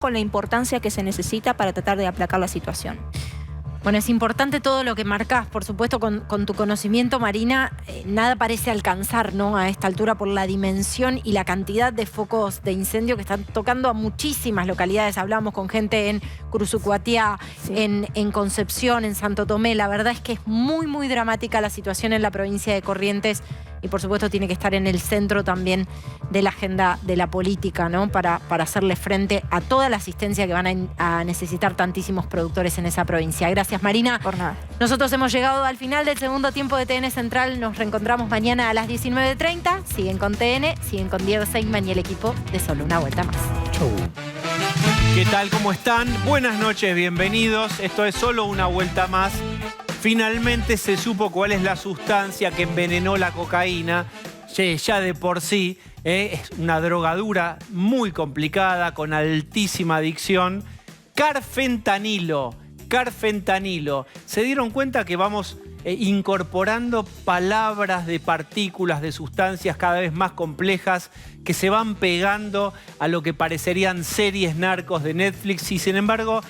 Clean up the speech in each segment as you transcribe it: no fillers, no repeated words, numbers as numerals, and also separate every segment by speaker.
Speaker 1: con la importancia que se necesita para tratar de aplacar la situación.
Speaker 2: Bueno, es importante todo lo que marcás, por supuesto, con tu conocimiento, Marina. Nada parece alcanzar, ¿no?, a esta altura por la dimensión y la cantidad de focos de incendio que están tocando a muchísimas localidades. Hablamos con gente en Curuzucuatiá,
Speaker 1: Sí.
Speaker 2: en Concepción, en Santo Tomé. La verdad es que es muy, muy dramática la situación en la provincia de Corrientes y, por supuesto, tiene que estar en el centro también de la agenda de la política, ¿no?, para hacerle frente a toda la asistencia que van a necesitar tantísimos productores en esa provincia. Gracias, Marina.
Speaker 1: Por nada.
Speaker 2: Nosotros hemos llegado al final del segundo tiempo de TN Central. Nos reencontramos mañana a las 19:30. Siguen con TN, siguen con Diego Seidman y el equipo de Solo una Vuelta Más.
Speaker 3: Chau.
Speaker 4: ¿Qué tal? ¿Cómo están? Buenas noches, bienvenidos. Esto es Solo una Vuelta Más. Finalmente se supo cuál es la sustancia que envenenó la cocaína. Ya de por sí es una drogadura muy complicada, con altísima adicción. Carfentanilo. ¿Se dieron cuenta que vamos incorporando palabras de partículas, de sustancias cada vez más complejas que se van pegando a lo que parecerían series narcos de Netflix? Y sin embargo,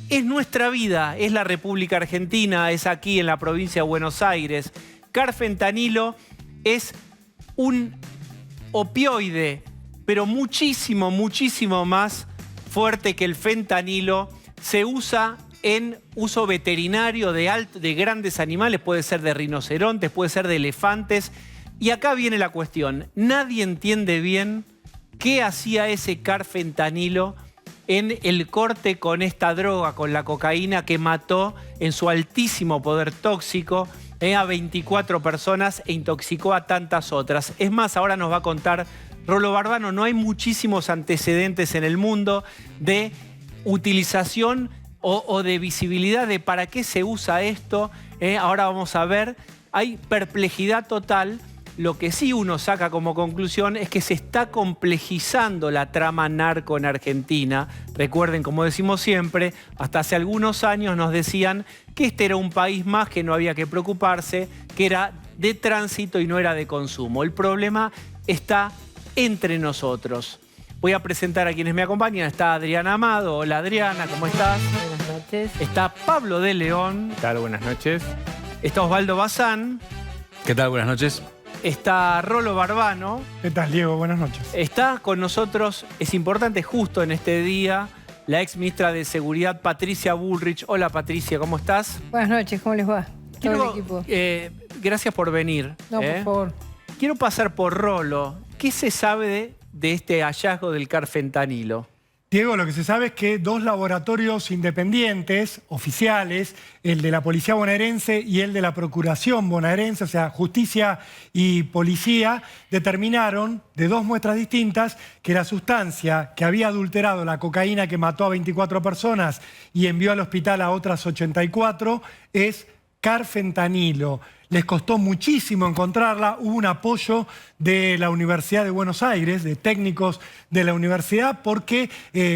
Speaker 4: es nuestra vida, es la República Argentina, es aquí en la provincia de Buenos Aires. Carfentanilo es un opioide, pero muchísimo, muchísimo más fuerte que el fentanilo. Se usa en uso veterinario de grandes animales, puede ser de rinocerontes, puede ser de elefantes. Y acá viene la cuestión. Nadie entiende bien qué hacía ese carfentanilo en el corte con esta droga, con la cocaína, que mató en su altísimo poder tóxico a 24 personas e intoxicó a tantas otras. Es más, ahora nos va a contar Rolo Barbano. No hay muchísimos antecedentes en el mundo de utilización o de visibilidad de para qué se usa esto. Ahora vamos a ver. Hay perplejidad total. Lo que sí uno saca como conclusión es que se está complejizando la trama narco en Argentina. Recuerden, como decimos siempre, hasta hace algunos años nos decían que este era un país más, que no había que preocuparse, que era de tránsito y no era de consumo. El problema está entre nosotros. Voy a presentar a quienes me acompañan. Está Adriana Amado. Hola, Adriana, ¿cómo estás?
Speaker 2: Buenas noches.
Speaker 4: Está Pablo de León.
Speaker 3: ¿Qué tal? Buenas noches.
Speaker 4: Está Osvaldo Bazán.
Speaker 3: ¿Qué tal? Buenas noches.
Speaker 4: Está Rolo Barbano.
Speaker 5: ¿Qué tal, Diego? Buenas noches.
Speaker 4: Está con nosotros, es importante justo en este día, la ex ministra de Seguridad, Patricia Bullrich. Hola, Patricia, ¿cómo estás?
Speaker 6: Buenas noches, ¿cómo les va? Todo el equipo.
Speaker 4: Gracias por venir.
Speaker 6: No, por favor.
Speaker 4: Quiero pasar por Rolo. ¿Qué se sabe de este hallazgo del carfentanilo?
Speaker 5: Diego, lo que se sabe es que dos laboratorios independientes, oficiales, el de la Policía Bonaerense y el de la Procuración Bonaerense, o sea, Justicia y Policía, determinaron de dos muestras distintas que la sustancia que había adulterado la cocaína que mató a 24 personas y envió al hospital a otras 84 es carfentanilo. Les costó muchísimo encontrarla, hubo un apoyo de la Universidad de Buenos Aires, de técnicos de la universidad, porque,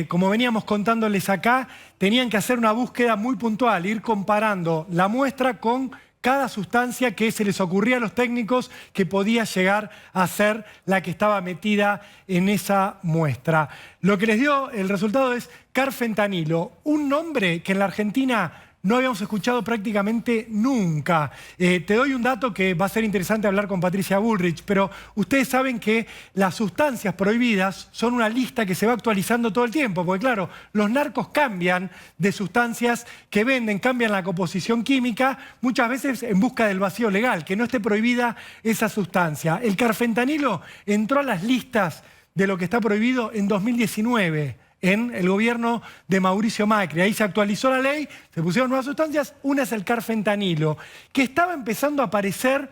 Speaker 5: como veníamos contándoles acá, tenían que hacer una búsqueda muy puntual, ir comparando la muestra con cada sustancia que se les ocurría a los técnicos que podía llegar a ser la que estaba metida en esa muestra. Lo que les dio el resultado es carfentanilo, un nombre que en la Argentina no habíamos escuchado prácticamente nunca. Te doy un dato que va a ser interesante hablar con Patricia Bullrich, pero ustedes saben que las sustancias prohibidas son una lista que se va actualizando todo el tiempo, porque claro, los narcos cambian de sustancias que venden, cambian la composición química, muchas veces en busca del vacío legal, que no esté prohibida esa sustancia. El carfentanilo entró a las listas de lo que está prohibido en 2019. En el gobierno de Mauricio Macri. Ahí se actualizó la ley, se pusieron nuevas sustancias, una es el carfentanilo, que estaba empezando a aparecer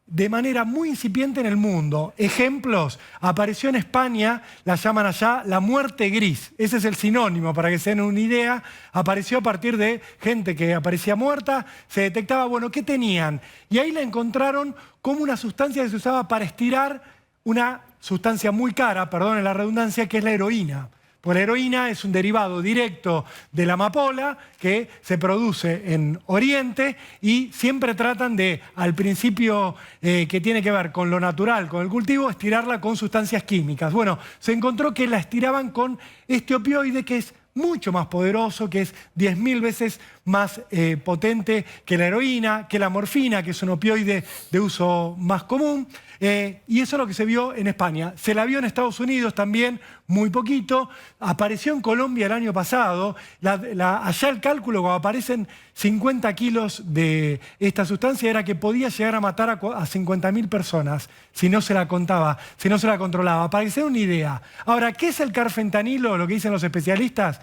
Speaker 5: de manera muy incipiente en el mundo. Ejemplos, apareció en España, la llaman allá la muerte gris, ese es el sinónimo para que se den una idea, apareció a partir de gente que aparecía muerta, se detectaba, bueno, ¿qué tenían? Y ahí la encontraron como una sustancia que se usaba para estirar una sustancia muy cara, perdonen la redundancia, que es la heroína. Pues la heroína es un derivado directo de la amapola que se produce en Oriente y siempre tratan de, al principio que tiene que ver con lo natural, con el cultivo, estirarla con sustancias químicas. Bueno, se encontró que la estiraban con este opioide que es mucho más poderoso, que es 10.000 veces más potente que la heroína, que la morfina, que es un opioide de uso más común. Y eso es lo que se vio en España. Se la vio en Estados Unidos también, muy poquito. Apareció en Colombia el año pasado. Allá el cálculo, cuando aparecen 50 kilos de esta sustancia, era que podía llegar a matar a 50.000 personas si no se la contaba, si no se la controlaba. Para que se den una idea. Ahora, ¿qué es el carfentanilo? Lo que dicen los especialistas.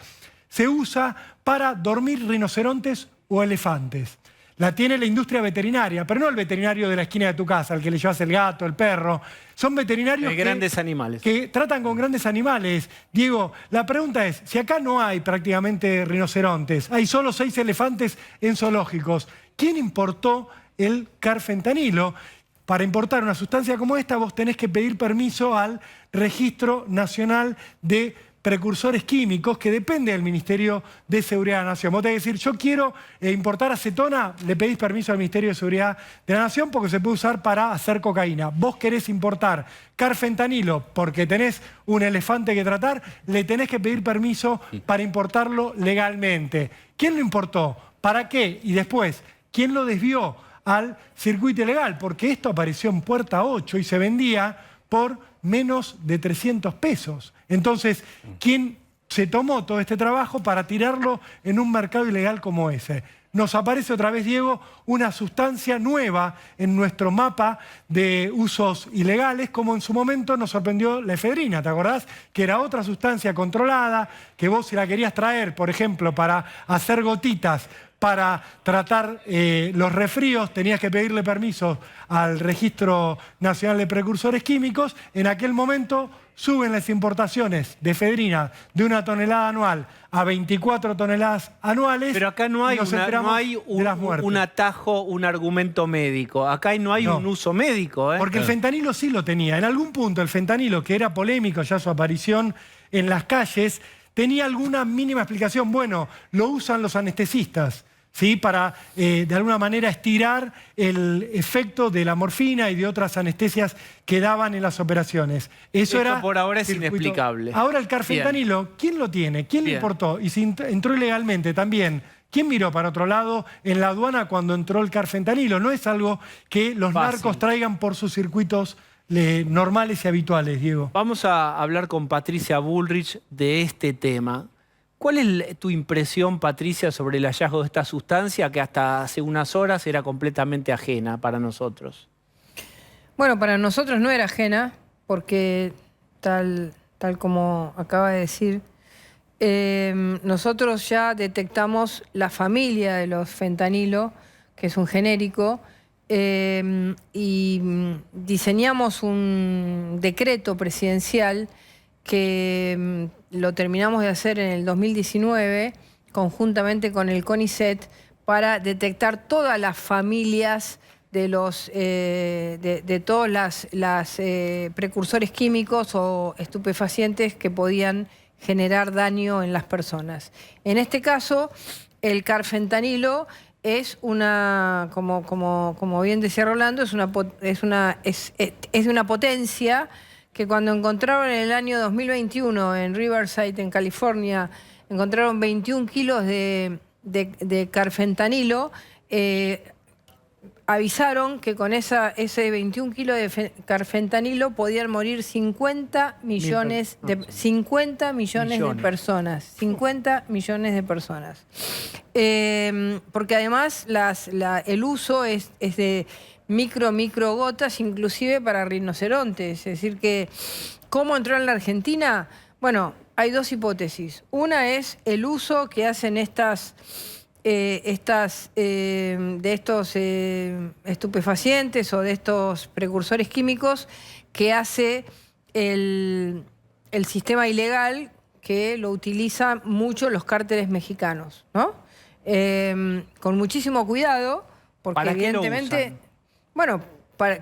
Speaker 5: Se usa para dormir rinocerontes o elefantes. La tiene la industria veterinaria, pero no el veterinario de la esquina de tu casa, al que le llevas el gato, el perro. Son veterinarios
Speaker 4: grandes animales.
Speaker 5: Que tratan con grandes animales. Diego, la pregunta es, si acá no hay prácticamente rinocerontes, hay solo 6 elefantes en zoológicos, ¿quién importó el carfentanilo? Para importar una sustancia como esta, vos tenés que pedir permiso al Registro Nacional de Precursores Químicos, que depende del Ministerio de Seguridad de la Nación. Vos tenés que decir, yo quiero importar acetona, le pedís permiso al Ministerio de Seguridad de la Nación porque se puede usar para hacer cocaína. Vos querés importar carfentanilo porque tenés un elefante que tratar, le tenés que pedir permiso para importarlo legalmente. ¿Quién lo importó? ¿Para qué? Y después, ¿quién lo desvió al circuito ilegal? Porque esto apareció en Puerta 8 y se vendía por menos de 300 pesos. Entonces, ¿quién se tomó todo este trabajo para tirarlo en un mercado ilegal como ese? Nos aparece otra vez, Diego, una sustancia nueva en nuestro mapa de usos ilegales, como en su momento nos sorprendió la efedrina, ¿te acordás? Que era otra sustancia controlada, que vos si la querías traer, por ejemplo, para hacer gotitas, para tratar los resfríos, tenías que pedirle permiso al Registro Nacional de Precursores Químicos. En aquel momento suben las importaciones de efedrina de 1 tonelada anual a 24 toneladas anuales.
Speaker 4: Pero acá no hay, un atajo, un argumento médico. Acá no hay un uso médico.
Speaker 5: Porque el fentanilo sí lo tenía. En algún punto el fentanilo, que era polémico ya su aparición en las calles, tenía alguna mínima explicación. Bueno, lo usan los anestesistas, ¿sí? Para, de alguna manera, estirar el efecto de la morfina y de otras anestesias que daban en las operaciones. Eso era
Speaker 4: por ahora es inexplicable.
Speaker 5: Ahora el carfentanilo, ¿quién lo tiene? ¿Quién lo importó? Y si entró ilegalmente también. ¿Quién miró para otro lado en la aduana cuando entró el carfentanilo? No es algo que los narcos traigan por sus circuitos normales y habituales, Diego.
Speaker 4: Vamos a hablar con Patricia Bullrich de este tema. ¿Cuál es tu impresión, Patricia, sobre el hallazgo de esta sustancia que hasta hace unas horas era completamente ajena para nosotros?
Speaker 6: Bueno, para nosotros no era ajena, porque tal como acaba de decir, nosotros ya detectamos la familia de los fentanilo, que es un genérico, y diseñamos un decreto presidencial que lo terminamos de hacer en el 2019 conjuntamente con el CONICET para detectar todas las familias de todos los precursores químicos o estupefacientes que podían generar daño en las personas. En este caso, el carfentanilo es una, como bien decía Rolando, es de una potencia que cuando encontraron en el año 2021 en Riverside, en California, encontraron 21 kilos de carfentanilo, avisaron que con ese 21 kilos de carfentanilo podían morir 50 millones de personas. 50 millones de personas. Porque además el uso es de micro gotas, inclusive para rinocerontes. Es decir que, ¿cómo entró en la Argentina? Bueno, hay dos hipótesis. Una es el uso que hacen de estos estupefacientes o de estos precursores químicos que hace el sistema ilegal, que lo utilizan mucho los cárteles mexicanos, ¿no? Con muchísimo cuidado, porque
Speaker 4: ¿para
Speaker 6: evidentemente...
Speaker 4: qué lo usan?
Speaker 6: Bueno, ¿para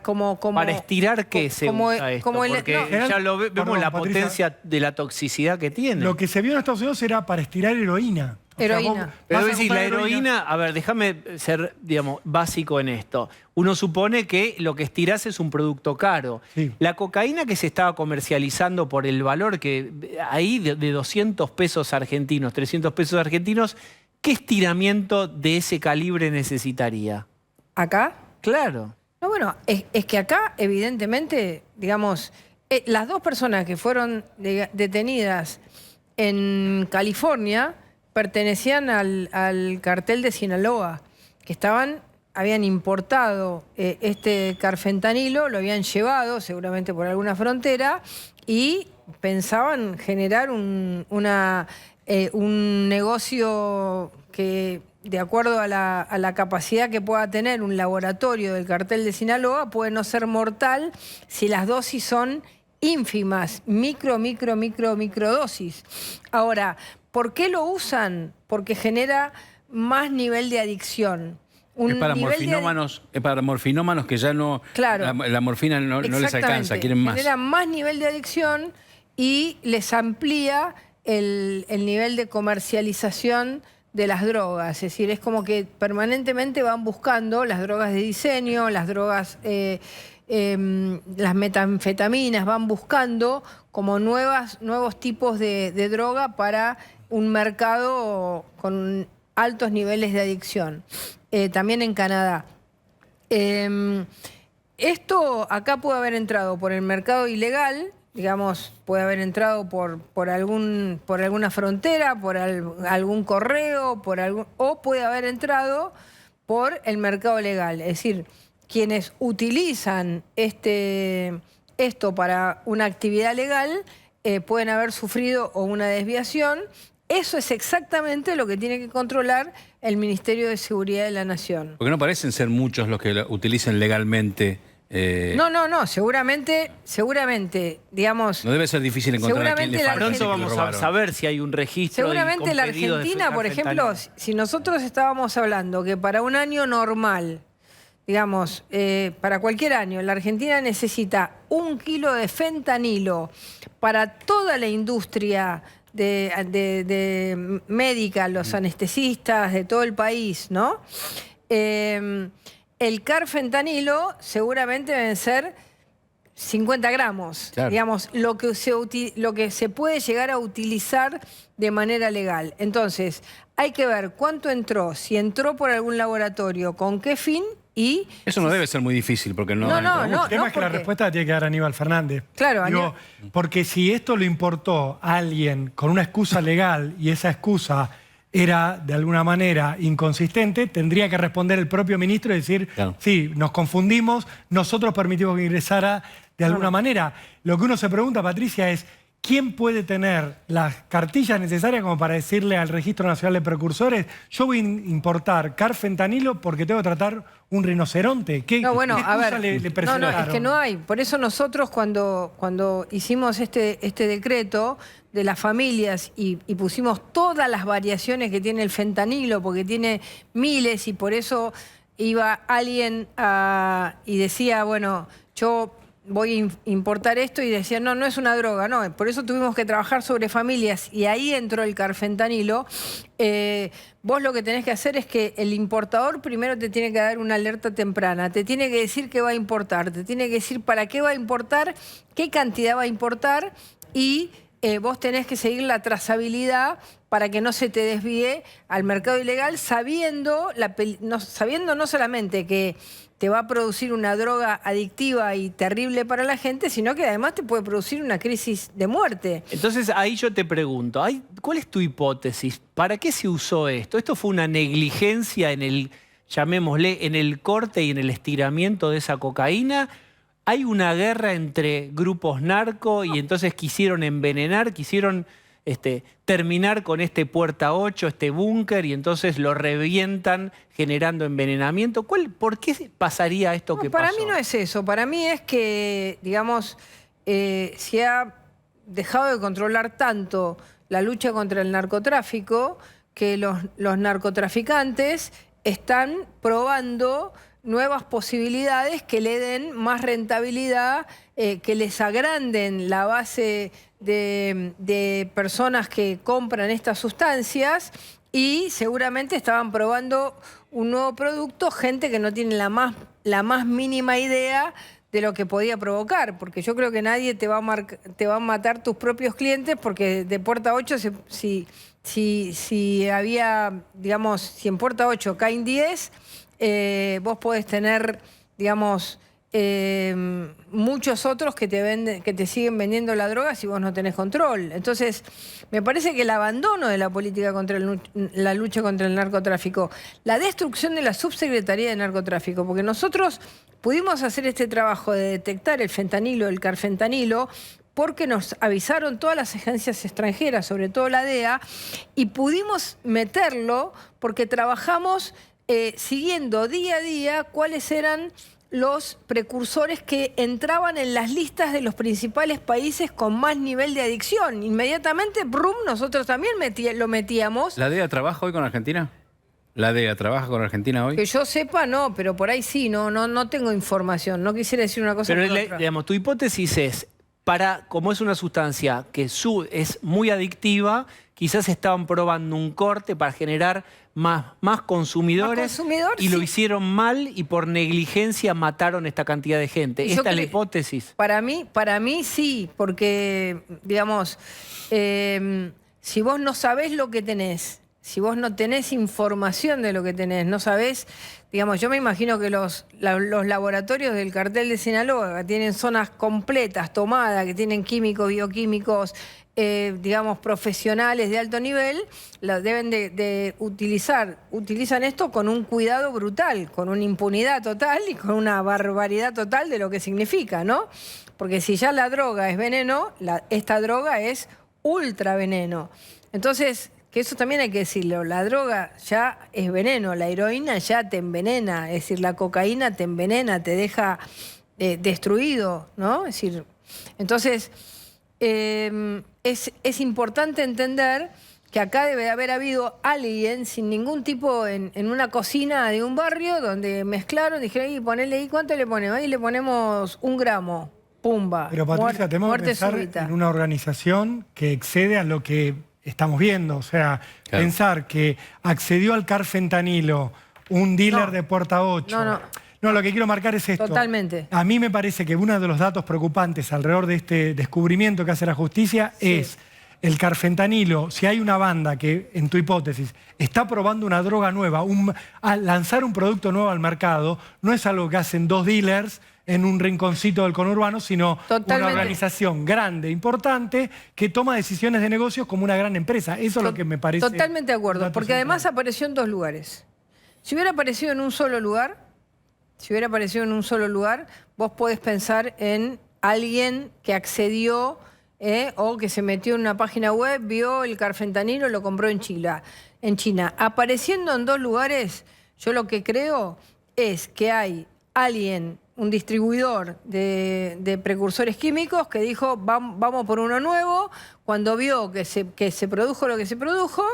Speaker 4: estirar qué se usa esto? Porque ya vemos la potencia de la toxicidad que tiene.
Speaker 5: Lo que se vio en Estados Unidos era para estirar heroína.
Speaker 6: Heroína.
Speaker 4: Pero
Speaker 5: vas a
Speaker 4: decir, la
Speaker 5: comprar
Speaker 4: heroína, a ver, déjame ser, digamos, básico en esto. Uno supone que lo que estirás es un producto caro.
Speaker 5: Sí.
Speaker 4: La cocaína que se estaba comercializando por el valor que ahí de 200 pesos argentinos, 300 pesos argentinos, ¿qué estiramiento de ese calibre necesitaría?
Speaker 6: ¿Acá?
Speaker 4: Claro.
Speaker 6: No, bueno, es que acá, evidentemente, digamos, las dos personas que fueron detenidas en California pertenecían al cartel de Sinaloa, que habían importado este carfentanilo, lo habían llevado seguramente por alguna frontera y pensaban generar un negocio que, de acuerdo a la capacidad que pueda tener un laboratorio del cartel de Sinaloa, puede no ser mortal si las dosis son ínfimas, microdosis. Ahora, ¿por qué lo usan? Porque genera más nivel de adicción.
Speaker 3: Es para morfinómanos que ya no...
Speaker 6: Claro.
Speaker 3: La morfina no les alcanza,
Speaker 6: Exactamente.
Speaker 3: quieren más.
Speaker 6: Genera más nivel de adicción y les amplía el nivel de comercialización de las drogas. Es decir, es como que permanentemente van buscando las drogas de diseño, las drogas... las metanfetaminas, van buscando como nuevos tipos de droga para un mercado con altos niveles de adicción. También en Canadá. Esto acá puede haber entrado por el mercado ilegal, digamos, puede haber entrado por alguna frontera, por algún correo, o puede haber entrado por el mercado legal. Es decir, quienes utilizan esto para una actividad legal pueden haber sufrido o una desviación. Eso es exactamente lo que tiene que controlar el Ministerio de Seguridad de la Nación.
Speaker 3: Porque no parecen ser muchos los que lo utilicen legalmente.
Speaker 6: No, seguramente, digamos...
Speaker 3: No debe ser difícil encontrar a quien le falta.
Speaker 4: Pronto vamos a saber si hay un registro.
Speaker 6: Seguramente la Argentina, por ejemplo, si nosotros estábamos hablando que para un año normal, digamos, para cualquier año, la Argentina necesita 1 kilo de fentanilo para toda la industria de médica, los anestesistas de todo el país, ¿no? El carfentanilo seguramente deben ser 50 gramos,
Speaker 3: claro.
Speaker 6: Digamos, lo que se puede llegar a utilizar de manera legal. Entonces, hay que ver cuánto entró, si entró por algún laboratorio, con qué fin. Y
Speaker 3: eso no debe ser muy difícil, porque no...
Speaker 5: El tema es que la respuesta la tiene que dar Aníbal Fernández.
Speaker 6: Claro,
Speaker 5: porque si esto lo importó a alguien con una excusa legal y esa excusa era de alguna manera inconsistente, tendría que responder el propio ministro y decir, claro, sí, nos confundimos, nosotros permitimos que ingresara de alguna manera. Lo que uno se pregunta, Patricia, es ¿quién puede tener las cartillas necesarias como para decirle al Registro Nacional de Precursores, yo voy a importar carfentanilo porque tengo que tratar un rinoceronte? ¿Qué excusa le presentaron?
Speaker 6: No, es que no hay. Por eso nosotros cuando hicimos este decreto de las familias y pusimos todas las variaciones que tiene el fentanilo, porque tiene miles, y por eso iba alguien y decía, bueno, yo voy a importar esto, y decían, no es una droga, no. Por eso tuvimos que trabajar sobre familias y ahí entró el carfentanilo. Vos lo que tenés que hacer es que el importador primero te tiene que dar una alerta temprana, te tiene que decir qué va a importar, te tiene que decir para qué va a importar, qué cantidad va a importar, y vos tenés que seguir la trazabilidad para que no se te desvíe al mercado ilegal, sabiendo no solamente que te va a producir una droga adictiva y terrible para la gente, sino que además te puede producir una crisis de muerte.
Speaker 4: Entonces ahí yo te pregunto, ¿cuál es tu hipótesis? ¿Para qué se usó esto? ¿Esto fue una negligencia en el, llamémosle, en el corte y en el estiramiento de esa cocaína? ¿Hay una guerra entre grupos narco y entonces quisieron envenenar, quisieron terminar con este puerta 8, este búnker, y entonces lo revientan generando envenenamiento? ¿Por qué pasaría esto que pasó?
Speaker 6: Para mí no es eso. Para mí es que, digamos, se ha dejado de controlar tanto la lucha contra el narcotráfico que los narcotraficantes están probando nuevas posibilidades que le den más rentabilidad, que les agranden la base de personas que compran estas sustancias y seguramente estaban probando un nuevo producto, gente que no tiene la más mínima idea de lo que podía provocar, porque yo creo que nadie te va a matar tus propios clientes, porque de puerta 8, si había, digamos, si en puerta 8 caen 10, vos podés tener, digamos, muchos otros que te siguen vendiendo la droga si vos no tenés control. Entonces, me parece que el abandono de la política contra la lucha contra el narcotráfico, la destrucción de la subsecretaría de narcotráfico, porque nosotros pudimos hacer este trabajo de detectar el fentanilo, el carfentanilo, porque nos avisaron todas las agencias extranjeras, sobre todo la DEA, y pudimos meterlo porque trabajamos siguiendo día a día cuáles eran los precursores que entraban en las listas de los principales países con más nivel de adicción. Inmediatamente, brum, nosotros también lo metíamos.
Speaker 3: ¿La DEA trabaja hoy con Argentina? ¿La DEA trabaja con Argentina hoy?
Speaker 6: Que yo sepa, no, pero por ahí sí, no tengo información. No quisiera decir una cosa
Speaker 4: Pero
Speaker 6: por otra.
Speaker 4: digamos, tu hipótesis es, como es una sustancia que es muy adictiva, quizás estaban probando un corte para generar más consumidores, y lo hicieron mal y por negligencia mataron esta cantidad de gente. ¿Esta es la hipótesis?
Speaker 6: Para mí sí, porque, digamos, si vos no sabés lo que tenés, si vos no tenés información de lo que tenés, no sabés, digamos, yo me imagino que los laboratorios del cartel de Sinaloa, que tienen zonas completas, tomadas, que tienen químicos, bioquímicos, digamos, profesionales de alto nivel, deben de utilizan esto con un cuidado brutal, con una impunidad total y con una barbaridad total de lo que significa, ¿no? Porque si ya la droga es veneno, esta droga es ultra veneno. Entonces, que eso también hay que decirlo, la droga ya es veneno, la heroína ya te envenena, es decir, la cocaína te envenena, te deja destruido, ¿no? Es decir, entonces, es importante entender que acá debe haber habido alguien sin ningún tipo en una cocina de un barrio donde mezclaron, dijeron, ahí ponele ahí, ¿cuánto le ponemos? Ahí le ponemos 1 gramo, pumba.
Speaker 5: Pero Patricia, tenemos que pensar en una organización que excede a lo que estamos viendo. O sea, claro, pensar que accedió al carfentanilo un dealer de puerta 8. No, lo que quiero marcar es esto.
Speaker 6: Totalmente.
Speaker 5: A mí me parece que uno de los datos preocupantes alrededor de este descubrimiento que hace la justicia es el carfentanilo. Si hay una banda que, en tu hipótesis, está probando una droga nueva, al lanzar un producto nuevo al mercado, no es algo que hacen 2 dealers en un rinconcito del conurbano, sino una organización grande, importante, que toma decisiones de negocios como una gran empresa. Eso es lo que me parece.
Speaker 6: Totalmente de acuerdo, porque además apareció en 2 lugares. Si hubiera aparecido en un solo lugar, vos podés pensar en alguien que accedió o que se metió en una página web, vio el carfentanilo, lo compró en China. Apareciendo en 2 lugares, yo lo que creo es que hay alguien, un distribuidor de precursores químicos que dijo, vamos por uno nuevo. Cuando vio que se produjo lo que se produjo,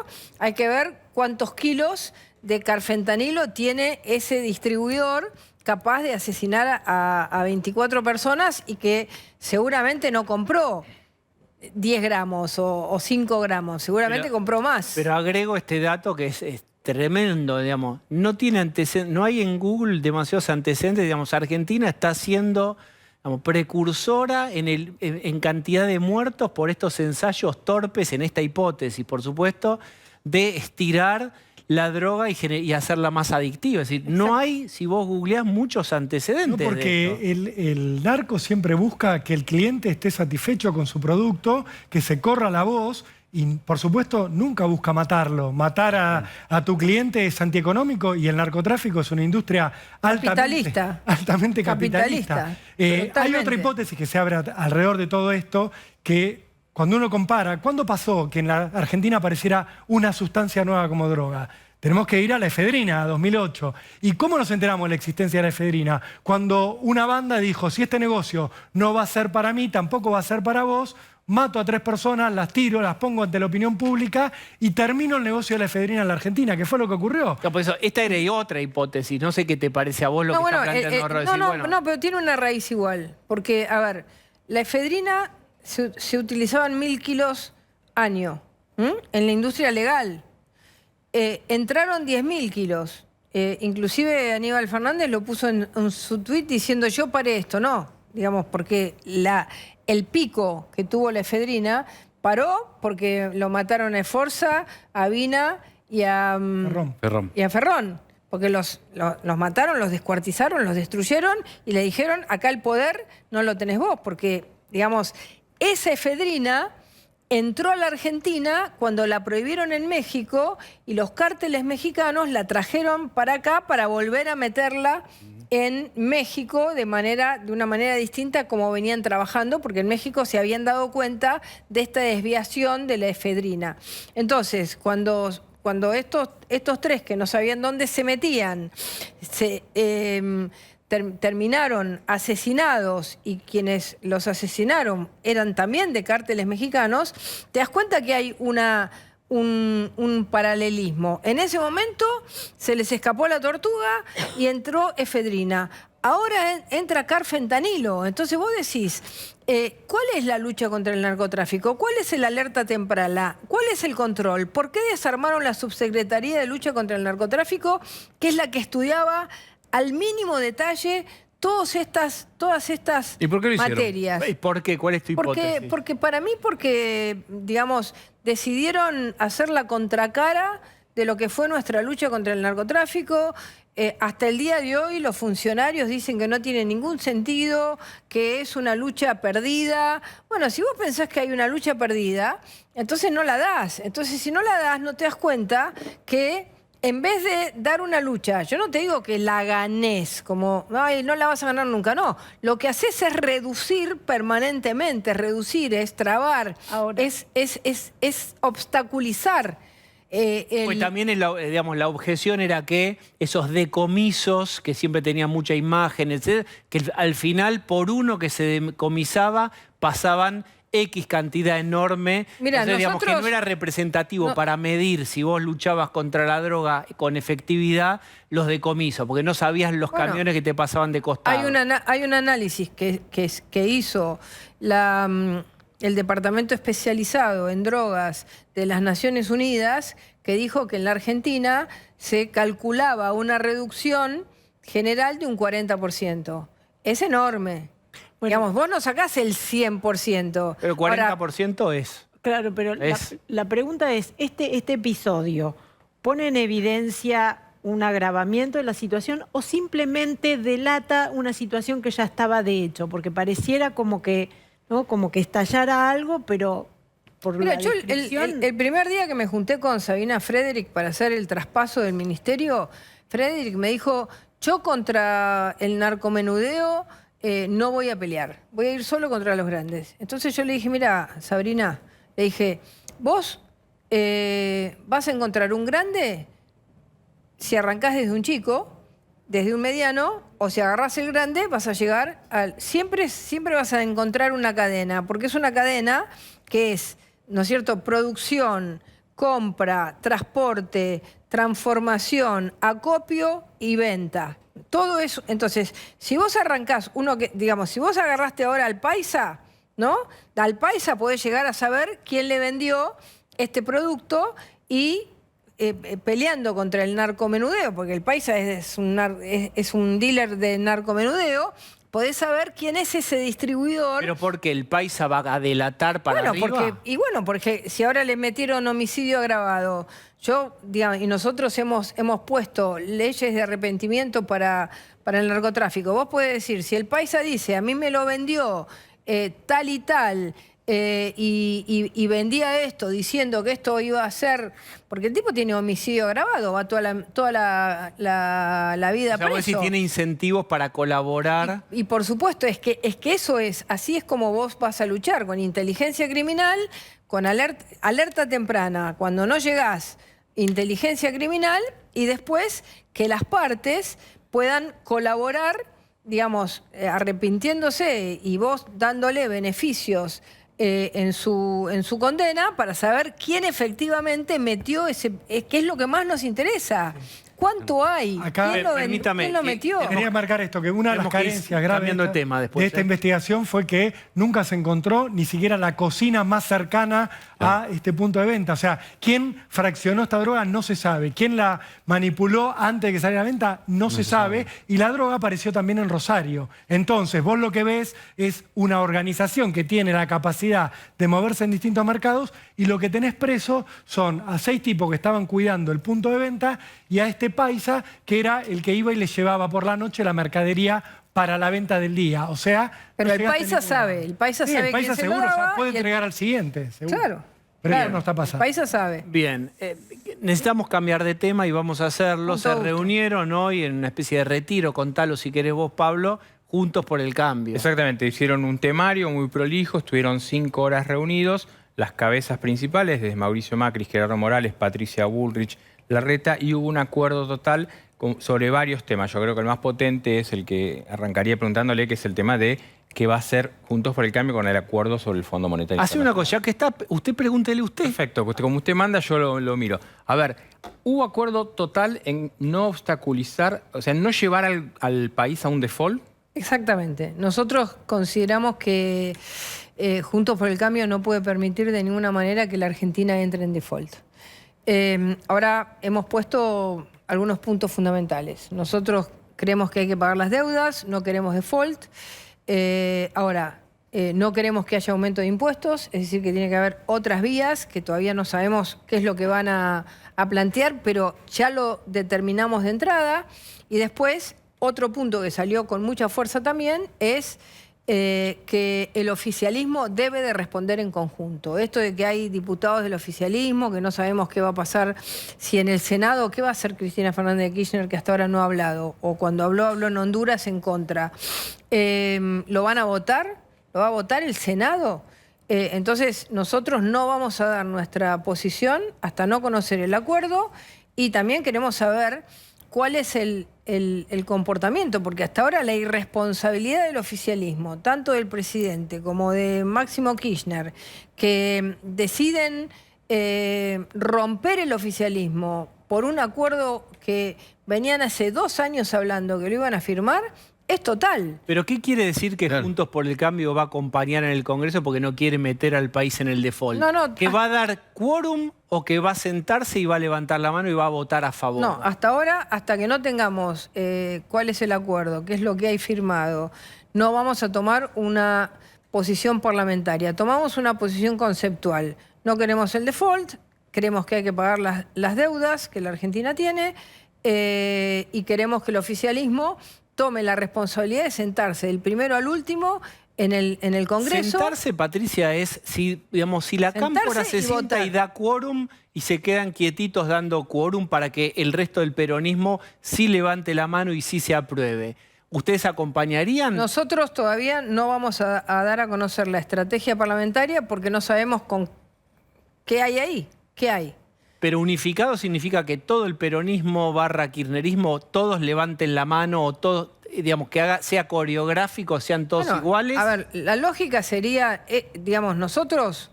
Speaker 6: hay que ver cuántos kilos de carfentanilo tiene ese distribuidor capaz de asesinar a 24 personas y que seguramente no compró 10 gramos o 5 gramos, seguramente compró más.
Speaker 4: Pero agrego este dato que es tremendo, digamos. No tiene antecedentes, no hay en Google demasiados antecedentes, digamos. Argentina está siendo, digamos, precursora en cantidad de muertos por estos ensayos torpes en esta hipótesis, por supuesto, de estirar la droga y hacerla más adictiva. Es decir, no hay, si vos googleás, muchos antecedentes.
Speaker 5: No, porque el narco siempre busca que el cliente esté satisfecho con su producto, que se corra la voz. Y, por supuesto, nunca busca matarlo. Matar a tu cliente es antieconómico y el narcotráfico es una industria altamente capitalista. Hay otra hipótesis que se abre alrededor de todo esto, que cuando uno compara, ¿cuándo pasó que en la Argentina apareciera una sustancia nueva como droga? Tenemos que ir a la efedrina, a 2008. ¿Y cómo nos enteramos de la existencia de la efedrina? Cuando una banda dijo, si este negocio no va a ser para mí, tampoco va a ser para vos, mato a 3 personas, las tiro, las pongo ante la opinión pública y termino el negocio de la efedrina en la Argentina, que fue lo que ocurrió.
Speaker 4: No, por eso, esta era otra hipótesis. No sé qué te parece a vos lo que está planteando.
Speaker 6: No, pero tiene una raíz igual. Porque, a ver, la efedrina se utilizaban 1000 kilos año en la industria legal. entraron 10.000 kilos. Inclusive Aníbal Fernández lo puso en su tuit diciendo yo paré esto. No, digamos, porque el pico que tuvo la efedrina paró porque lo mataron a Esforza, a Vina y a Ferrón. Porque los mataron, los descuartizaron, los destruyeron y le dijeron, acá el poder no lo tenés vos, porque, digamos, esa efedrina entró a la Argentina cuando la prohibieron en México y los cárteles mexicanos la trajeron para acá para volver a meterla en México de una manera distinta como venían trabajando, porque en México se habían dado cuenta de esta desviación de la efedrina. Entonces, cuando estos tres que no sabían dónde se metían, terminaron asesinados y quienes los asesinaron eran también de cárteles mexicanos, te das cuenta que hay un paralelismo. En ese momento se les escapó la tortuga y entró efedrina. Ahora entra carfentanilo. Entonces vos decís, ¿cuál es la lucha contra el narcotráfico? ¿Cuál es el alerta temprana? ¿Cuál es el control? ¿Por qué desarmaron la Subsecretaría de Lucha contra el Narcotráfico, que es la que estudiaba al mínimo detalle todas estas
Speaker 3: ¿Y por qué lo hicieron?
Speaker 6: materias?
Speaker 4: ¿Y por qué? ¿Cuál es tu hipótesis?
Speaker 6: Porque, digamos, decidieron hacer la contracara de lo que fue nuestra lucha contra el narcotráfico. Hasta el día de hoy los funcionarios dicen que no tiene ningún sentido, que es una lucha perdida. Bueno, si vos pensás que hay una lucha perdida, entonces no la das. Entonces si no la das, no te das cuenta que en vez de dar una lucha, yo no te digo que la ganés, como, ay, no la vas a ganar nunca, no. Lo que haces es reducir permanentemente, reducir, es trabar, es obstaculizar.
Speaker 4: Pues también, digamos, la objeción era que esos decomisos, que siempre tenían mucha imagen, etcétera, que al final, por uno que se decomisaba, pasaban X cantidad enorme.
Speaker 6: Mirá,
Speaker 4: entonces, digamos, que no era representativo para medir si vos luchabas contra la droga con efectividad los decomisos, porque no sabías los camiones que te pasaban de costado.
Speaker 6: Hay un análisis que hizo el Departamento Especializado en Drogas de las Naciones Unidas, que dijo que en la Argentina se calculaba una reducción general de un 40%. Es enorme. Bueno, digamos, vos no sacás el 100%.
Speaker 4: Pero 40% es...
Speaker 7: Claro, pero la pregunta es, ¿este episodio pone en evidencia un agravamiento de la situación o simplemente delata una situación que ya estaba de hecho? Porque pareciera como que, ¿no?, como que estallara algo, pero por
Speaker 6: Mira,
Speaker 7: la
Speaker 6: yo
Speaker 7: descripción...
Speaker 6: el primer día que me junté con Sabina Frederick para hacer el traspaso del ministerio, Frederick me dijo, yo contra el narcomenudeo no voy a pelear, voy a ir solo contra los grandes. Entonces yo le dije, mira, Sabrina, le dije, vos vas a encontrar un grande si arrancás desde un chico, desde un mediano, o si agarrás el grande, vas a llegar al... Siempre vas a encontrar una cadena, porque es una cadena que es, ¿no es cierto?, producción, compra, transporte, transformación, acopio y venta. Todo eso. Entonces, si vos arrancás si vos agarraste ahora al paisa, ¿no? Al paisa podés llegar a saber quién le vendió este producto y peleando contra el narcomenudeo, porque el paisa es un dealer de narcomenudeo, podés saber quién es ese distribuidor.
Speaker 4: ¿Pero porque el paisa va a delatar para arriba?
Speaker 6: Porque si ahora le metieron homicidio agravado, y nosotros hemos puesto leyes de arrepentimiento para el narcotráfico. Vos podés decir, si el paisa dice, a mí me lo vendió tal y tal, y vendía esto diciendo que esto iba a ser... Porque el tipo tiene homicidio agravado, va toda la vida preso.
Speaker 4: O sea, si tiene incentivos para colaborar.
Speaker 6: Y por supuesto, es que eso es, así es como vos vas a luchar, con inteligencia criminal, con alerta temprana. Cuando no llegás, inteligencia criminal, y después que las partes puedan colaborar, digamos, arrepintiéndose y vos dándole beneficios en su condena para saber quién efectivamente metió que es lo que más nos interesa. ¿Cuánto hay?
Speaker 5: Acá,
Speaker 4: permítame,
Speaker 6: ¿Quién lo metió?
Speaker 5: Quería marcar esto, que una de las
Speaker 4: Tenemos que ir
Speaker 5: carencias graves
Speaker 4: cambiando de tema después,
Speaker 5: de esta investigación fue que nunca se encontró ni siquiera la cocina más cercana a este punto de venta. O sea, ¿quién fraccionó esta droga? No se sabe. ¿Quién la manipuló antes de que saliera a la venta? No se sabe. Y la droga apareció también en Rosario. Entonces, vos lo que ves es una organización que tiene la capacidad de moverse en distintos mercados y lo que tenés preso son a 6 tipos que estaban cuidando el punto de venta y a este paisa que era el que iba y le llevaba por la noche la mercadería para la venta del día. O sea,
Speaker 6: Pero
Speaker 5: no
Speaker 6: el
Speaker 5: llegaste
Speaker 6: paisa
Speaker 5: a ningún lado.
Speaker 6: sabe, el paisa
Speaker 5: Sí,
Speaker 6: sabe
Speaker 5: el paisa
Speaker 6: quién se lo
Speaker 5: seguro, o sea,
Speaker 6: daba
Speaker 5: puede
Speaker 6: y el-
Speaker 5: entregar al siguiente, seguro.
Speaker 6: Claro.
Speaker 5: Pero
Speaker 6: claro.
Speaker 5: no está pasando.
Speaker 6: El paisa sabe.
Speaker 4: Bien, necesitamos cambiar de tema y vamos a hacerlo.
Speaker 6: Con
Speaker 4: Se
Speaker 6: todo gusto.
Speaker 4: reunieron hoy en una especie de retiro, contalo si querés vos, Pablo, Juntos por el Cambio.
Speaker 8: Exactamente, hicieron un temario muy prolijo, estuvieron 5 horas reunidos, las cabezas principales, desde Mauricio Macri, Gerardo Morales, Patricia Bullrich, Larreta, y hubo un acuerdo total sobre varios temas. Yo creo que el más potente es el que arrancaría preguntándole, que es el tema de qué va a hacer Juntos por el Cambio con el acuerdo sobre el Fondo Monetario
Speaker 4: Hace una
Speaker 8: Internacional.
Speaker 4: cosa, ya que está, usted pregúntele usted.
Speaker 8: Perfecto, como usted manda, yo lo miro. A ver, ¿hubo acuerdo total en no obstaculizar, o sea, en no llevar al país a un default?
Speaker 6: Exactamente. Nosotros consideramos que Juntos por el Cambio no puede permitir de ninguna manera que la Argentina entre en default. Ahora hemos puesto algunos puntos fundamentales. Nosotros creemos que hay que pagar las deudas, no queremos default. No queremos que haya aumento de impuestos, es decir, que tiene que haber otras vías que todavía no sabemos qué es lo que van a plantear, pero ya lo determinamos de entrada. Y después, otro punto que salió con mucha fuerza también es que el oficialismo debe de responder en conjunto. Esto de que hay diputados del oficialismo, que no sabemos qué va a pasar si en el Senado, ¿qué va a hacer Cristina Fernández de Kirchner, que hasta ahora no ha hablado? O cuando habló en Honduras en contra. ¿Lo van a votar? ¿Lo va a votar el Senado? Entonces, nosotros no vamos a dar nuestra posición hasta no conocer el acuerdo y también queremos saber cuál es el comportamiento, porque hasta ahora la irresponsabilidad del oficialismo, tanto del presidente como de Máximo Kirchner, que deciden romper el oficialismo por un acuerdo que venían hace 2 años hablando que lo iban a firmar, es total.
Speaker 4: ¿Pero qué quiere decir que
Speaker 3: Claro.
Speaker 4: Juntos por el Cambio va a acompañar en el Congreso porque no quiere meter al país en el default?
Speaker 6: No,
Speaker 4: ¿Que va a dar quórum o que va a sentarse y va a levantar la mano y va a votar a favor?
Speaker 6: No, hasta ahora, hasta que no tengamos cuál es el acuerdo, qué es lo que hay firmado, no vamos a tomar una posición parlamentaria. Tomamos una posición conceptual. No queremos el default, creemos que hay que pagar las deudas que la Argentina tiene y queremos que el oficialismo tome la responsabilidad de sentarse del primero al último en el Congreso.
Speaker 4: Sentarse, Patricia, es si la
Speaker 6: Sentarse
Speaker 4: cámpora se
Speaker 6: y
Speaker 4: sienta
Speaker 6: votar.
Speaker 4: y da quórum y se quedan quietitos dando quórum para que el resto del peronismo sí levante la mano y sí se apruebe. ¿Ustedes acompañarían?
Speaker 6: Nosotros todavía no vamos a dar a conocer la estrategia parlamentaria porque no sabemos con qué hay ahí. ¿Qué hay?
Speaker 4: Pero unificado significa que todo el peronismo / kirchnerismo, todos levanten la mano o todos, digamos, que sea coreográfico, sean todos
Speaker 6: Bueno,
Speaker 4: iguales.
Speaker 6: A ver, la lógica sería, nosotros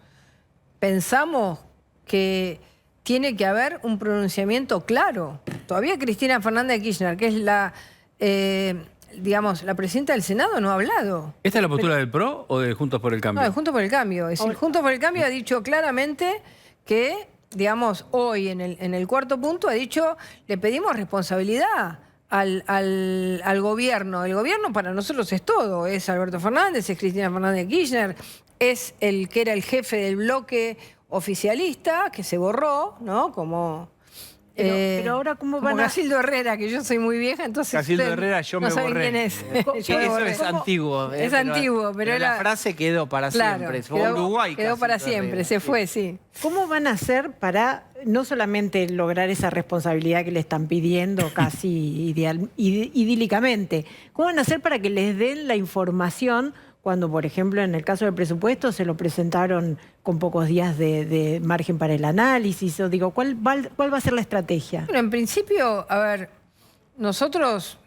Speaker 6: pensamos que tiene que haber un pronunciamiento claro. Todavía Cristina Fernández de Kirchner, que es la presidenta del Senado, no ha hablado.
Speaker 3: ¿Esta es la postura del PRO o de Juntos por el Cambio?
Speaker 6: No, de Juntos por el Cambio. Es decir, Juntos por el Cambio ha dicho claramente que, hoy en el cuarto punto ha dicho, le pedimos responsabilidad al gobierno. El gobierno para nosotros es todo. Es Alberto Fernández, es Cristina Fernández de Kirchner, es el que era el jefe del bloque oficialista, que se borró, ¿no?
Speaker 7: Pero ahora, ¿cómo van a...?
Speaker 6: Casildo Herrera, que yo soy muy vieja, entonces
Speaker 4: Casildo
Speaker 6: ustedes
Speaker 4: Herrera, yo
Speaker 6: no
Speaker 4: me
Speaker 6: saben
Speaker 4: borré.
Speaker 6: quién es.
Speaker 4: Que
Speaker 6: Yo me
Speaker 4: eso
Speaker 6: borré.
Speaker 4: es antiguo.
Speaker 6: Es antiguo, pero
Speaker 4: la
Speaker 6: era...
Speaker 4: frase quedó para
Speaker 6: Claro,
Speaker 4: siempre. Fue Uruguay.
Speaker 6: quedó para
Speaker 4: Casildo
Speaker 6: siempre,
Speaker 4: Herrera.
Speaker 6: se fue, sí.
Speaker 7: ¿Cómo van a hacer para no solamente lograr esa responsabilidad que le están pidiendo casi idílicamente? ¿Cómo van a hacer para que les den la información cuando, por ejemplo, en el caso del presupuesto se lo presentaron con pocos días de margen para el análisis? O digo, ¿cuál va a ser la estrategia?
Speaker 6: Bueno, en principio, a ver, nosotros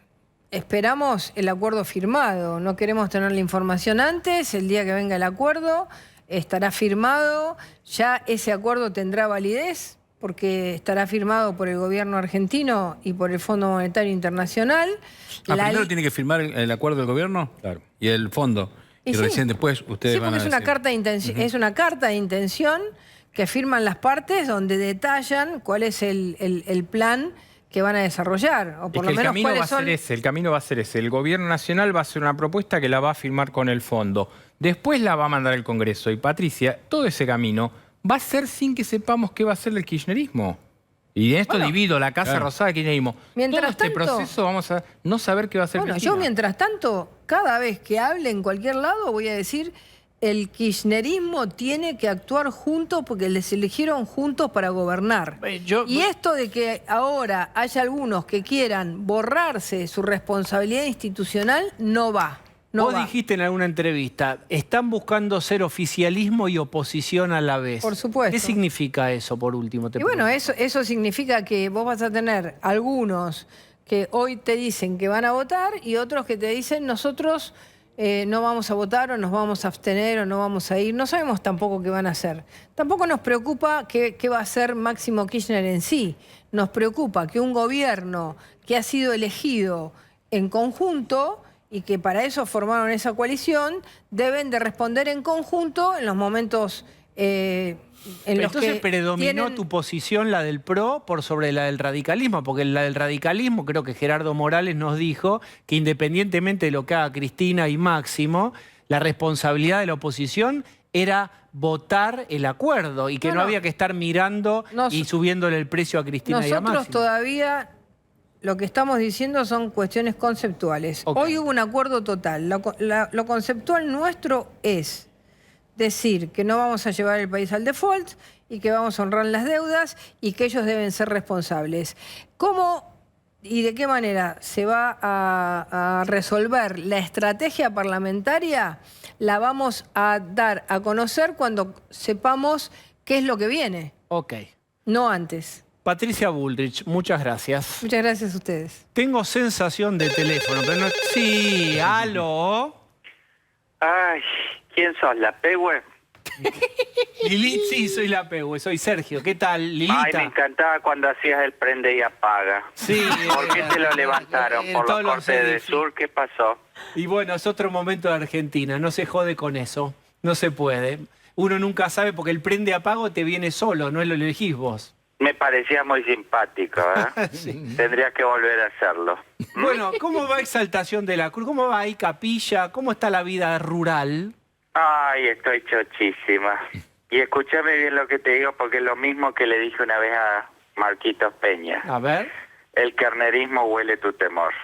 Speaker 6: esperamos el acuerdo firmado, no queremos tener la información antes, el día que venga el acuerdo estará firmado, ya ese acuerdo tendrá validez porque estará firmado por el gobierno argentino y por el Fondo Monetario Internacional.
Speaker 3: Primero tiene que firmar el acuerdo del gobierno y el fondo. Y
Speaker 6: sí,
Speaker 3: recién después ustedes van a
Speaker 6: es
Speaker 3: decir.
Speaker 6: una carta de intención, es una carta de intención que firman las partes donde detallan cuál es el plan que van a desarrollar, o por lo menos cuáles son...
Speaker 8: El camino va a ser ese. El gobierno nacional va a hacer una propuesta que la va a firmar con el fondo. Después la va a mandar al Congreso. Y Patricia, todo ese camino va a ser sin que sepamos qué va a ser el kirchnerismo. Y en esto divido la Casa Rosada del kirchnerismo.
Speaker 6: Mientras
Speaker 8: todo este proceso vamos a no saber qué va a hacer Cristina.
Speaker 6: Yo mientras tanto, cada vez que hable en cualquier lado, voy a decir... El kirchnerismo tiene que actuar juntos porque les eligieron juntos para gobernar. Y esto de que ahora haya algunos que quieran borrarse su responsabilidad institucional, no va.
Speaker 4: Vos dijiste en alguna entrevista, están buscando ser oficialismo y oposición a la vez.
Speaker 6: Por supuesto.
Speaker 4: ¿Qué significa eso, por último?
Speaker 6: Y bueno, eso significa que vos vas a tener algunos que hoy te dicen que van a votar y otros que te dicen nosotros... no vamos a votar o nos vamos a abstener o no vamos a ir. No sabemos tampoco qué van a hacer. Tampoco nos preocupa qué va a hacer Máximo Kirchner en sí. Nos preocupa que un gobierno que ha sido elegido en conjunto y que para eso formaron esa coalición, deben de responder en conjunto en los momentos...
Speaker 4: Entonces predominó tu posición, la del PRO, por sobre la del radicalismo, porque la del radicalismo creo que Gerardo Morales nos dijo que independientemente de lo que haga Cristina y Máximo, la responsabilidad de la oposición era votar el acuerdo y que no había que estar mirando y subiéndole el precio a Cristina y a Máximo.
Speaker 6: Nosotros todavía lo que estamos diciendo son cuestiones conceptuales. Hoy hubo un acuerdo total. Lo conceptual nuestro es... decir que no vamos a llevar el país al default y que vamos a honrar las deudas y que ellos deben ser responsables. ¿Cómo y de qué manera se va a resolver la estrategia parlamentaria? La vamos a dar a conocer cuando sepamos qué es lo que viene. No antes.
Speaker 4: Patricia Bullrich, muchas gracias.
Speaker 6: Muchas gracias a ustedes.
Speaker 4: Tengo sensación de teléfono, pero no... Sí, aló.
Speaker 9: Ay... ¿Quién sos, la Pehue?
Speaker 4: Lili, sí, soy la Pehue, soy Sergio. ¿Qué tal, Lilita?
Speaker 9: Ay, me encantaba cuando hacías el prende y apaga.
Speaker 4: Sí.
Speaker 9: ¿Por qué te lo levantaron? ¿Por los cortes de sur? ¿Qué pasó?
Speaker 4: Y bueno, es otro momento de Argentina, no se jode con eso, no se puede. Uno nunca sabe porque el prende y apago te viene solo, no lo elegís vos.
Speaker 9: Me parecía muy simpático, ¿eh?
Speaker 4: Sí.
Speaker 9: Tendría que volver a hacerlo.
Speaker 4: Bueno, ¿cómo va Exaltación de la Cruz? ¿Cómo va ahí Capilla? ¿Cómo está la vida rural?
Speaker 9: Ay, estoy chochísima. Y escúchame bien lo que te digo, porque es lo mismo que le dije una vez a Marquitos Peña.
Speaker 4: A ver.
Speaker 9: El carnerismo huele tu temor.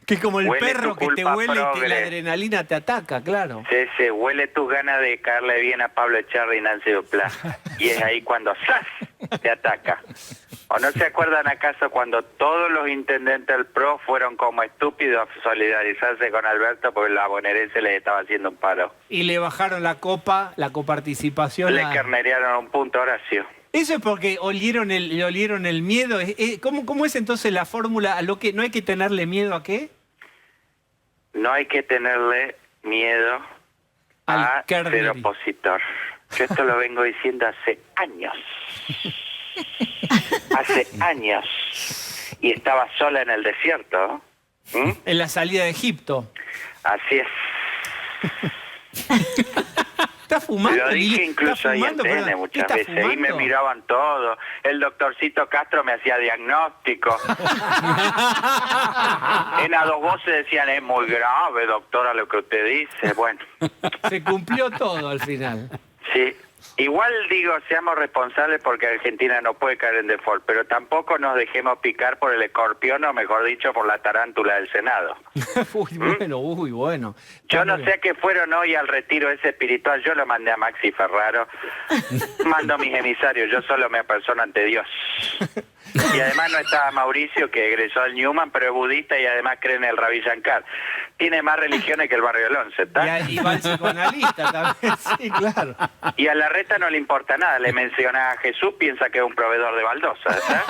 Speaker 4: Que como el
Speaker 9: huele
Speaker 4: perro que te huele y que la adrenalina te ataca, claro.
Speaker 9: Sí, huele tus ganas de caerle bien a Pablo Echarri y Nancy Duplá. Y es ahí cuando ¡zas! Te ataca. ¿O no se acuerdan acaso cuando todos los intendentes del PRO fueron como estúpidos a solidarizarse con Alberto porque la bonaerense les estaba haciendo un paro?
Speaker 4: Y le bajaron la coparticipación.
Speaker 9: Le carnerearon un punto, Horacio.
Speaker 4: Eso es porque olieron el miedo. ¿Cómo es entonces la fórmula? ¿A lo que no hay que tenerle miedo a qué?
Speaker 9: No hay que tenerle miedo a ser opositor. Yo esto lo vengo diciendo hace años. Hace años. Y estaba sola en el desierto.
Speaker 4: En la salida de Egipto.
Speaker 9: Así es.
Speaker 4: ¿Estás fumando?
Speaker 9: Lo dije incluso ahí en TN muchas veces.
Speaker 4: Fumando?
Speaker 9: Ahí me miraban todos. El doctorcito Castro me hacía diagnóstico. En a dos voces decían, es muy grave, doctora, lo que usted dice. Bueno.
Speaker 4: Se cumplió todo al final.
Speaker 9: Sí. Igual digo, seamos responsables porque Argentina no puede caer en default, pero tampoco nos dejemos picar por el escorpión, o mejor dicho, por la tarántula del Senado.
Speaker 4: Uy, bueno.
Speaker 9: Yo no sé a qué fueron hoy al retiro ese espiritual, yo lo mandé a Maxi Ferraro, mando a mis emisarios, yo solo me apersono ante Dios. Y además no estaba Mauricio, que egresó al Newman, pero es budista y además cree en el Ravi Shankar. Tiene más religiones que el barrio del Once, ¿está?
Speaker 4: Y va al psicoanalista también, sí, claro.
Speaker 9: Y a Larreta no le importa nada, le menciona a Jesús, piensa que es un proveedor de baldosas, ¿está?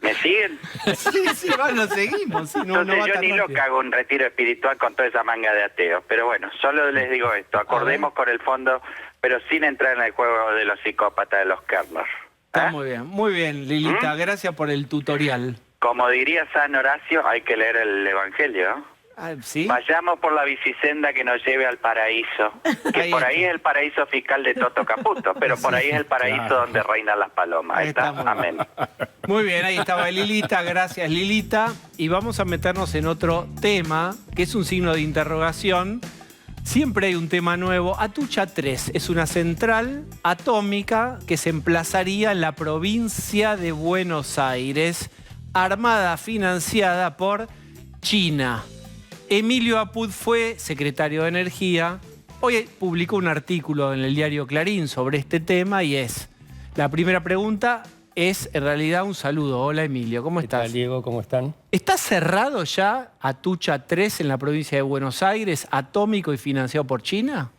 Speaker 9: ¿Me siguen?
Speaker 4: Sí, lo seguimos. Sí,
Speaker 9: entonces yo ni loco hago un retiro espiritual con toda esa manga de ateos. Pero bueno, solo les digo esto, acordemos con el fondo pero sin entrar en el juego de los psicópatas de los Kerner.
Speaker 4: Está muy bien, Lilita, gracias por el tutorial.
Speaker 9: Como diría San Horacio, hay que leer el Evangelio.
Speaker 4: ¿Sí?
Speaker 9: Vayamos por la bicisenda que nos lleve al paraíso. Que por ahí es el paraíso fiscal de Toto Caputo, pero por ahí es el paraíso donde reinan las palomas. Ahí está, amén.
Speaker 4: Muy bien, ahí estaba Lilita, gracias Lilita. Y vamos a meternos en otro tema, que es un signo de interrogación. Siempre hay un tema nuevo. Atucha 3 es una central atómica que se emplazaría en la provincia de Buenos Aires, armada, financiada por China. Emilio Apud fue secretario de Energía. Hoy publicó un artículo en el diario Clarín sobre este tema y la primera pregunta es en realidad un saludo. Hola Emilio, ¿cómo estás?
Speaker 10: ¿Qué tal, Diego? ¿Cómo están?
Speaker 4: ¿Está cerrado ya Atucha 3 en la provincia de Buenos Aires, atómico y financiado por China?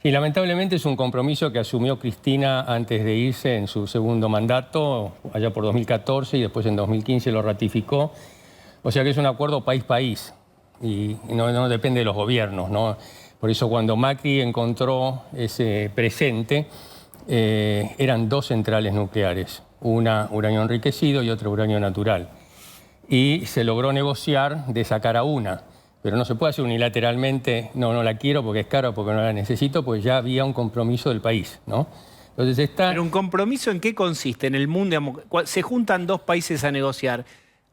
Speaker 10: Sí, lamentablemente es un compromiso que asumió Cristina antes de irse en su segundo mandato, allá por 2014, y después en 2015 lo ratificó. O sea que es un acuerdo país-país y no depende de los gobiernos, ¿no? Por eso cuando Macri encontró ese presente, eran 2 centrales nucleares, una uranio enriquecido y otra uranio natural. Y se logró negociar de sacar a una, pero no se puede hacer unilateralmente, no la quiero porque es cara, porque no la necesito, porque ya había un compromiso del país, ¿no? Entonces
Speaker 4: ¿Pero un compromiso en qué consiste? En el mundo, digamos, se juntan 2 países a negociar.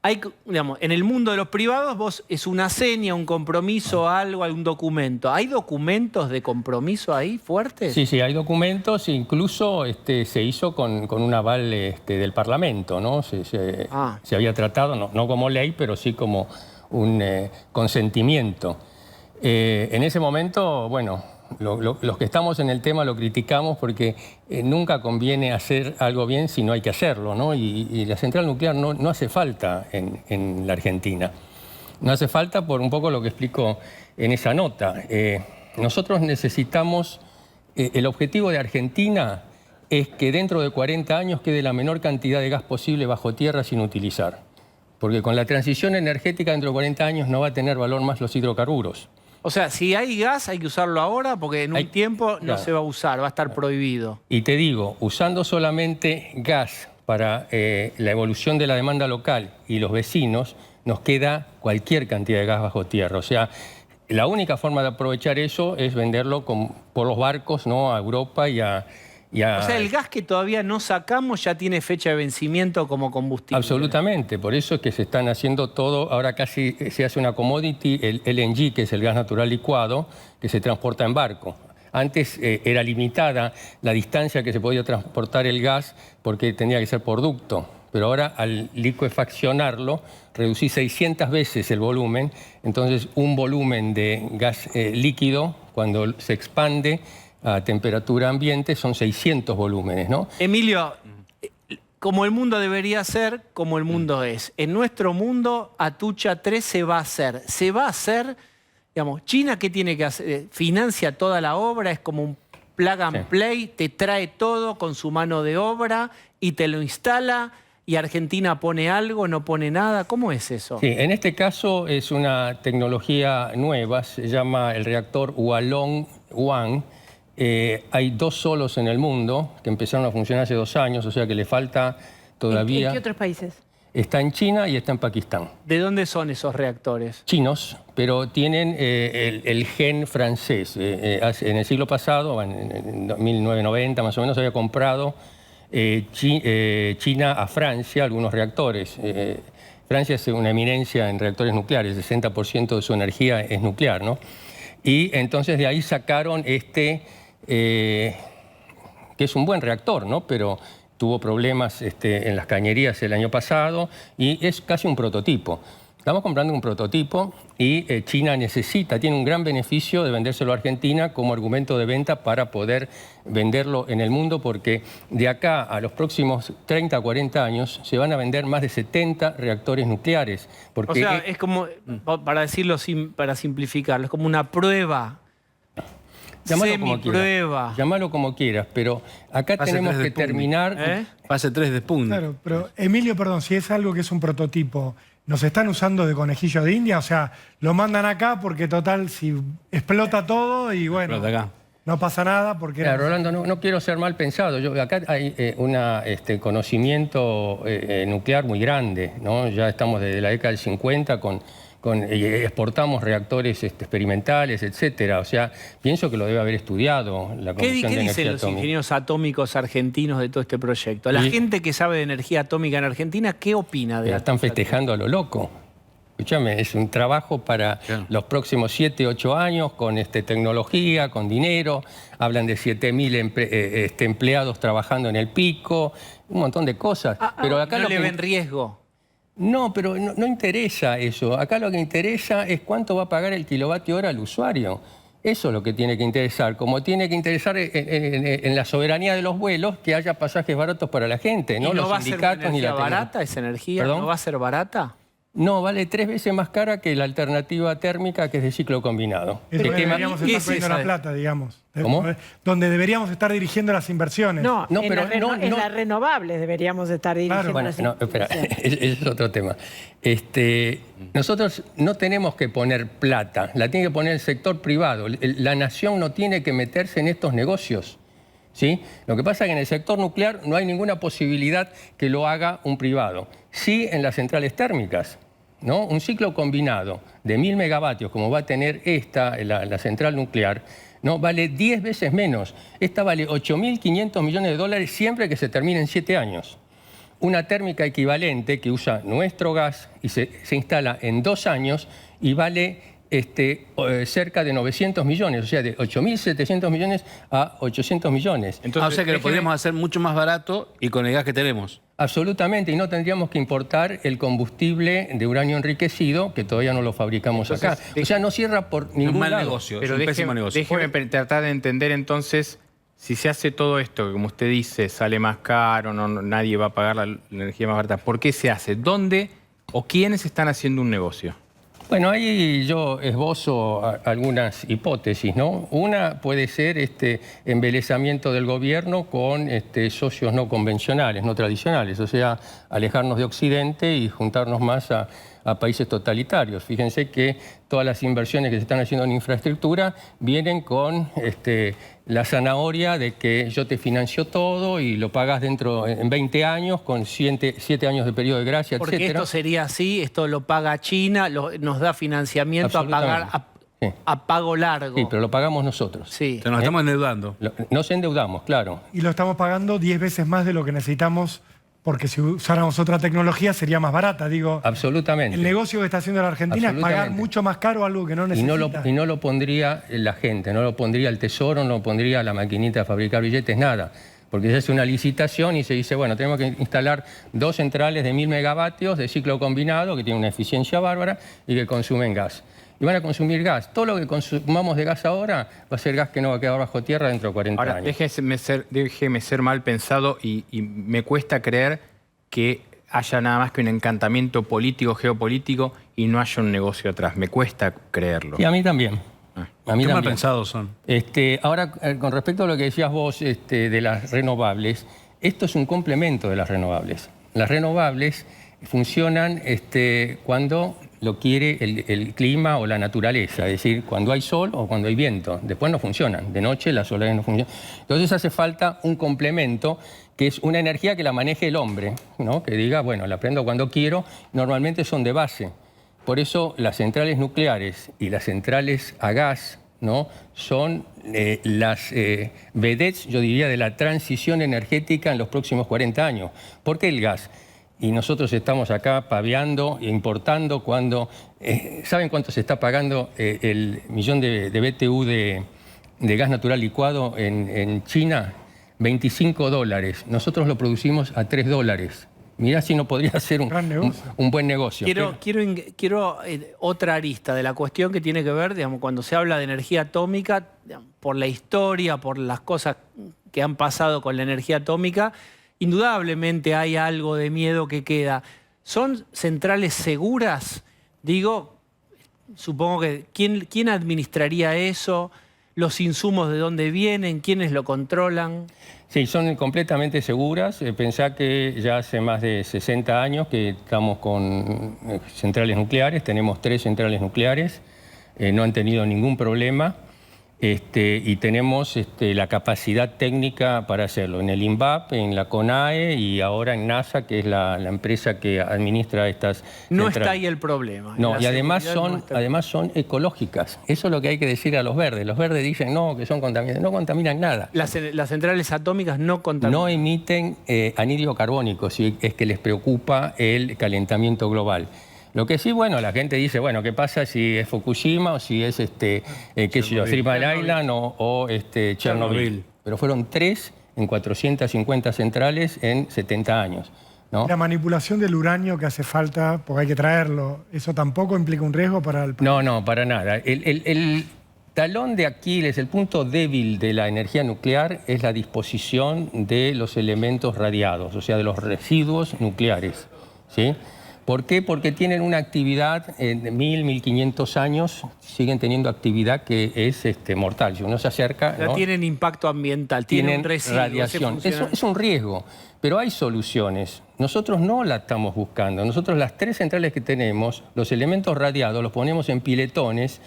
Speaker 4: Hay, digamos, en el mundo de los privados es una seña, un compromiso, algo, algún documento. ¿Hay documentos de compromiso ahí fuertes?
Speaker 10: Sí, hay documentos, incluso se hizo con un aval del Parlamento, ¿no? Se había tratado, no como ley, pero sí como un consentimiento. En ese momento, bueno, los que estamos en el tema lo criticamos porque nunca conviene hacer algo bien si no hay que hacerlo, ¿no? Y la central nuclear no hace falta en la Argentina. No hace falta por un poco lo que explico en esa nota. Nosotros necesitamos, el objetivo de Argentina es que dentro de 40 años quede la menor cantidad de gas posible bajo tierra sin utilizar. Porque con la transición energética dentro de 40 años no va a tener valor más los hidrocarburos.
Speaker 4: O sea, si hay gas hay que usarlo ahora porque en un tiempo no se va a usar, va a estar prohibido.
Speaker 10: Y te digo, usando solamente gas para la evolución de la demanda local y los vecinos, nos queda cualquier cantidad de gas bajo tierra. O sea, la única forma de aprovechar eso es venderlo por los barcos, ¿no? A Europa y a...
Speaker 4: O sea, el gas que todavía no sacamos ya tiene fecha de vencimiento como combustible.
Speaker 10: Absolutamente, por eso es que se están haciendo todo, ahora casi se hace una commodity, el LNG, que es el gas natural licuado, que se transporta en barco. Antes era limitada la distancia que se podía transportar el gas porque tenía que ser por ducto, pero ahora al licuefaccionarlo reducí 600 veces el volumen, entonces un volumen de gas líquido, cuando se expande a temperatura ambiente, son 600 volúmenes, ¿no?
Speaker 4: Emilio, como el mundo debería ser, como el mundo es. En nuestro mundo, Atucha 3 se va a hacer, digamos, China, ¿qué tiene que hacer? Financia toda la obra, es como un plug and play, te trae todo con su mano de obra y te lo instala, y Argentina pone algo, no pone nada. ¿Cómo es eso?
Speaker 10: Sí, en este caso es una tecnología nueva, se llama el reactor Hualong-1. Hay 2 solos en el mundo que empezaron a funcionar hace 2 años, o sea que le falta todavía...
Speaker 7: ¿En qué otros países?
Speaker 10: Está en China y está en Pakistán.
Speaker 4: ¿De dónde son esos reactores?
Speaker 10: Chinos, pero tienen el gen francés. En el siglo pasado, en 1990 más o menos, había comprado China a Francia algunos reactores. Francia es una eminencia en reactores nucleares, el 60% de su energía es nuclear, ¿no? Y entonces de ahí sacaron que es un buen reactor, ¿no? Pero tuvo problemas en las cañerías el año pasado y es casi un prototipo. Estamos comprando un prototipo y China tiene un gran beneficio de vendérselo a Argentina como argumento de venta para poder venderlo en el mundo, porque de acá a los próximos 30 o 40 años se van a vender más de 70 reactores nucleares. Porque
Speaker 4: o sea, es como, para decirlo, para simplificarlo, es como una prueba.
Speaker 10: Llámalo como quieras, pero acá tenemos que terminar...
Speaker 3: Fase 3 de Sputnik.
Speaker 5: Claro, pero Emilio, perdón, si es algo que es un prototipo, ¿nos están usando de conejillo de India? O sea, lo mandan acá porque total, si explota todo y bueno...
Speaker 3: Explota acá.
Speaker 5: no pasa nada porque...
Speaker 10: Claro, Rolando, no quiero ser mal pensado. Acá hay un conocimiento nuclear muy grande, ¿no? Ya estamos desde la década del 50 exportamos reactores experimentales, etcétera. O sea, pienso que lo debe haber estudiado la Comisión de Energía
Speaker 4: dicen los
Speaker 10: Atómica.
Speaker 4: ingenieros atómicos argentinos de todo este proyecto? La gente que sabe de energía atómica en Argentina, ¿qué opina de
Speaker 10: La están festejando a lo loco. Escúchame, es un trabajo para los próximos 7, 8 años con tecnología, con dinero. Hablan de 7.000 empleados trabajando en el pico, un montón de cosas.
Speaker 4: Pero acá ¿no le ven riesgo?
Speaker 10: No, pero no interesa eso. Acá lo que interesa es cuánto va a pagar el kilovatio hora al usuario. Eso es lo que tiene que interesar. Como tiene que interesar en la soberanía de los vuelos, que haya pasajes baratos para la gente, ¿no?
Speaker 4: ¿Y no
Speaker 10: los
Speaker 4: va a ser energía barata esa energía?
Speaker 10: ¿Perdón?
Speaker 4: ¿No va a ser barata?
Speaker 10: No, vale 3 veces más cara que la alternativa térmica, que es de ciclo combinado.
Speaker 5: Es donde deberíamos estar poniendo la plata, digamos.
Speaker 10: ¿Cómo?
Speaker 5: Donde deberíamos estar dirigiendo las inversiones.
Speaker 7: No, en las renovables deberíamos estar dirigiendo las inversiones.
Speaker 10: Espera, ese es otro tema. Nosotros no tenemos que poner plata, la tiene que poner el sector privado. La nación no tiene que meterse en estos negocios. ¿Sí? Lo que pasa es que en el sector nuclear no hay ninguna posibilidad que lo haga un privado. Sí en las centrales térmicas, ¿no? Un ciclo combinado de 1000 megavatios, como va a tener la central nuclear, ¿no? Vale 10 veces menos. Esta vale 8.500 millones de dólares siempre que se termine en 7 años. Una térmica equivalente que usa nuestro gas y se instala en 2 años y vale cerca de 900 millones, o sea, de 8.700 millones a 800 millones.
Speaker 3: Entonces, o sea que lo podríamos hacer mucho más barato y con el gas que tenemos.
Speaker 10: Absolutamente, y no tendríamos que importar el combustible de uranio enriquecido, que todavía no lo fabricamos acá. O sea, no cierra por ningún
Speaker 3: mal
Speaker 10: lado.
Speaker 3: negocio,
Speaker 8: pero
Speaker 3: es un pésimo negocio.
Speaker 8: Déjeme tratar de entender entonces, si se hace todo esto, que como usted dice, sale más caro, nadie va a pagar la energía más barata, ¿por qué se hace? ¿Dónde o quiénes están haciendo un negocio?
Speaker 10: Bueno, ahí yo esbozo algunas hipótesis, ¿no? Una puede ser embelezamiento del gobierno con socios no convencionales, no tradicionales, o sea, alejarnos de Occidente y juntarnos más a países totalitarios. Fíjense que todas las inversiones que se están haciendo en infraestructura vienen con la zanahoria de que yo te financio todo y lo pagas en 20 años con 7 años de periodo de gracia,
Speaker 4: porque
Speaker 10: etcétera.
Speaker 4: Esto sería así, esto lo paga China, nos da financiamiento a pagar a pago largo.
Speaker 10: Sí, pero lo pagamos nosotros.
Speaker 4: Sí.
Speaker 3: Nos estamos endeudando.
Speaker 10: Nos endeudamos, claro.
Speaker 5: Y lo estamos pagando 10 veces más de lo que necesitamos, porque si usáramos otra tecnología sería más barata, digo.
Speaker 10: Absolutamente.
Speaker 5: El negocio que está haciendo la Argentina es pagar mucho más caro algo que no necesita.
Speaker 10: Y no lo pondría la gente, no lo pondría el Tesoro, no lo pondría la maquinita de fabricar billetes, nada. Porque se hace una licitación y se dice, bueno, tenemos que instalar 2 centrales de 1000 megavatios de ciclo combinado, que tienen una eficiencia bárbara y que consumen gas. Y van a consumir gas. Todo lo que consumamos de gas ahora va a ser gas que no va a quedar bajo tierra dentro de 40 años.
Speaker 8: Déjeme ser mal pensado y me cuesta creer que haya nada más que un encantamiento político, geopolítico y no haya un negocio atrás. Me cuesta creerlo.
Speaker 10: Y a mí también. A mí
Speaker 3: ¿Qué
Speaker 10: también.
Speaker 3: mal pensados son?
Speaker 10: Ahora, con respecto a lo que decías vos de las renovables, esto es un complemento de las renovables. Las renovables funcionan cuando lo quiere el clima o la naturaleza, es decir, cuando hay sol o cuando hay viento. Después no funcionan, de noche las solares no funcionan. Entonces hace falta un complemento que es una energía que la maneje el hombre, ¿no? Que diga, bueno, la prendo cuando quiero, normalmente son de base. Por eso las centrales nucleares y las centrales a gas, ¿no? Son las vedettes, yo diría, de la transición energética en los próximos 40 años. ¿Por qué el gas? Y nosotros estamos acá paveando e importando cuando... ¿Saben cuánto se está pagando el millón de BTU de gas natural licuado en China? $25. Nosotros lo producimos a $3. Mirá si no podría ser un buen negocio.
Speaker 4: Quiero otra arista de la cuestión que tiene que ver, digamos, cuando se habla de energía atómica, digamos, por la historia, por las cosas que han pasado con la energía atómica, indudablemente hay algo de miedo que queda. ¿Son centrales seguras? Digo, supongo que ¿quién administraría eso? ¿Los insumos de dónde vienen? ¿Quiénes lo controlan?
Speaker 10: Sí, son completamente seguras. Pensá que ya hace más de 60 años que estamos con centrales nucleares. Tenemos 3 centrales nucleares. No han tenido ningún problema. y tenemos la capacidad técnica para hacerlo en el INVAP, en la CONAE y ahora en NASA, que es la empresa que administra estas
Speaker 4: No
Speaker 10: centrales.
Speaker 4: está ahí el problema.
Speaker 10: No,
Speaker 4: La
Speaker 10: y además
Speaker 4: seguridad
Speaker 10: son,
Speaker 4: no está.
Speaker 10: además son ecológicas. Eso es lo que hay que decir a los verdes. Los verdes dicen no, que son contaminantes. No contaminan nada.
Speaker 4: Las centrales atómicas no contaminan.
Speaker 10: No emiten anhídrido carbónico, si es que les preocupa el calentamiento global. Lo que sí, bueno, la gente dice, bueno, ¿qué pasa si es Fukushima o si es, qué sé yo, Three Mile Island o Chernobyl? Pero fueron 3 en 450 centrales en 70 años. ¿no?
Speaker 5: La manipulación del uranio que hace falta, porque hay que traerlo, ¿eso tampoco implica un riesgo para el país?
Speaker 10: No, para nada. El talón de Aquiles, el punto débil de la energía nuclear es la disposición de los elementos radiados, o sea, de los residuos nucleares, ¿sí? ¿Por qué? Porque tienen una actividad de 1500 años, siguen teniendo actividad que es mortal. Si uno se acerca...
Speaker 4: Ya
Speaker 10: ¿no?
Speaker 4: tienen impacto ambiental, tienen residuos,
Speaker 10: radiación. Eso es un riesgo, pero hay soluciones. Nosotros no la estamos buscando. Nosotros las 3 centrales que tenemos, los elementos radiados los ponemos en piletones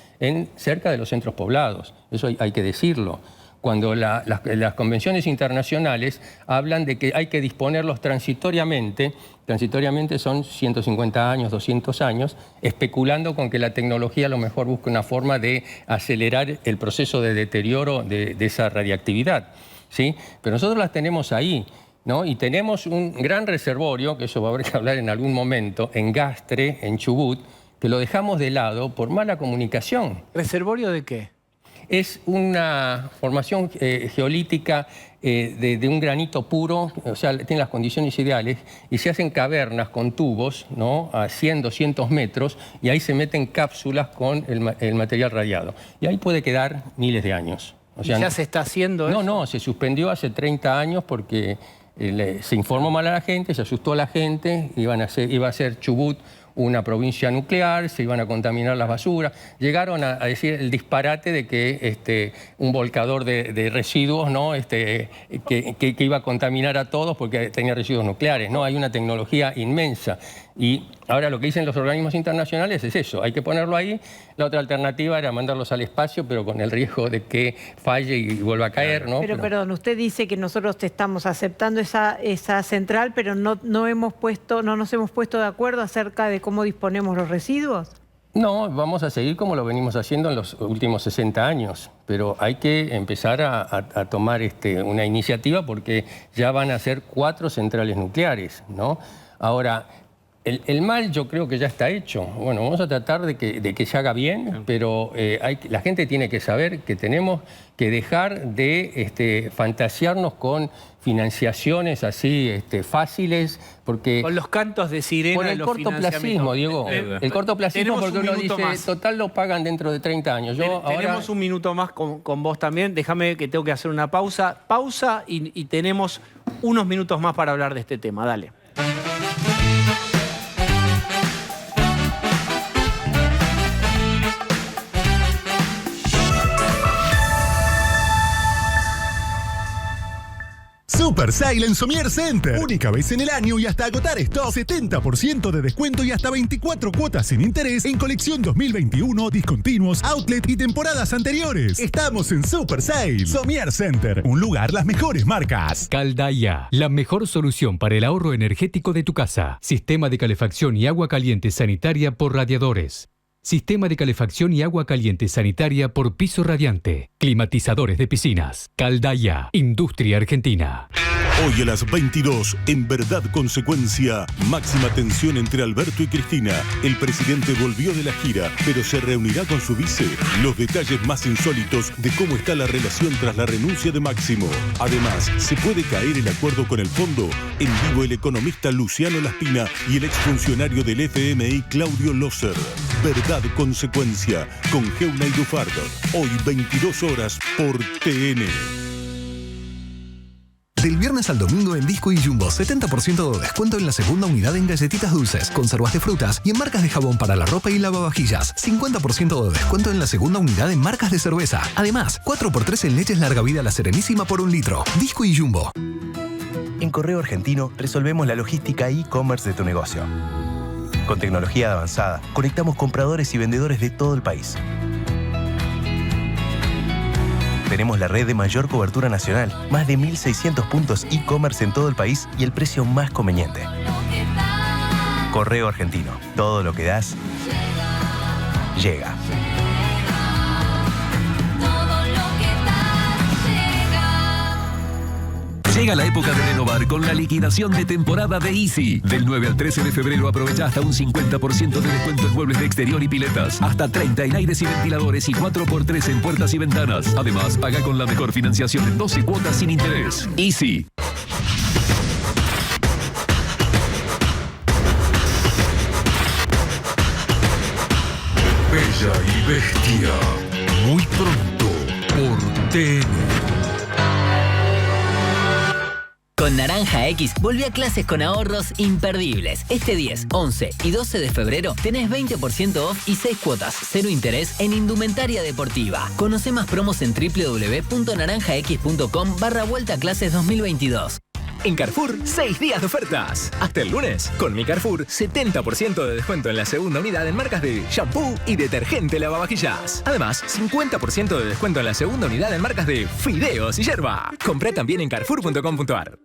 Speaker 10: cerca de los centros poblados. Eso hay que decirlo. Cuando las convenciones internacionales hablan de que hay que disponerlos transitoriamente son 150 años, 200 años, especulando con que la tecnología a lo mejor busca una forma de acelerar el proceso de deterioro de esa radiactividad, ¿sí? Pero nosotros las tenemos ahí, ¿no? Y tenemos un gran reservorio, que eso va a haber que hablar en algún momento, en Gastre, en Chubut, que lo dejamos de lado por mala comunicación.
Speaker 4: ¿Reservorio de qué?
Speaker 10: Es una formación geolítica de un granito puro, o sea, tiene las condiciones ideales, y se hacen cavernas con tubos, ¿no? A 100, 200 metros, y ahí se meten cápsulas con el material radiado. Y ahí puede quedar miles de años. O sea,
Speaker 4: ¿Y ya se está haciendo eso?
Speaker 10: No, se suspendió hace 30 años porque se informó mal a la gente, se asustó a la gente, iba a ser Chubut una provincia nuclear, se iban a contaminar las basuras. Llegaron a decir el disparate de que un volcador de residuos, ¿no? que iba a contaminar a todos porque tenía residuos nucleares. No, hay una tecnología inmensa. Y ahora lo que dicen los organismos internacionales es eso, hay que ponerlo ahí. La otra alternativa era mandarlos al espacio, pero con el riesgo de que falle y vuelva a caer, ¿no?
Speaker 7: Pero perdón, usted dice que nosotros te estamos aceptando esa central, pero no nos hemos puesto de acuerdo acerca de cómo disponemos los residuos.
Speaker 10: No, vamos a seguir como lo venimos haciendo en los últimos 60 años, pero hay que empezar a tomar una iniciativa porque ya van a ser 4 centrales nucleares, ¿no? Ahora, el mal yo creo que ya está hecho. Bueno, vamos a tratar de que se haga bien, pero la gente tiene que saber que tenemos que dejar de fantasearnos con financiaciones así fáciles, porque...
Speaker 4: Con los cantos de sirena.
Speaker 10: Por el cortoplacismo, Diego. El cortoplacismo porque uno dice, total lo pagan dentro de 30 años.
Speaker 4: Tenemos un minuto más con vos también. Déjame que tengo que hacer una pausa. Pausa y tenemos unos minutos más para hablar de este tema. Dale.
Speaker 11: Super Sale en Somier Center. Única vez en el año y hasta agotar stock. 70% de descuento y hasta 24 cuotas sin interés en colección 2021, discontinuos, outlet y temporadas anteriores. Estamos en Super Sale. Somier Center. Un lugar, las mejores marcas.
Speaker 12: Caldaya, la mejor solución para el ahorro energético de tu casa. Sistema de calefacción y agua caliente sanitaria por radiadores. Sistema de calefacción y agua caliente sanitaria por piso radiante. Climatizadores de piscinas. Caldaya, Industria Argentina.
Speaker 11: Hoy a las 22, en Verdad Consecuencia, máxima tensión entre Alberto y Cristina. El presidente volvió de la gira, pero se reunirá con su vice. Los detalles más insólitos de cómo está la relación tras la renuncia de Máximo. Además, ¿se puede caer el acuerdo con el fondo? En vivo el economista Luciano Laspina y el exfuncionario del FMI Claudio Loser. Verdad Consecuencia, con Geuna y Dufardo. Hoy 22 horas por TN.
Speaker 13: Del viernes al domingo en Disco y Jumbo, 70% de descuento en la segunda unidad en galletitas dulces, conservas de frutas y en marcas de jabón para la ropa y lavavajillas. 50% de descuento en la segunda unidad en marcas de cerveza. Además, 4x3 en leches larga vida La Serenísima por 1 litro. Disco y Jumbo.
Speaker 14: En Correo Argentino resolvemos la logística e-commerce de tu negocio. Con tecnología avanzada, conectamos compradores y vendedores de todo el país. Tenemos la red de mayor cobertura nacional, más de 1.600 puntos e-commerce en todo el país y el precio más conveniente. Correo Argentino. Todo lo que das, llega.
Speaker 15: Llega la época de renovar con la liquidación de temporada de Easy. Del 9 al 13 de febrero aprovecha hasta un 50% de descuento en muebles de exterior y piletas. Hasta 30 en aires y ventiladores y 4x3 en puertas y ventanas. Además, paga con la mejor financiación en 12 cuotas sin interés. Easy.
Speaker 11: Bella y Bestia. Muy pronto por TN.
Speaker 16: Con Naranja X volví a clases con ahorros imperdibles. Este 10, 11 y 12 de febrero tenés 20% off y 6 cuotas, 0 interés en indumentaria deportiva. Conoce más promos en www.naranjax.com/vuelta a clases 2022.
Speaker 17: En Carrefour, 6 días de ofertas. Hasta el lunes. Con mi Carrefour, 70% de descuento en la segunda unidad en marcas de shampoo y detergente lavavajillas. Además, 50% de descuento en la segunda unidad en marcas de fideos y yerba. Compré también en carrefour.com.ar.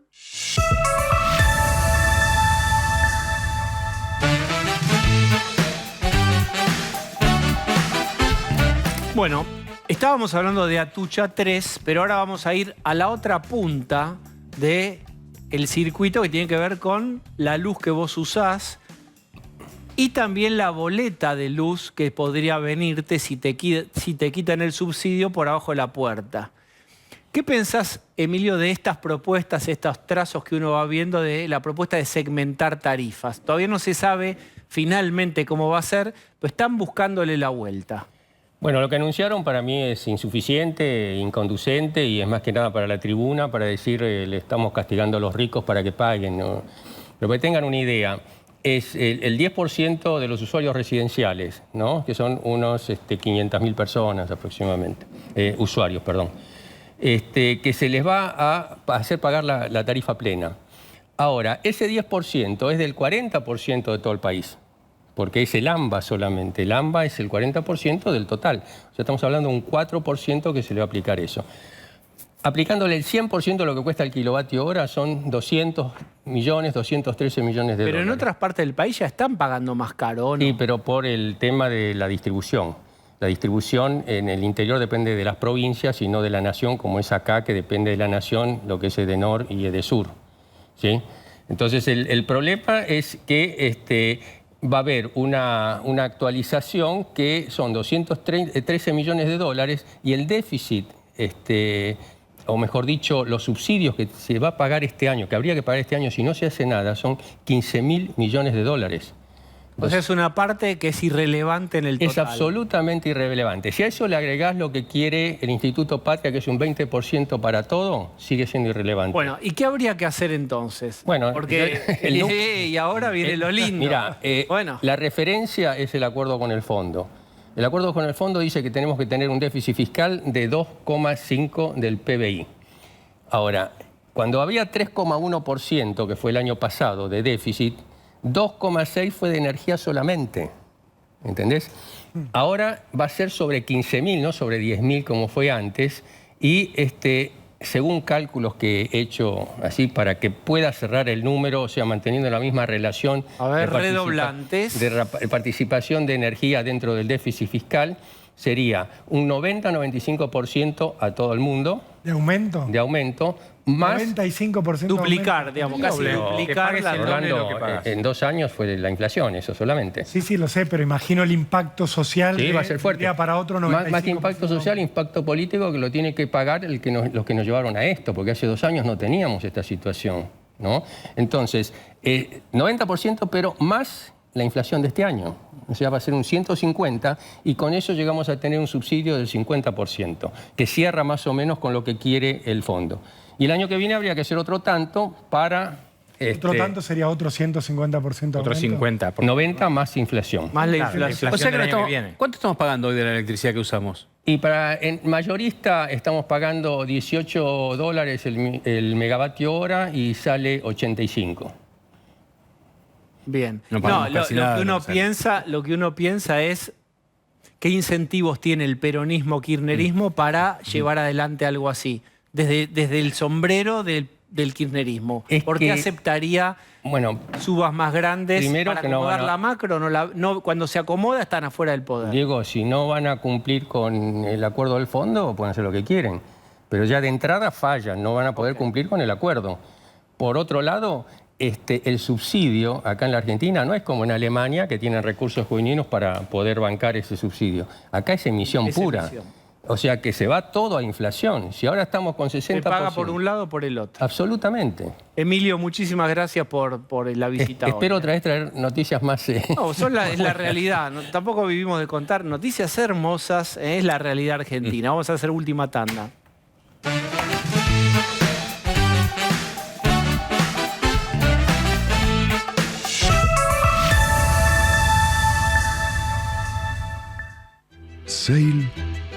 Speaker 4: Bueno, estábamos hablando de Atucha 3, pero ahora vamos a ir a la otra punta de el circuito que tiene que ver con la luz que vos usás y también la boleta de luz que podría venirte si te quitan el subsidio por abajo de la puerta. ¿Qué pensás, Emilio, de estas propuestas, estos trazos que uno va viendo de la propuesta de segmentar tarifas? Todavía no se sabe finalmente cómo va a ser, pero están buscándole la vuelta.
Speaker 10: Bueno, lo que anunciaron para mí es insuficiente, inconducente y es más que nada para la tribuna, para decir le estamos castigando a los ricos para que paguen, ¿no? Pero que tengan una idea, es el 10% de los usuarios residenciales, ¿no? Que son unos 500.000 personas aproximadamente, usuarios, perdón, que se les va a hacer pagar la tarifa plena. Ahora, ese 10% es del 40% de todo el país. Porque es el AMBA solamente. El AMBA es el 40% del total. O sea, estamos hablando de un 4% que se le va a aplicar eso. Aplicándole el 100% de lo que cuesta el kilovatio hora son 200 millones, 213 millones de dólares.
Speaker 4: Pero en otras partes del país ya están pagando más caro, ¿o no?
Speaker 10: Sí, pero por el tema de la distribución. La distribución en el interior depende de las provincias y no de la nación, como es acá, que depende de la nación, lo que es EDENOR y EDESUR, ¿sí? Entonces, el problema es que va a haber una actualización que son 213 millones de dólares y el déficit, o mejor dicho, los subsidios que se va a pagar este año, que habría que pagar este año si no se hace nada, son 15.000 millones de dólares.
Speaker 4: O sea, es una parte que es irrelevante en el total.
Speaker 10: Es absolutamente irrelevante. Si a eso le agregás lo que quiere el Instituto Patria, que es un 20% para todo, sigue siendo irrelevante.
Speaker 4: Bueno, ¿y qué habría que hacer entonces?
Speaker 10: Bueno,
Speaker 4: porque y ahora viene lo lindo.
Speaker 10: Mira, la referencia es el acuerdo con el fondo. El acuerdo con el fondo dice que tenemos que tener un déficit fiscal de 2,5 del PBI. Ahora, cuando había 3,1%, que fue el año pasado, de déficit, 2,6 fue de energía solamente, ¿entendés? Ahora va a ser sobre 15.000, no sobre 10.000 como fue antes, y según cálculos que he hecho así para que pueda cerrar el número, o sea, manteniendo la misma relación de participación de energía dentro del déficit fiscal, sería un 90-95% a todo el mundo.
Speaker 5: ¿De aumento?
Speaker 10: De aumento. Más
Speaker 5: 95%
Speaker 4: duplicar, digamos, casi duplicar
Speaker 10: en 2 años fue la inflación, eso solamente.
Speaker 5: Sí, sí, lo sé, pero imagino el impacto social.
Speaker 10: Sí, va a ser fuerte.
Speaker 5: Para otro 95%.
Speaker 10: Más que impacto social, impacto político que lo tiene que pagar los que nos llevaron a esto, porque hace 2 años no teníamos esta situación, ¿no? Entonces, 90%, pero más la inflación de este año. O sea, va a ser un 150 y con eso llegamos a tener un subsidio del 50%, que cierra más o menos con lo que quiere el fondo. Y el año que viene habría que hacer otro tanto para...
Speaker 5: Otro tanto sería otro 150%.
Speaker 10: Otro 50%. 90 más inflación.
Speaker 4: Más la inflación.
Speaker 3: O sea que ¿cuánto estamos pagando hoy de la electricidad que usamos?
Speaker 10: Y en mayorista estamos pagando $18 el megavatio hora y sale 85.
Speaker 4: Bien. Lo que uno piensa es ¿qué incentivos tiene el peronismo-kirchnerismo para llevar adelante algo así? Desde el sombrero del kirchnerismo. ¿Por qué aceptaría subas más grandes para acomodar la macro? Cuando se acomoda están afuera del poder.
Speaker 10: Diego, si no van a cumplir con el acuerdo del fondo, pueden hacer lo que quieren. Pero ya de entrada fallan, no van a poder cumplir con el acuerdo. Por otro lado, el subsidio acá en la Argentina no es como en Alemania, que tienen recursos genuinos para poder bancar ese subsidio. Acá es emisión pura. O sea que se va todo a inflación. Si ahora estamos con 60%... ¿Se
Speaker 4: paga por un lado o por el otro?
Speaker 10: Absolutamente.
Speaker 4: Emilio, muchísimas gracias por la visita.
Speaker 10: Espero otra vez traer noticias más...
Speaker 4: No, es la realidad. No, tampoco vivimos de contar noticias hermosas. Es la realidad argentina. Vamos a hacer última tanda.
Speaker 18: ¿Sail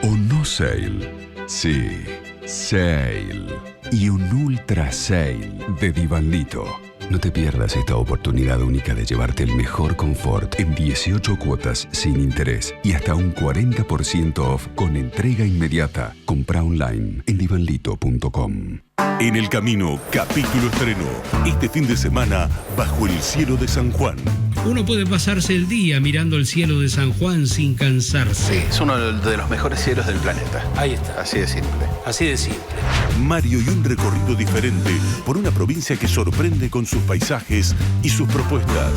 Speaker 18: o no sail? Sí, sail. Y un ultra sail de Divanlito. No te pierdas esta oportunidad única de llevarte el mejor confort en 18 cuotas sin interés y hasta un 40% off con entrega inmediata. Compra online en divanlito.com.
Speaker 11: En el camino, capítulo estreno. Este fin de semana, Bajo el cielo de San Juan.
Speaker 19: Uno puede pasarse el día mirando el cielo de San Juan sin cansarse.
Speaker 20: Es uno de los mejores cielos del planeta.
Speaker 3: Ahí está.
Speaker 20: Así de simple.
Speaker 3: Así de simple.
Speaker 11: Mario y un recorrido diferente por una provincia que sorprende con sus paisajes y sus propuestas.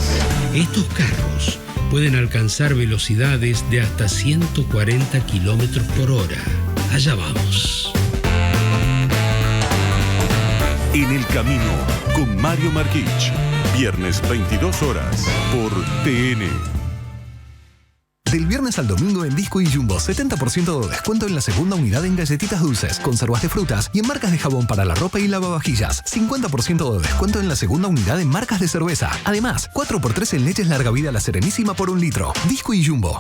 Speaker 19: Estos carros pueden alcanzar velocidades de hasta 140 kilómetros por hora. Allá vamos.
Speaker 11: En el camino, con Mario Marquich. Viernes 22 horas por TN.
Speaker 13: Del viernes al domingo en Disco y Jumbo, 70% de descuento en la segunda unidad en galletitas dulces, conservas de frutas y en marcas de jabón para la ropa y lavavajillas. 50% de descuento en la segunda unidad en marcas de cerveza. Además, 4x3 en leches larga vida La Serenísima por 1 litro. Disco y Jumbo.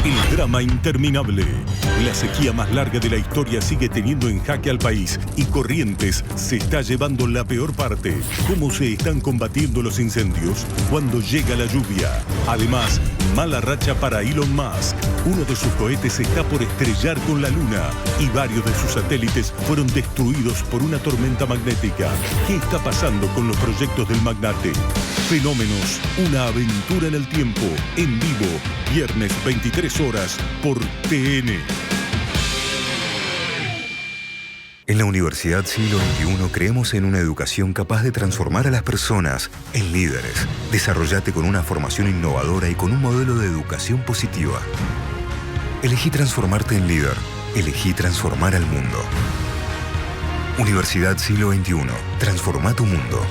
Speaker 11: El drama interminable. La sequía más larga de la historia sigue teniendo en jaque al país y Corrientes se está llevando la peor parte. ¿Cómo se están combatiendo los incendios? Cuando llega la lluvia. Además, mala racha para Elon Musk. Uno de sus cohetes está por estrellar con la Luna y varios de sus satélites fueron destruidos por una tormenta magnética. ¿Qué está pasando con los proyectos del magnate? Fenómenos, una aventura en el tiempo, en vivo, viernes 23 horas por TN.
Speaker 21: En la Universidad Siglo XXI creemos en una educación capaz de transformar a las personas en líderes. Desarrollate con una formación innovadora y con un modelo de educación positiva. Elegí transformarte en líder. Elegí transformar al mundo. Universidad Siglo XXI. Transforma tu mundo.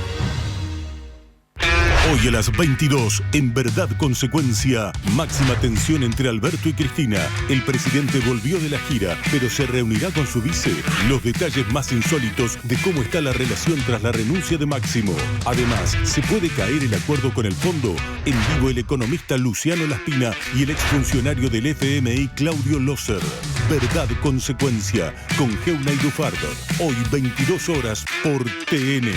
Speaker 11: Hoy a las 22, en Verdad Consecuencia, máxima tensión entre Alberto y Cristina. El presidente volvió de la gira, pero se reunirá con su vice. Los detalles más insólitos de cómo está la relación tras la renuncia de Máximo. Además, ¿se puede caer el acuerdo con el fondo? En vivo el economista Luciano Laspina y el exfuncionario del FMI Claudio Loser. Verdad Consecuencia, con Geuna y Dufardo. Hoy 22 horas por TN.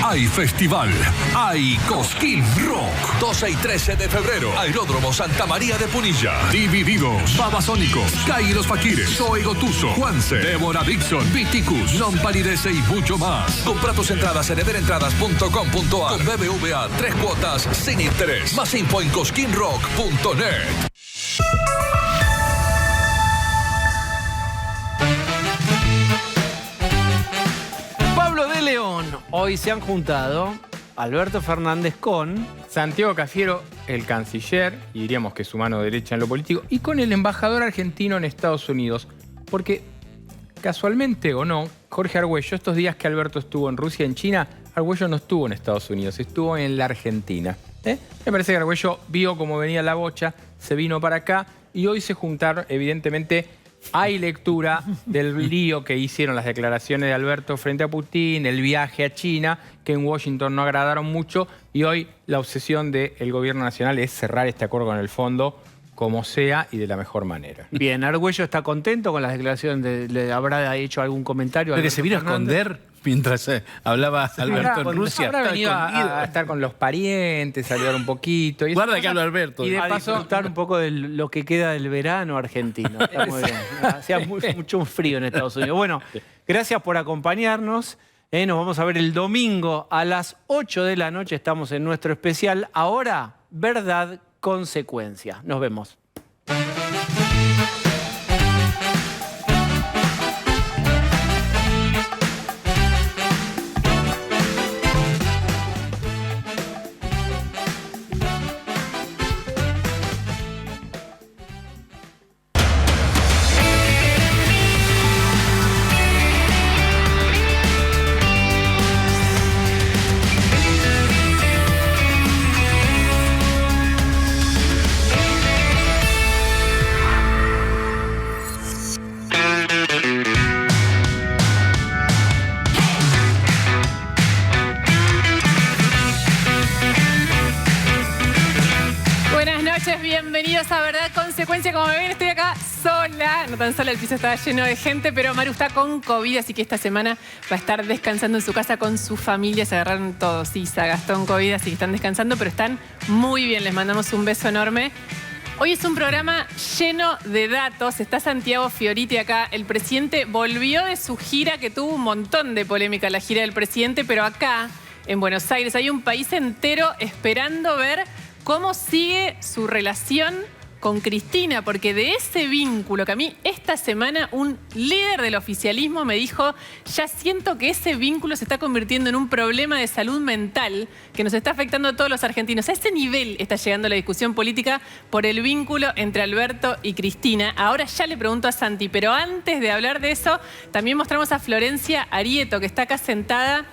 Speaker 15: Hay festival, hay Cosquín Rock. 12 y 13 de febrero, Aeródromo Santa María de Punilla. Divididos, Babasónicos, Kai y los Faquires, Zoe Gotuso, Juanse, Débora Dixon, Viticus, Non Palidece y mucho más. Compra tus entradas en everentradas.com.ar. Con BBVA, 3 cuotas sin interés. Más info en cosquinrock.net.
Speaker 4: León, hoy se han juntado Alberto Fernández con
Speaker 8: Santiago Cafiero, el canciller, y diríamos que es su mano derecha en lo político, y con el embajador argentino en Estados Unidos. Porque, casualmente o no, Jorge Argüello, estos días que Alberto estuvo en Rusia y en China, Argüello no estuvo en Estados Unidos, estuvo en la Argentina. Me parece que Argüello vio cómo venía la bocha, se vino para acá, y hoy se juntaron, evidentemente. Hay lectura del lío que hicieron las declaraciones de Alberto frente a Putin, el viaje a China, que en Washington no agradaron mucho, y hoy la obsesión del gobierno nacional es cerrar este acuerdo con el fondo como sea y de la mejor manera.
Speaker 4: Bien, Argüello está contento con las declaraciones, ¿le habrá hecho algún comentario?
Speaker 3: Pero que se vino a esconder mientras hablaba Alberto en Rusia.
Speaker 8: Habrá venido a estar con los parientes, a hablar un poquito. Y
Speaker 3: guarda que habla Alberto.
Speaker 4: Y de paso, disfrutar un poco de lo que queda del verano argentino. Está muy bien. Hacía mucho frío en Estados Unidos. Bueno, gracias por acompañarnos. Nos vamos a ver el domingo a las 8 de la noche. Estamos en nuestro especial. Ahora, Verdad, Consecuencia. Nos vemos.
Speaker 1: Bienvenidos a Verdad, Consecuencia. Como me ven, estoy acá sola. No tan sola, el piso estaba lleno de gente, pero Maru está con COVID, así que esta semana va a estar descansando en su casa con su familia. Se agarraron todos, Isa, Gastón, COVID, así que están descansando, pero están muy bien. Les mandamos un beso enorme. Hoy es un programa lleno de datos. Está Santiago Fioriti acá. El presidente volvió de su gira, que tuvo un montón de polémica, la gira del presidente, pero acá, en Buenos Aires, hay un país entero esperando ver cómo sigue su relación con Cristina, porque de ese vínculo que a mí esta semana un líder del oficialismo me dijo, ya siento que ese vínculo se está convirtiendo en un problema de salud mental que nos está afectando a todos los argentinos. A ese nivel está llegando la discusión política por el vínculo entre Alberto y Cristina. Ahora ya le pregunto a Santi, pero antes de hablar de eso, también mostramos a Florencia Arieto, que está acá sentada.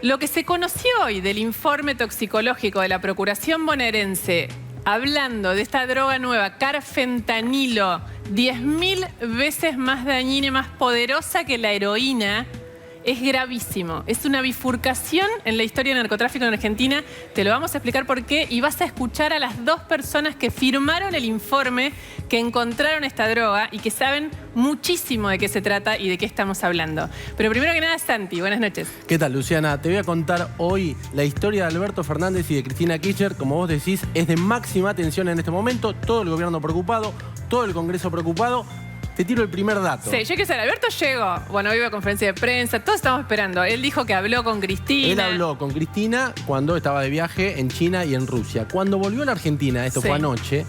Speaker 1: Lo que se conoció hoy del informe toxicológico de la Procuración bonaerense, hablando de esta droga nueva, carfentanilo, 10.000 veces más dañina y más poderosa que la heroína, es gravísimo. Es una bifurcación en la historia del narcotráfico en Argentina. Te lo vamos a explicar por qué y vas a escuchar a las dos personas que firmaron el informe, que encontraron esta droga y que saben muchísimo de qué se trata y de qué estamos hablando. Pero primero que nada, Santi, buenas noches.
Speaker 22: ¿Qué tal, Luciana? Te voy a contar hoy la historia de Alberto Fernández y de Cristina Kirchner. Como vos decís, es de máxima atención en este momento. Todo el gobierno preocupado, todo el Congreso preocupado. Te tiro el primer dato.
Speaker 1: Sí, yo quiero saber, Alberto llegó, bueno, hoy iba a conferencia de prensa, todos estamos esperando. Él dijo que habló con Cristina.
Speaker 22: Él habló con Cristina cuando estaba de viaje en China y en Rusia. Cuando volvió a la Argentina, esto fue anoche,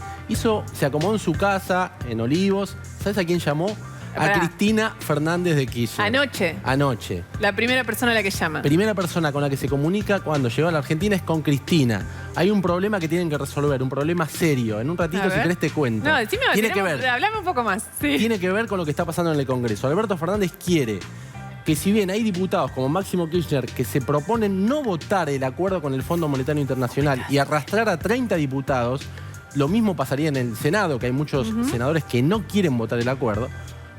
Speaker 22: se acomodó en su casa, en Olivos. ¿Sabes a quién llamó? A Cristina Fernández de Kirchner.
Speaker 1: Anoche.
Speaker 22: Anoche.
Speaker 1: La primera persona a la que llama.
Speaker 22: Primera persona con la que se comunica cuando llegó a la Argentina es con Cristina. Hay un problema que tienen que resolver, un problema serio. En un ratito, si querés, te cuento.
Speaker 1: No, decime,
Speaker 22: tiene que ver.
Speaker 1: Hablame un poco más. Sí.
Speaker 22: Tiene que ver con lo que está pasando en el Congreso. Alberto Fernández quiere que, si bien hay diputados como Máximo Kirchner que se proponen no votar el acuerdo con el Fondo Monetario Internacional y arrastrar a 30 diputados, lo mismo pasaría en el Senado, que hay muchos senadores que no quieren votar el acuerdo.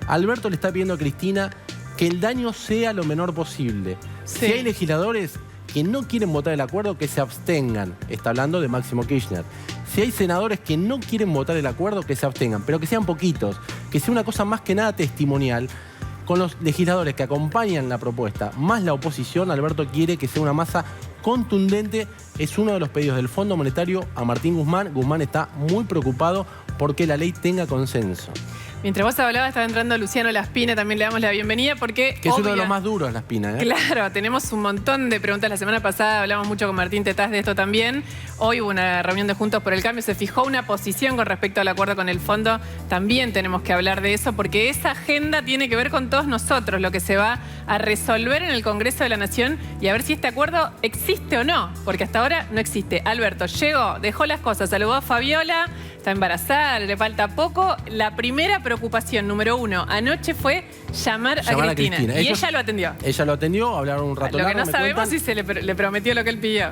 Speaker 22: Alberto le está pidiendo a Cristina que el daño sea lo menor posible. Sí. Si hay legisladores que no quieren votar el acuerdo, que se abstengan. Está hablando de Máximo Kirchner. Si hay senadores que no quieren votar el acuerdo, que se abstengan, pero que sean poquitos, que sea una cosa más que nada testimonial. Con los legisladores que acompañan la propuesta, más la oposición, Alberto quiere que sea una masa contundente. Es uno de los pedidos del Fondo Monetario a Martín Guzmán. Guzmán está muy preocupado porque la ley tenga consenso.
Speaker 1: Mientras vos hablabas, estaba entrando Luciano Laspina, también le damos la bienvenida porque...
Speaker 22: Que es uno de los más duros, Laspina, ¿eh?
Speaker 1: Claro, tenemos un montón de preguntas. La semana pasada hablamos mucho con Martín Tetaz de esto también. Hoy hubo una reunión de Juntos por el Cambio, se fijó una posición con respecto al acuerdo con el fondo. También tenemos que hablar de eso porque esa agenda tiene que ver con todos nosotros, lo que se va a resolver en el Congreso de la Nación y a ver si este acuerdo existe o no, porque hasta ahora no existe. Alberto llegó, dejó las cosas, saludó a Fabiola, está embarazada, le falta poco. La primera preocupación, número 1, anoche fue llamar a Cristina. Y ella lo atendió.
Speaker 22: Ella lo atendió, hablaron un rato largo.
Speaker 1: Lo que no sabemos si se le prometió lo que él pidió.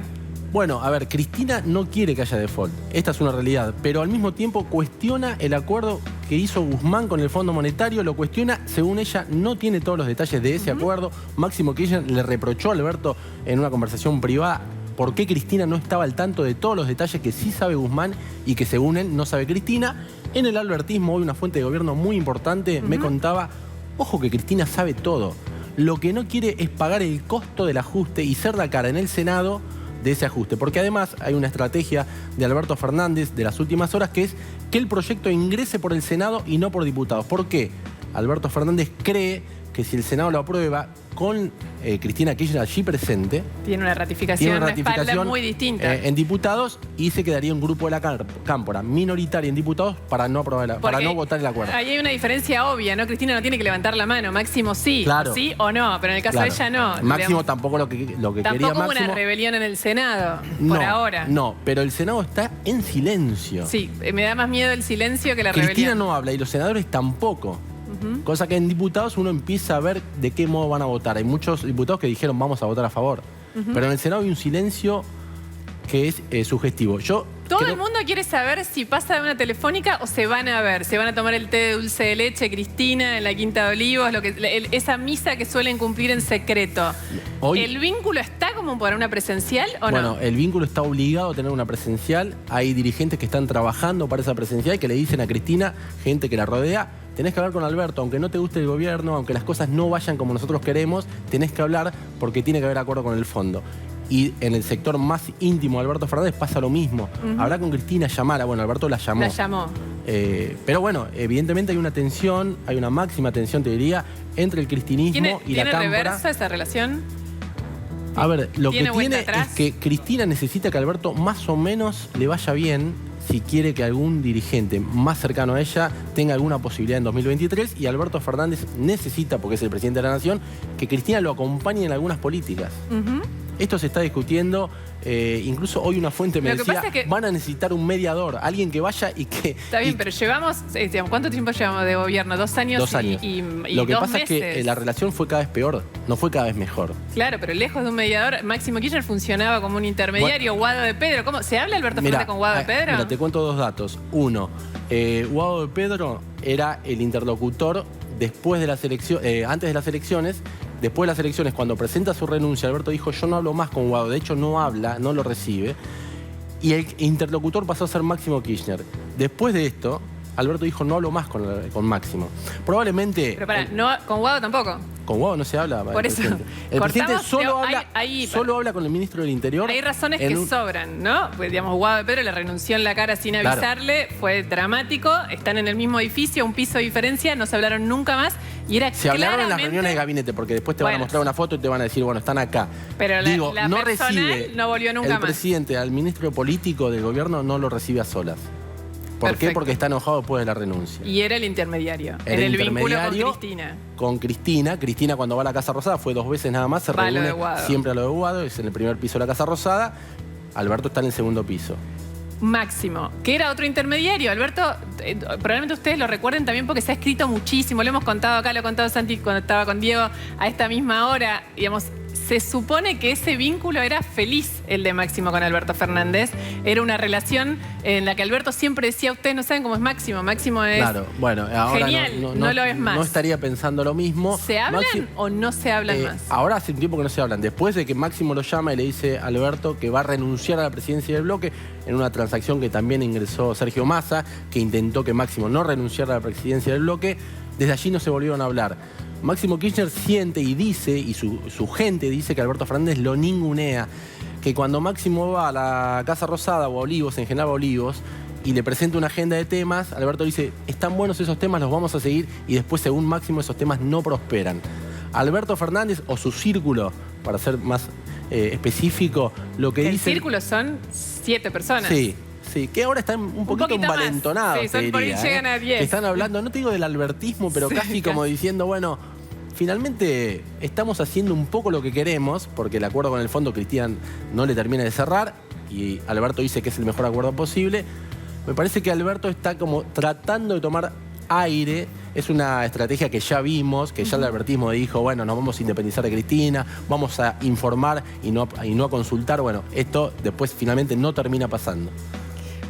Speaker 22: Bueno, a ver, Cristina no quiere que haya default. Esta es una realidad. Pero al mismo tiempo cuestiona el acuerdo que hizo Guzmán con el Fondo Monetario. Lo cuestiona, según ella, no tiene todos los detalles de ese acuerdo. Máximo Kirchner le reprochó a Alberto en una conversación privada por qué Cristina no estaba al tanto de todos los detalles que sí sabe Guzmán y que según él no sabe Cristina. En el albertismo, hoy una fuente de gobierno muy importante me contaba, ojo que Cristina sabe todo. Lo que no quiere es pagar el costo del ajuste y ser la cara en el Senado de ese ajuste. Porque además hay una estrategia de Alberto Fernández de las últimas horas que es que el proyecto ingrese por el Senado y no por diputados. ¿Por qué? Alberto Fernández cree que si el Senado lo aprueba con Cristina Kirchner allí presente,
Speaker 1: tiene una ratificación, espalda muy distinta.
Speaker 22: En diputados, y se quedaría un grupo de la cámpora minoritaria en diputados para no aprobar para no votar el acuerdo.
Speaker 1: Ahí hay una diferencia obvia, ¿no? Cristina no tiene que levantar la mano, Máximo sí,
Speaker 22: claro.
Speaker 1: Sí o no, pero en el caso de ella no.
Speaker 22: Máximo tampoco lo que quería Máximo.
Speaker 1: Tampoco una rebelión en el Senado, por ahora.
Speaker 22: No, pero el Senado está en silencio.
Speaker 1: Sí, me da más miedo el silencio que la
Speaker 22: Cristina
Speaker 1: rebelión.
Speaker 22: no habla y los senadores tampoco. Cosa que en diputados uno empieza a ver de qué modo van a votar. Hay muchos diputados que dijeron vamos a votar a favor. Pero en el Senado hay un silencio que es sugestivo.
Speaker 1: Todo el mundo quiere saber si pasa de una telefónica o se van a ver. Se van a tomar el té de dulce de leche, Cristina, en la Quinta de Olivos, esa misa que suelen cumplir en secreto. ¿El vínculo está como para una presencial o no?
Speaker 22: Bueno, el vínculo está obligado a tener una presencial. Hay dirigentes que están trabajando para esa presencial y que le dicen a Cristina, gente que la rodea, tenés que hablar con Alberto, aunque no te guste el gobierno, aunque las cosas no vayan como nosotros queremos, tenés que hablar porque tiene que haber acuerdo con el fondo. Y en el sector más íntimo de Alberto Fernández pasa lo mismo. Hablar con Cristina, llamarla. Bueno, Alberto la llamó.
Speaker 1: La llamó.
Speaker 22: Pero bueno, evidentemente hay una tensión, hay una máxima tensión, te diría, entre el cristinismo y la cámpora.
Speaker 1: ¿Tiene reversa esa relación?
Speaker 22: A ver, lo que tiene
Speaker 1: atrás?
Speaker 22: es que Cristina necesita que Alberto más o menos le vaya bien si quiere que algún dirigente más cercano a ella tenga alguna posibilidad en 2023, y Alberto Fernández necesita, porque es el presidente de la Nación, que Cristina lo acompañe en algunas políticas. Esto se está discutiendo, incluso hoy una fuente me decía, van a necesitar un mediador, alguien que vaya y que...
Speaker 1: Está bien, pero llevamos, ¿cuánto tiempo llevamos de gobierno? 2 años
Speaker 22: 2 años.
Speaker 1: Y
Speaker 22: lo que
Speaker 1: 2
Speaker 22: pasa
Speaker 1: meses.
Speaker 22: Es que la relación fue cada vez peor, no fue cada vez mejor.
Speaker 1: Claro, pero lejos de un mediador, Máximo Kirchner funcionaba como un intermediario, Guado de Pedro. ¿Cómo? ¿Se habla Alberto Fernández con Guado de Pedro?
Speaker 22: Mira, te cuento 2 datos. Uno, Guado de Pedro era el interlocutor después de las antes de las elecciones. Después de las elecciones, cuando presenta su renuncia, Alberto dijo, yo no hablo más con Guado. De hecho, no habla, no lo recibe. Y el interlocutor pasó a ser Máximo Kirchner. Después de esto, Alberto dijo, no hablo más con Máximo. Probablemente...
Speaker 1: Pero con Guado tampoco.
Speaker 22: Con Guado no se habla.
Speaker 1: Por eso.
Speaker 22: El presidente solo habla con el ministro del Interior.
Speaker 1: Hay razones que sobran, ¿no? Pues, digamos, Guado de Pedro le renunció en la cara sin avisarle. Claro. Fue dramático. Están en el mismo edificio, un piso de diferencia. No se hablaron nunca más. Y era
Speaker 22: se hablaron en las reuniones de gabinete, porque después te van a mostrar una foto y te van a decir, bueno, están acá.
Speaker 1: Pero la
Speaker 22: no
Speaker 1: personal
Speaker 22: recibe
Speaker 1: no volvió nunca más.
Speaker 22: El presidente al ministro político del gobierno no lo recibe a solas. ¿Por qué? Porque está enojado después de la renuncia.
Speaker 1: Y era el intermediario. En el vínculo con Cristina.
Speaker 22: Con Cristina. Cristina, cuando va a la Casa Rosada, fue 2 veces nada más, se reúne siempre a lo de Guado, es en el primer piso de la Casa Rosada. Alberto está en el segundo piso.
Speaker 1: Máximo, que era otro intermediario. Alberto, probablemente ustedes lo recuerden también porque se ha escrito muchísimo. Lo hemos contado acá, lo ha contado Santi cuando estaba con Diego a esta misma hora. Digamos, se supone que ese vínculo era feliz, el de Máximo con Alberto Fernández. Era una relación en la que Alberto siempre decía, ustedes no saben cómo es Máximo. Máximo es
Speaker 22: bueno, ahora
Speaker 1: genial, no lo es más.
Speaker 22: No estaría pensando lo mismo.
Speaker 1: ¿Se hablan o no se hablan más?
Speaker 22: Ahora hace un tiempo que no se hablan. Después de que Máximo lo llama y le dice a Alberto que va a renunciar a la presidencia del bloque, en una transacción que también ingresó Sergio Massa, que intentó que Máximo no renunciara a la presidencia del bloque, desde allí no se volvieron a hablar. Máximo Kirchner siente y dice, y su gente dice que Alberto Fernández lo ningunea, que cuando Máximo va a la Casa Rosada o a Olivos, en general a Olivos, y le presenta una agenda de temas, Alberto dice, están buenos esos temas, los vamos a seguir, y después, según Máximo, esos temas no prosperan. Alberto Fernández, o su círculo, para ser más específico, lo que dice...
Speaker 1: El círculo son 7 personas.
Speaker 22: Sí. Sí, que ahora están un poquito envalentonados.
Speaker 1: Sí, son por ahí llegan a 10.
Speaker 22: Que están hablando, no te digo del albertismo, pero casi como diciendo, bueno, finalmente estamos haciendo un poco lo que queremos, porque el acuerdo con el fondo Cristina no le termina de cerrar, y Alberto dice que es el mejor acuerdo posible. Me parece que Alberto está como tratando de tomar aire. Es una estrategia que ya vimos, que ya el albertismo dijo, bueno, nos vamos a independizar de Cristina, vamos a informar y no a consultar. Bueno, esto después finalmente no termina pasando.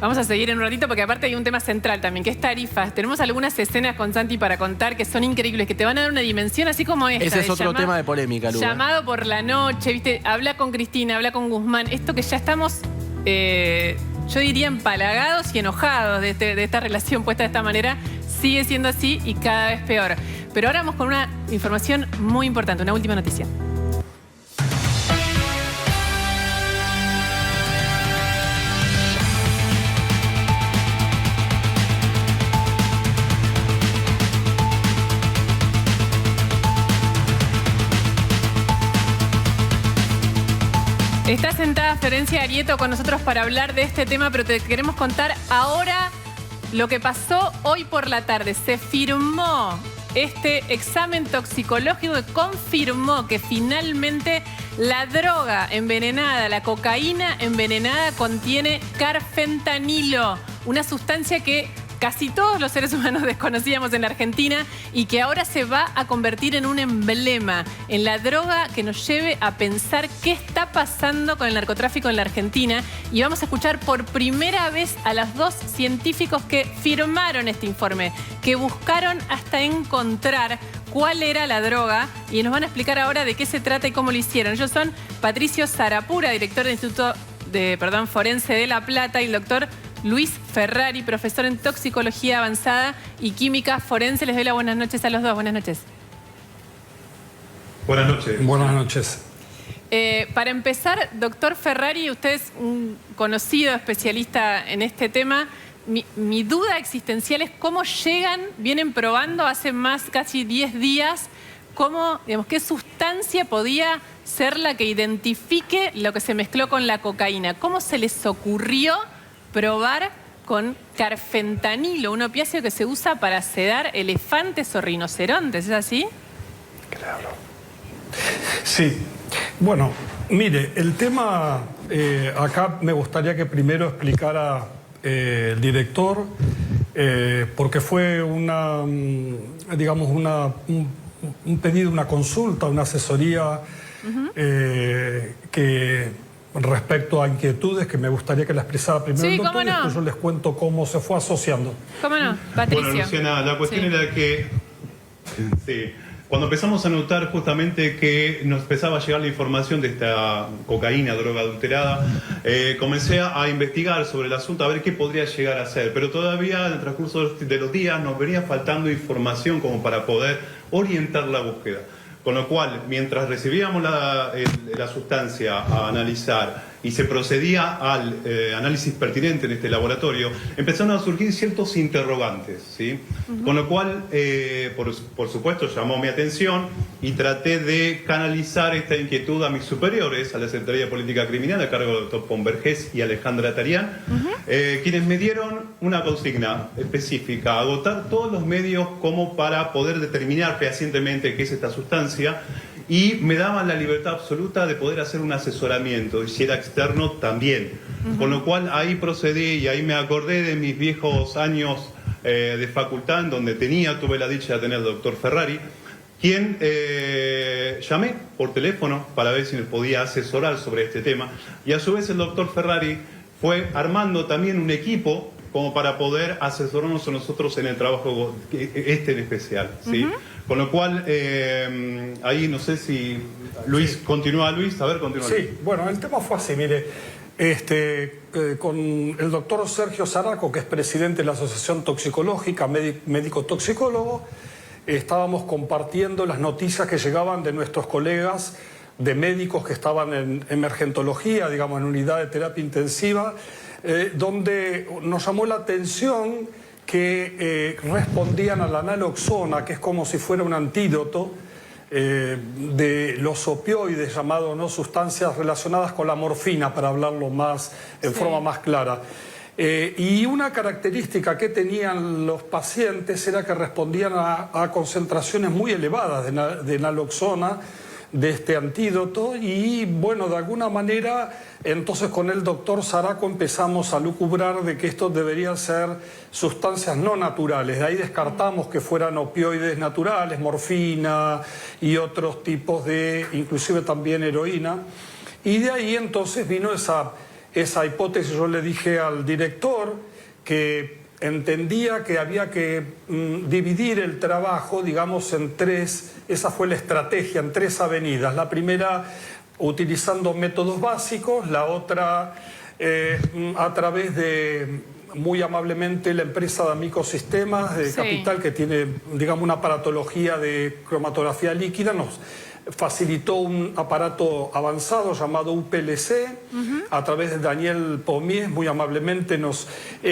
Speaker 1: Vamos a seguir en un ratito porque aparte hay un tema central también, que es tarifas. Tenemos algunas escenas con Santi para contar que son increíbles, que te van a dar una dimensión así como esta.
Speaker 22: Ese es otro tema de polémica, Lu.
Speaker 1: Llamado por la noche, ¿viste? Habla con Cristina, habla con Guzmán. Esto que ya estamos, yo diría, empalagados y enojados de esta relación puesta de esta manera, sigue siendo así y cada vez peor. Pero ahora vamos con una información muy importante, una última noticia. Está sentada Florencia Arieto con nosotros para hablar de este tema, pero te queremos contar ahora lo que pasó hoy por la tarde. Se firmó este examen toxicológico que confirmó que finalmente la droga envenenada, la cocaína envenenada, contiene carfentanilo, una sustancia que casi todos los seres humanos desconocíamos en la Argentina y que ahora se va a convertir en un emblema, en la droga que nos lleve a pensar qué está pasando con el narcotráfico en la Argentina. Y vamos a escuchar por primera vez a los dos científicos que firmaron este informe, que buscaron hasta encontrar cuál era la droga y nos van a explicar ahora de qué se trata y cómo lo hicieron. Ellos son Patricio Sarapura, director del Instituto Forense de La Plata, y el doctor Luis Ferrari, profesor en toxicología avanzada y química forense. Les doy las buenas noches a los dos. Buenas noches.
Speaker 2: Buenas noches.
Speaker 5: Buenas noches.
Speaker 1: Para empezar, doctor Ferrari, usted es un conocido especialista en este tema. Mi duda existencial es cómo vienen probando hace casi 10 días, qué sustancia podía ser la que identifique lo que se mezcló con la cocaína. ¿Cómo se les ocurrió probar con carfentanilo, un opiáceo que se usa para sedar elefantes o rinocerontes? ¿Es así?
Speaker 2: Claro. Sí. Bueno, mire, el tema, acá me gustaría que primero explicara el director, porque fue un pedido, una consulta, una asesoría que respecto a inquietudes que me gustaría que la expresara primero el doctor, y después yo les cuento cómo se fue asociando.
Speaker 1: ¿Cómo no? Patricio.
Speaker 2: Bueno, Luciana, la cuestión era que cuando empezamos a notar justamente que nos empezaba a llegar la información de esta cocaína, droga adulterada, comencé a investigar sobre el asunto, a ver qué podría llegar a ser. Pero todavía en el transcurso de los días nos venía faltando información como para poder orientar la búsqueda. Con lo cual, mientras recibíamos la sustancia a analizar y se procedía al análisis pertinente en este laboratorio, empezaron a surgir ciertos interrogantes, ¿sí? Con lo cual, por supuesto, llamó mi atención y traté de canalizar esta inquietud a mis superiores, a la Secretaría de Política Criminal, a cargo del doctor Pombergés y Alejandra Tarián, quienes me dieron una consigna específica: agotar todos los medios como para poder determinar fehacientemente qué es esta sustancia, y me daban la libertad absoluta de poder hacer un asesoramiento, y si era externo también. Con lo cual ahí procedí y ahí me acordé de mis viejos años de facultad, en donde tuve la dicha de tener al doctor Ferrari, quien llamé por teléfono para ver si me podía asesorar sobre este tema, y a su vez el doctor Ferrari fue armando también un equipo como para poder asesorarnos a nosotros en el trabajo en especial, ¿sí? Con lo cual, ahí no sé si Luis, continúa Luis, a ver, continúa. Sí, bueno, el tema fue así, mire, con el doctor Sergio Saraco, que es presidente de la Asociación Toxicológica, médico toxicólogo, estábamos compartiendo las noticias que llegaban de nuestros colegas, de médicos que estaban en emergentología, digamos, en unidad de terapia intensiva, donde nos llamó la atención que respondían a la naloxona, que es como si fuera un antídoto de los opioides, llamados sustancias relacionadas con la morfina, para hablarlo en forma más clara. Y una característica que tenían los pacientes era que respondían a concentraciones muy elevadas de naloxona, de este antídoto, y bueno, de alguna manera entonces con el doctor Saraco empezamos a lucubrar de que estos deberían ser sustancias no naturales. De ahí descartamos que fueran opioides naturales, morfina y otros tipos inclusive también heroína, y de ahí entonces vino esa
Speaker 6: esa hipótesis. Yo le dije al director que entendía que había que dividir el trabajo, digamos, en tres, esa fue la estrategia, en tres avenidas. La primera, utilizando métodos básicos, la otra a través de, muy amablemente, la empresa de Amico Sistemas de Capital, que tiene, digamos, una aparatología de cromatografía líquida, nos facilitó un aparato avanzado llamado UPLC, a través de Daniel Pomies, muy amablemente nos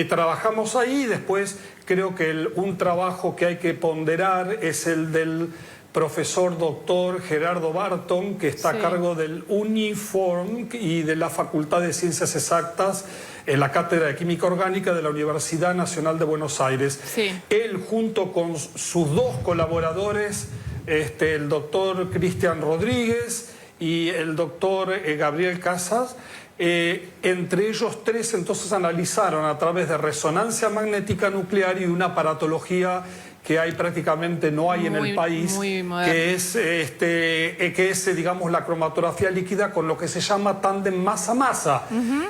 Speaker 6: trabajamos ahí. Después creo que un trabajo que hay que ponderar es el del profesor doctor Gerardo Barton, que está a cargo del UNIFORM y de la Facultad de Ciencias Exactas en la Cátedra de Química Orgánica de la Universidad Nacional de Buenos Aires. Él, junto con sus dos colaboradores, el doctor Cristian Rodríguez y el doctor Gabriel Casas, entre ellos tres entonces analizaron a través de resonancia magnética nuclear y una aparatología que hay prácticamente no hay en el país, que es, digamos, la cromatografía líquida con lo que se llama tándem masa-masa,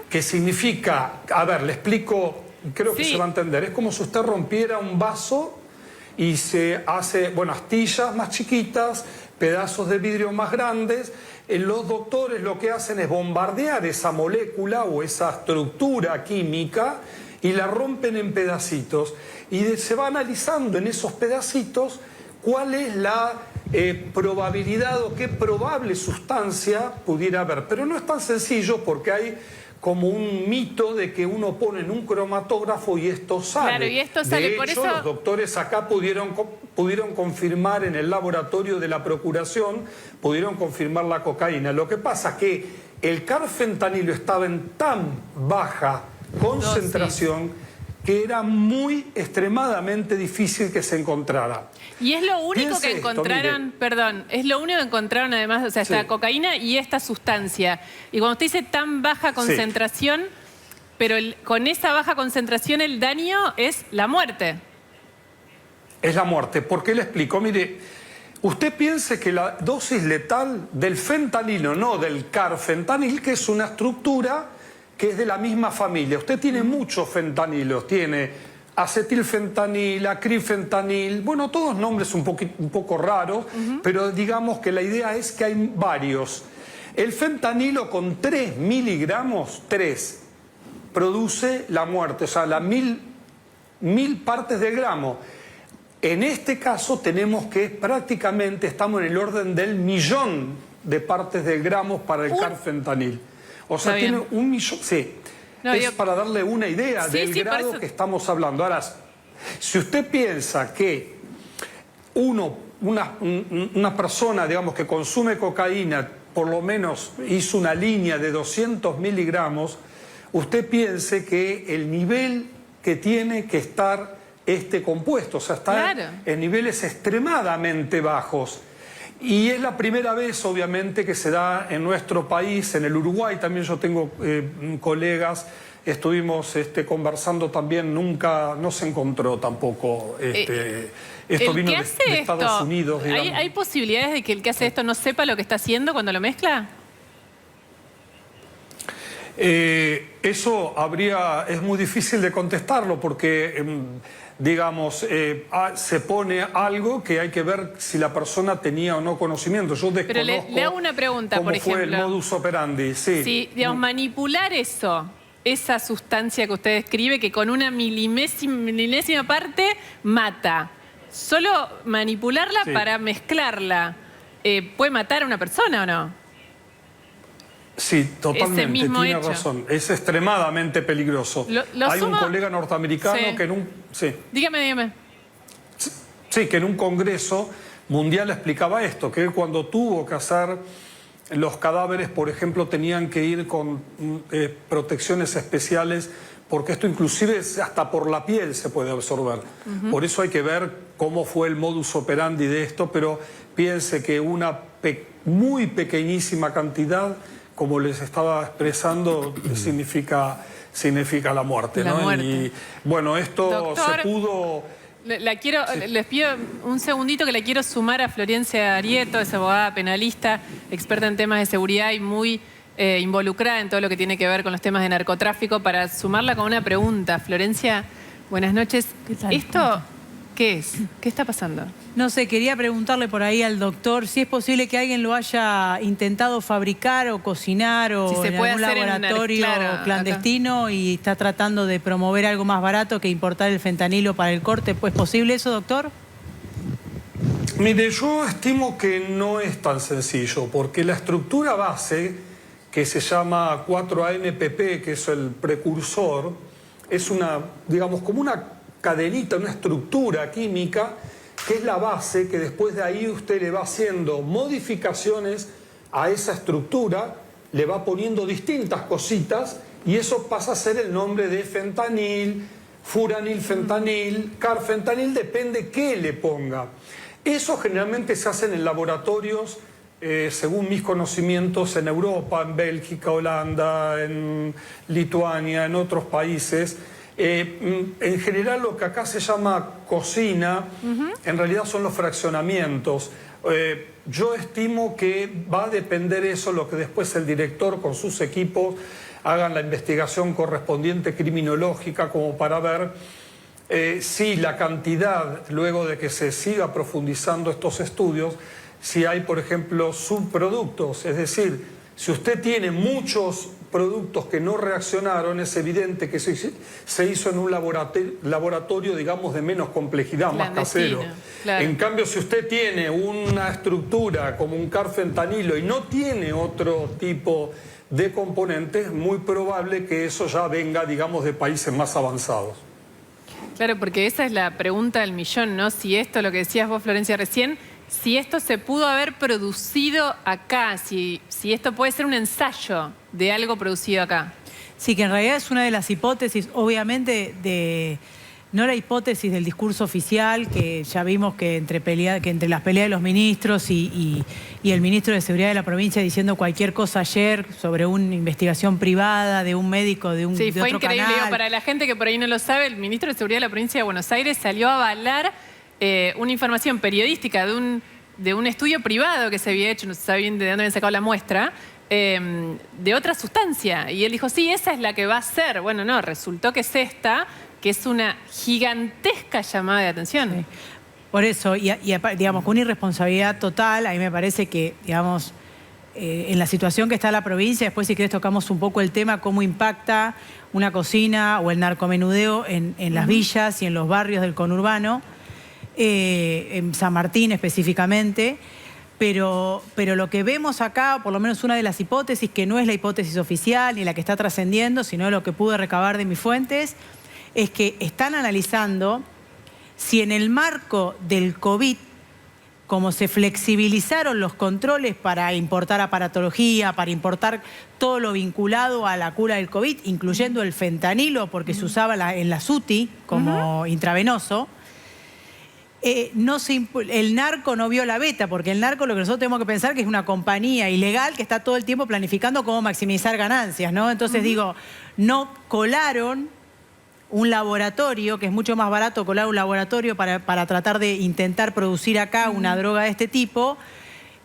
Speaker 6: que significa, a ver, le explico, creo que se va a entender, es como si usted rompiera un vaso y se hace, bueno, astillas más chiquitas, pedazos de vidrio más grandes. Los doctores lo que hacen es bombardear esa molécula o esa estructura química y la rompen en pedacitos. Y se va analizando en esos pedacitos cuál es la probabilidad o qué probable sustancia pudiera haber. Pero no es tan sencillo porque hay como un mito de que uno pone en un cromatógrafo y esto sale.
Speaker 1: Claro, y esto sale,
Speaker 6: de
Speaker 1: por
Speaker 6: hecho,
Speaker 1: eso
Speaker 6: los doctores acá pudieron confirmar en el laboratorio de la Procuración, pudieron confirmar la cocaína. Lo que pasa es que el carfentanilo estaba en tan baja concentración que era muy extremadamente difícil que se encontrara.
Speaker 1: Y es lo único que encontraron,
Speaker 6: mire.
Speaker 1: perdón, es lo único que encontraron además, o sea, esta cocaína y esta sustancia. Y cuando usted dice tan baja concentración, pero con esa baja concentración el daño es la muerte.
Speaker 6: Es la muerte. ¿Por qué le explico? Mire, usted piense que la dosis letal del fentanilo, no del carfentanil, que es una estructura que es de la misma familia. Usted tiene muchos fentanilos, tiene acetilfentanil, acrifentanil, bueno, todos nombres un poco raros, pero digamos que la idea es que hay varios. El fentanilo con 3 miligramos, 3, produce la muerte, o sea, las 1000 partes del gramo. En este caso tenemos que prácticamente estamos en el orden del 1.000.000 de partes del gramo para el carfentanil. O sea, tiene 1.000.000, sí. No, es para darle una idea del grado que estamos hablando. Ahora, si usted piensa que una persona, digamos, que consume cocaína, por lo menos hizo una línea de 200 miligramos, usted piense que el nivel que tiene que estar este compuesto, o sea, está en niveles extremadamente bajos. Y es la primera vez, obviamente, que se da en nuestro país, en el Uruguay. También yo tengo colegas, estuvimos conversando también, nunca, no se encontró tampoco. Esto vino de Estados Unidos.
Speaker 1: ¿Hay posibilidades de que el que hace esto no sepa lo que está haciendo cuando lo mezcla?
Speaker 6: Eso es muy difícil de contestarlo porque, digamos, se pone algo que hay que ver si la persona tenía o no conocimiento. Yo desconozco.
Speaker 1: Pero le hago una pregunta, por ejemplo.
Speaker 6: ¿Cómo fue el modus operandi?
Speaker 1: Si, digamos, manipular esa sustancia que usted describe, que con una milésima parte mata, solo manipularla para mezclarla, ¿puede matar a una persona o no?
Speaker 6: Sí, totalmente, tiene
Speaker 1: hecho.
Speaker 6: razón. Es extremadamente peligroso. Hay un colega norteamericano que en un... Sí.
Speaker 1: Dígame.
Speaker 6: Sí, que en un congreso mundial explicaba esto, que él cuando tuvo que hacer los cadáveres, por ejemplo, tenían que ir con protecciones especiales, porque esto inclusive hasta por la piel se puede absorber. Por eso hay que ver cómo fue el modus operandi de esto, pero piense que una muy pequeñísima cantidad, como les estaba expresando, significa la muerte, ¿no? Y bueno, esto
Speaker 1: Doctor,
Speaker 6: se pudo...
Speaker 1: Les pido un segundito que le quiero sumar a Florencia Arieto, es abogada penalista, experta en temas de seguridad y muy involucrada en todo lo que tiene que ver con los temas de narcotráfico, para sumarla con una pregunta. Florencia, buenas noches.
Speaker 7: ¿Qué tal?
Speaker 1: ¿Esto qué es? ¿Qué está pasando?
Speaker 7: No sé, quería preguntarle por ahí al doctor si es posible que alguien lo haya intentado fabricar o cocinar o
Speaker 1: Si se
Speaker 7: en
Speaker 1: puede
Speaker 7: algún
Speaker 1: hacer en
Speaker 7: laboratorio clandestino y está tratando de promover algo más barato que importar el fentanilo para el corte. ¿Pues posible eso, doctor?
Speaker 6: Mire, yo estimo que no es tan sencillo, porque la estructura base, que se llama 4-ANPP, que es el precursor, es una, digamos, como una cadenita, una estructura química, que es la base, que después de ahí usted le va haciendo modificaciones a esa estructura, le va poniendo distintas cositas, y eso pasa a ser el nombre de fentanil, furanilfentanil, carfentanil, depende qué le ponga. Eso generalmente se hace en laboratorios, según mis conocimientos, en Europa, en Bélgica, Holanda, en Lituania, en otros países. En general lo que acá se llama cocina, en realidad son los fraccionamientos. Yo estimo que va a depender eso, lo que después el director con sus equipos hagan la investigación correspondiente criminológica, como para ver si la cantidad, luego de que se siga profundizando estos estudios, si hay, por ejemplo, subproductos. Es decir, si usted tiene muchos productos que no reaccionaron, es evidente que se hizo en un laboratorio, digamos, de menos complejidad, más casero.
Speaker 1: Claro.
Speaker 6: En cambio, si usted tiene una estructura como un carfentanilo y no tiene otro tipo de componentes, es muy probable que eso ya venga, digamos, de países más avanzados.
Speaker 1: Claro, porque esa es la pregunta del millón, ¿no? Si esto, lo que decías vos, Florencia, recién, si esto se pudo haber producido acá, si esto puede ser un ensayo de algo producido acá.
Speaker 7: Sí, que en realidad es una de las hipótesis, obviamente, no la hipótesis del discurso oficial, que ya vimos que entre las peleas de los ministros y el ministro de Seguridad de la provincia diciendo cualquier cosa ayer sobre una investigación privada de un médico de otro canal.
Speaker 1: Sí, fue increíble. Digo, para la gente que por ahí no lo sabe, el ministro de Seguridad de la provincia de Buenos Aires salió a avalar una información periodística de un estudio privado que se había hecho, no se sabe bien de dónde habían sacado la muestra, de otra sustancia. Y él dijo, sí, esa es la que va a ser. Bueno, no, resultó que es esta, que es una gigantesca llamada de atención. Sí.
Speaker 7: Por eso, y digamos, con una irresponsabilidad total, a mí me parece que, digamos, en la situación que está la provincia, después si querés tocamos un poco el tema, cómo impacta una cocina o el narcomenudeo en las villas y en los barrios del conurbano, en San Martín específicamente, pero lo que vemos acá, por lo menos una de las hipótesis, que no es la hipótesis oficial ni la que está trascendiendo, sino lo que pude recabar de mis fuentes, es que están analizando si en el marco del COVID, como se flexibilizaron los controles para importar aparatología, para importar todo lo vinculado a la cura del COVID, incluyendo el fentanilo, porque se usaba en la SUTI como intravenoso, el narco no vio la beta, porque el narco lo que nosotros tenemos que pensar que es una compañía ilegal que está todo el tiempo planificando cómo maximizar ganancias, ¿no? Entonces digo, no colaron un laboratorio, que es mucho más barato colar un laboratorio para tratar de intentar producir acá una droga de este tipo,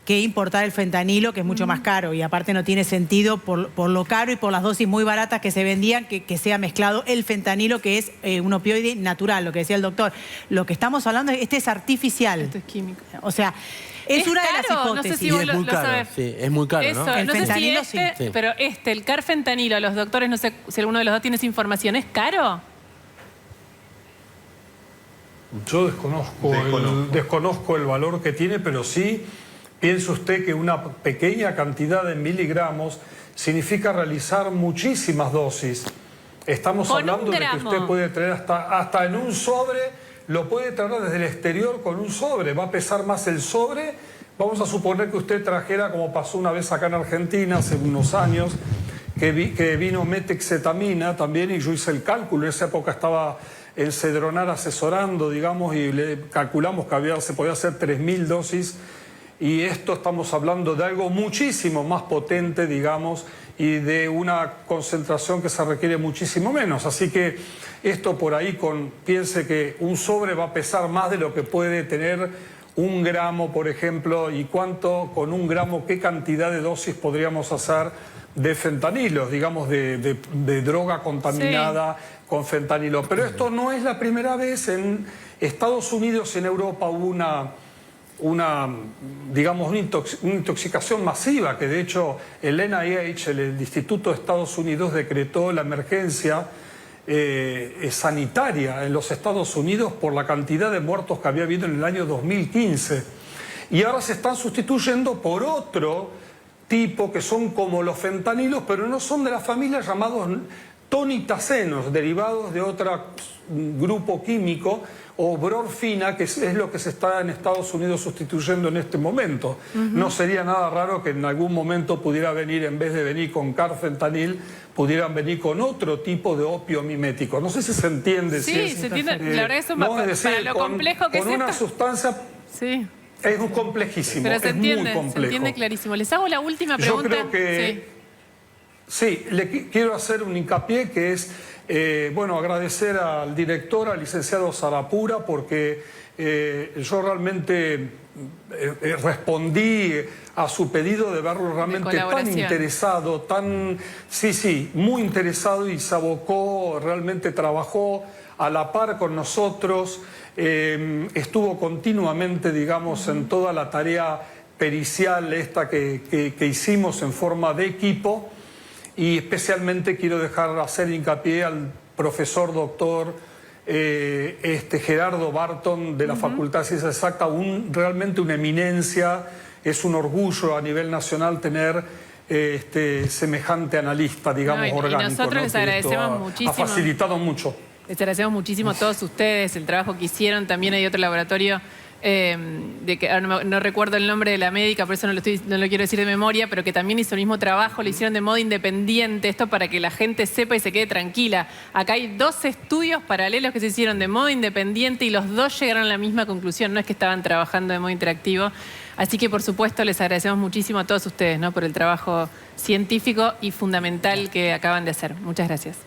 Speaker 7: que importar el fentanilo, que es mucho más caro. Y aparte no tiene sentido por lo caro y por las dosis muy baratas que se vendían, que sea mezclado el fentanilo, que es un opioide natural, lo que decía el doctor. Lo que estamos hablando, este es artificial.
Speaker 1: Esto es químico.
Speaker 7: O sea, es una de las hipótesis.
Speaker 1: No sé si vos
Speaker 22: y es muy caro,
Speaker 1: sabés.
Speaker 22: sí, es muy caro,
Speaker 1: Eso,
Speaker 22: ¿no?
Speaker 7: El fentanilo
Speaker 1: sé si
Speaker 22: sí.
Speaker 1: Pero el carfentanilo, los doctores, no sé si alguno de los dos tiene esa información, ¿es caro?
Speaker 6: Yo desconozco el valor que tiene, pero sí piense usted que una pequeña cantidad de miligramos significa realizar muchísimas dosis. Estamos hablando de que usted puede traer hasta en un sobre, lo puede traer desde el exterior con un sobre. Va a pesar más el sobre. Vamos a suponer que usted trajera, como pasó una vez acá en Argentina hace unos años, que vino metexetamina también, y yo hice el cálculo. En esa época estaba el Cedronar asesorando, digamos, y le calculamos que se podía hacer 3.000 dosis, y esto estamos hablando de algo muchísimo más potente, digamos, y de una concentración que se requiere muchísimo menos. Así que esto por ahí, piense que un sobre va a pesar más de lo que puede tener un gramo, por ejemplo, y cuánto con un gramo, qué cantidad de dosis podríamos hacer de fentanilo, digamos, de droga contaminada con fentanilo. Pero esto no es la primera vez. En Estados Unidos y en Europa hubo una intoxicación masiva, que de hecho el NIH, el Instituto de Estados Unidos, decretó la emergencia sanitaria en los Estados Unidos por la cantidad de muertos que había habido en el año 2015. Y ahora se están sustituyendo por otro tipo que son como los fentanilos, pero no son de la familia, llamados tonitacenos, derivados de otro grupo químico, o brorfina, que es lo que se está en Estados Unidos sustituyendo en este momento. No sería nada raro que en algún momento pudiera venir, en vez de venir con carfentanil, pudieran venir con otro tipo de opio mimético. No sé si se entiende.
Speaker 1: Sí, se entiende. La verdad, eso
Speaker 6: no, es decir,
Speaker 1: para lo complejo que
Speaker 6: con
Speaker 1: es
Speaker 6: una
Speaker 1: esto.
Speaker 6: sustancia...
Speaker 1: Sí.
Speaker 6: Es complejísimo,
Speaker 1: pero se entiende,
Speaker 6: muy complejo.
Speaker 1: se entiende clarísimo. Les hago la última pregunta.
Speaker 6: Yo creo que... Sí, le quiero hacer un hincapié que es, bueno, agradecer al director, al licenciado Sarapura, porque yo realmente respondí a su pedido de verlo realmente tan interesado, muy interesado, y se abocó, realmente trabajó a la par con nosotros, estuvo continuamente, digamos, en toda la tarea pericial esta que hicimos en forma de equipo. Y especialmente quiero hacer hincapié al profesor doctor Gerardo Barton de la Facultad de Ciencias Exactas, realmente una eminencia. Es un orgullo a nivel nacional tener semejante analista, digamos, orgánico.
Speaker 1: Y nosotros les agradecemos muchísimo.
Speaker 6: Ha facilitado mucho.
Speaker 1: Les agradecemos muchísimo a todos ustedes el trabajo que hicieron. También hay otro laboratorio de que no recuerdo el nombre de la médica, por eso no lo quiero decir de memoria, pero que también hizo el mismo trabajo, lo hicieron de modo independiente, esto para que la gente sepa y se quede tranquila. Acá hay 2 estudios paralelos que se hicieron de modo independiente y los 2 llegaron a la misma conclusión, no es que estaban trabajando de modo interactivo. Así que, por supuesto, les agradecemos muchísimo a todos ustedes, ¿no?, por el trabajo científico y fundamental que acaban de hacer. Muchas gracias.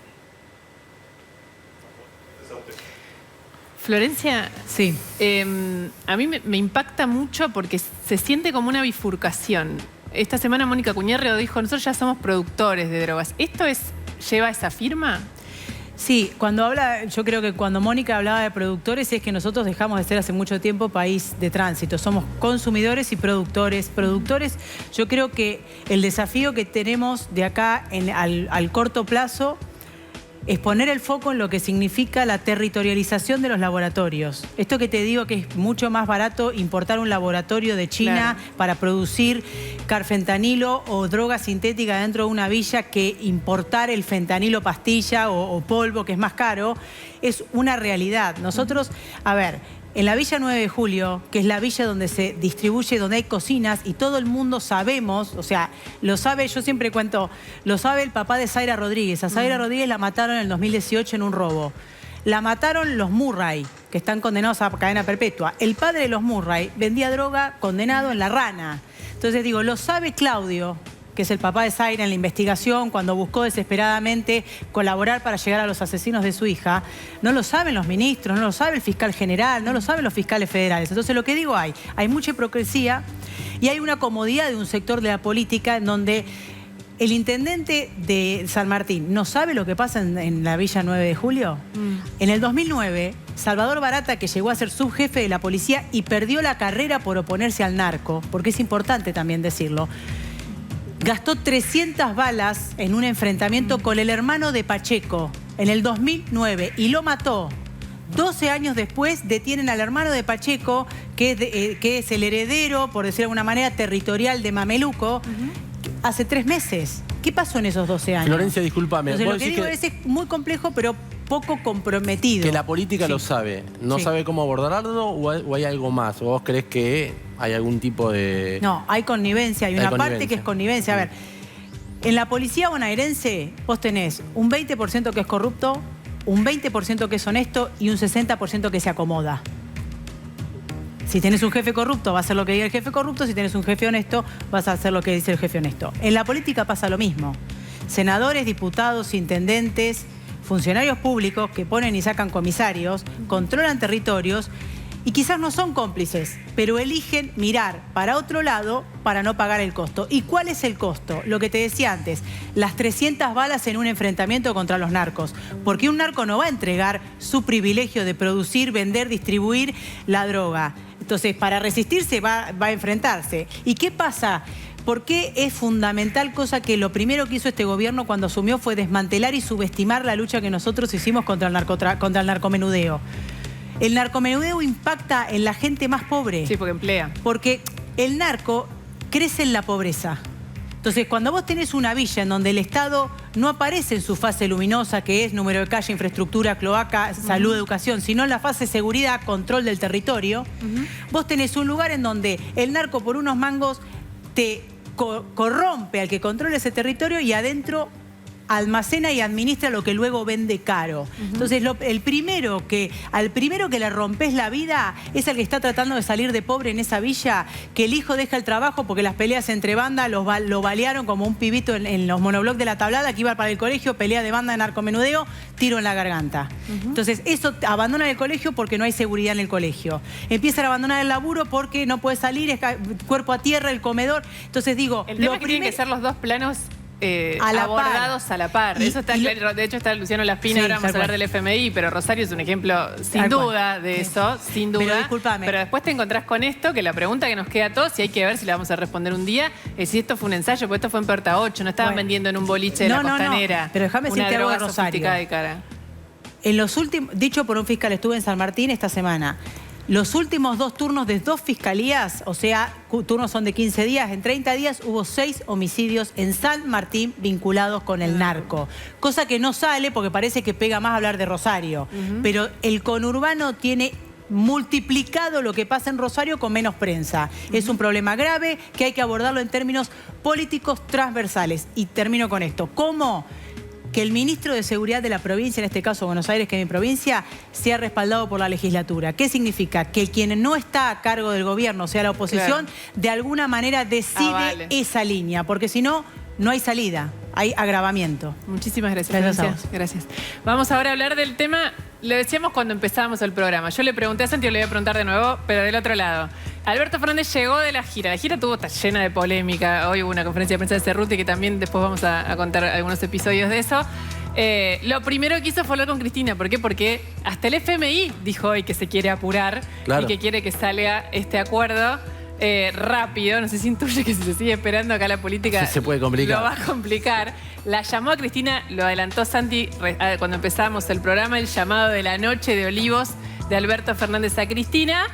Speaker 1: Florencia,
Speaker 7: sí.
Speaker 1: A mí me impacta mucho porque se siente como una bifurcación. Esta semana Mónica Cuñerro dijo, nosotros ya somos productores de drogas. ¿Esto lleva esa firma?
Speaker 7: Sí, yo creo que cuando Mónica hablaba de productores es que nosotros dejamos de ser hace mucho tiempo país de tránsito. Somos consumidores y productores. Productores, yo creo que el desafío que tenemos de acá al corto plazo es poner el foco en lo que significa la territorialización de los laboratorios. Esto que te digo que es mucho más barato importar un laboratorio de China para producir carfentanilo o droga sintética dentro de una villa que importar el fentanilo pastilla o polvo, que es más caro, es una realidad. Nosotros, a ver, en la Villa 9 de Julio, que es la villa donde se distribuye, donde hay cocinas, y todo el mundo sabemos, o sea, lo sabe, yo siempre cuento, lo sabe el papá de Zaira Rodríguez. A Zaira Rodríguez la mataron en el 2018 en un robo. La mataron los Murray, que están condenados a cadena perpetua. El padre de los Murray vendía droga, condenado en La Rana. Entonces digo, lo sabe Claudio, que es el papá de Zaira, en la investigación, cuando buscó desesperadamente colaborar para llegar a los asesinos de su hija. No lo saben los ministros, no lo sabe el fiscal general, no lo saben los fiscales federales. Entonces lo que digo, hay mucha hipocresía y hay una comodidad de un sector de la política en donde el intendente de San Martín no sabe lo que pasa en la Villa 9 de Julio. En el 2009, Salvador Barata, que llegó a ser subjefe de la policía y perdió la carrera por oponerse al narco, porque es importante también decirlo, gastó 300 balas en un enfrentamiento con el hermano de Pacheco en el 2009 y lo mató. 12 años después detienen al hermano de Pacheco, que es el heredero, por decir de alguna manera, territorial de Mameluco, hace 3 meses. ¿Qué pasó en esos 12 años?
Speaker 22: Florencia, discúlpame.
Speaker 7: Entonces, lo que digo es muy complejo, pero poco comprometido.
Speaker 22: Que la política lo sabe. ¿No sabe cómo abordarlo o hay algo más? ¿O vos creés que hay algún tipo de...?
Speaker 7: No, hay connivencia. Hay una parte que es connivencia. A ver, en la policía bonaerense vos tenés un 20% que es corrupto, un 20% que es honesto y un 60% que se acomoda. Si tenés un jefe corrupto, va a hacer lo que diga el jefe corrupto. Si tenés un jefe honesto, vas a hacer lo que dice el jefe honesto. En la política pasa lo mismo. Senadores, diputados, intendentes, funcionarios públicos que ponen y sacan comisarios, controlan territorios y quizás no son cómplices, pero eligen mirar para otro lado para no pagar el costo. ¿Y cuál es el costo? Lo que te decía antes, las 300 balas en un enfrentamiento contra los narcos. Porque un narco no va a entregar su privilegio de producir, vender, distribuir la droga. Entonces, para resistirse va a enfrentarse. ¿Y qué pasa? ¿Por qué es fundamental, cosa que lo primero que hizo este gobierno cuando asumió fue desmantelar y subestimar la lucha que nosotros hicimos contra el narcomenudeo? El narcomenudeo impacta en la gente más pobre.
Speaker 1: Sí, porque emplea.
Speaker 7: Porque el narco crece en la pobreza. Entonces, cuando vos tenés una villa en donde el Estado no aparece en su fase luminosa, que es número de calle, infraestructura, cloaca, salud, educación, sino en la fase seguridad, control del territorio, vos tenés un lugar en donde el narco por unos mangos te corrompe al que controla ese territorio y adentro almacena y administra lo que luego vende caro. Entonces, al primero que le rompes la vida es el que está tratando de salir de pobre en esa villa, que el hijo deja el trabajo porque las peleas entre bandas lo balearon como un pibito en los monoblocs de la Tablada, que iba para el colegio, pelea de banda de narcomenudeo, tiro en la garganta. Entonces, eso abandonan el colegio porque no hay seguridad en el colegio. Empiezan a abandonar el laburo porque no puede salir, es cuerpo a tierra, el comedor. Entonces, digo...
Speaker 1: El tema es que tienen que ser los dos planos... abordados a la par. Eso está claro. De hecho, está Luciano Laspina, ahora vamos a hablar del FMI, pero Rosario es un ejemplo sin duda de eso, sin duda.
Speaker 7: Pero discúlpame.
Speaker 1: Pero después te encontrás con esto, que la pregunta que nos queda a todos, y hay que ver si la vamos a responder un día, es si esto fue un ensayo, porque esto fue en Puerta 8, no estaban vendiendo en un boliche de la Costanera.
Speaker 7: No. Pero déjame decirte algo de Rosario.
Speaker 1: De cara.
Speaker 7: En los últimos, dicho por un fiscal, estuve en San Martín esta semana. Los últimos 2 turnos de 2 fiscalías, o sea, turnos son de 15 días, en 30 días hubo 6 homicidios en San Martín vinculados con el narco. Cosa que no sale porque parece que pega más hablar de Rosario. Pero el conurbano tiene multiplicado lo que pasa en Rosario con menos prensa. Es un problema grave que hay que abordarlo en términos políticos transversales. Y termino con esto. ¿Cómo? Que el ministro de Seguridad de la provincia, en este caso Buenos Aires, que es mi provincia, sea respaldado por la legislatura. ¿Qué significa? Que quien no está a cargo del gobierno, o sea, la oposición, de alguna manera decide esa línea, porque si no, no hay salida, hay agravamiento.
Speaker 1: Muchísimas gracias. Gracias. Vamos ahora a hablar del tema, lo decíamos cuando empezábamos el programa. Yo le pregunté a Santi, le voy a preguntar de nuevo, pero del otro lado. Alberto Fernández llegó de la gira. La gira está llena de polémica. Hoy hubo una conferencia de prensa de Cerruti que también después vamos a contar algunos episodios de eso. Lo primero que hizo fue hablar con Cristina. ¿Por qué? Porque hasta el FMI dijo hoy que se quiere apurar y que quiere que salga este acuerdo rápido. No sé si intuye que si se sigue esperando acá la política
Speaker 22: se puede complicar.
Speaker 1: Lo va a complicar. La llamó a Cristina, lo adelantó Santi cuando empezamos el programa, el llamado de la noche de Olivos de Alberto Fernández a Cristina.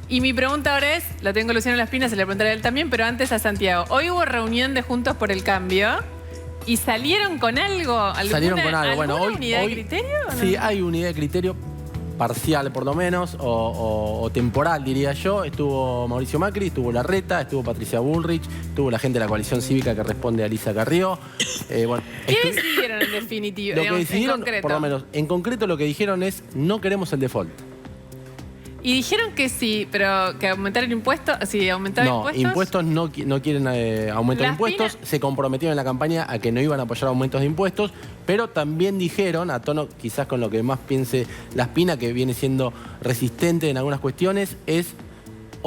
Speaker 1: Y mi pregunta ahora es, lo tengo Luciano Laspina, se le preguntaré a él también, pero antes a Santiago. Hoy hubo reunión de Juntos por el Cambio y salieron con algo.
Speaker 22: Salieron con algo.
Speaker 1: ¿Alguna
Speaker 22: Bueno,
Speaker 1: unidad de criterio? ¿O no?
Speaker 22: Sí, hay unidad de criterio parcial por lo menos, o temporal diría yo. Estuvo Mauricio Macri, estuvo Larreta, estuvo Patricia Bullrich, estuvo la gente de la coalición cívica que responde a Lisa Carrió.
Speaker 1: ¿Qué decidieron en definitiva?
Speaker 22: Lo que decidieron, por lo menos, en concreto lo que dijeron es no queremos el default.
Speaker 1: Y dijeron que sí, pero que aumentar el impuesto, sí, aumentar
Speaker 22: impuestos no quieren aumentar impuestos. Se comprometieron en la campaña a que no iban a apoyar aumentos de impuestos, pero también dijeron, a tono quizás con lo que más piense Laspina, que viene siendo resistente en algunas cuestiones, es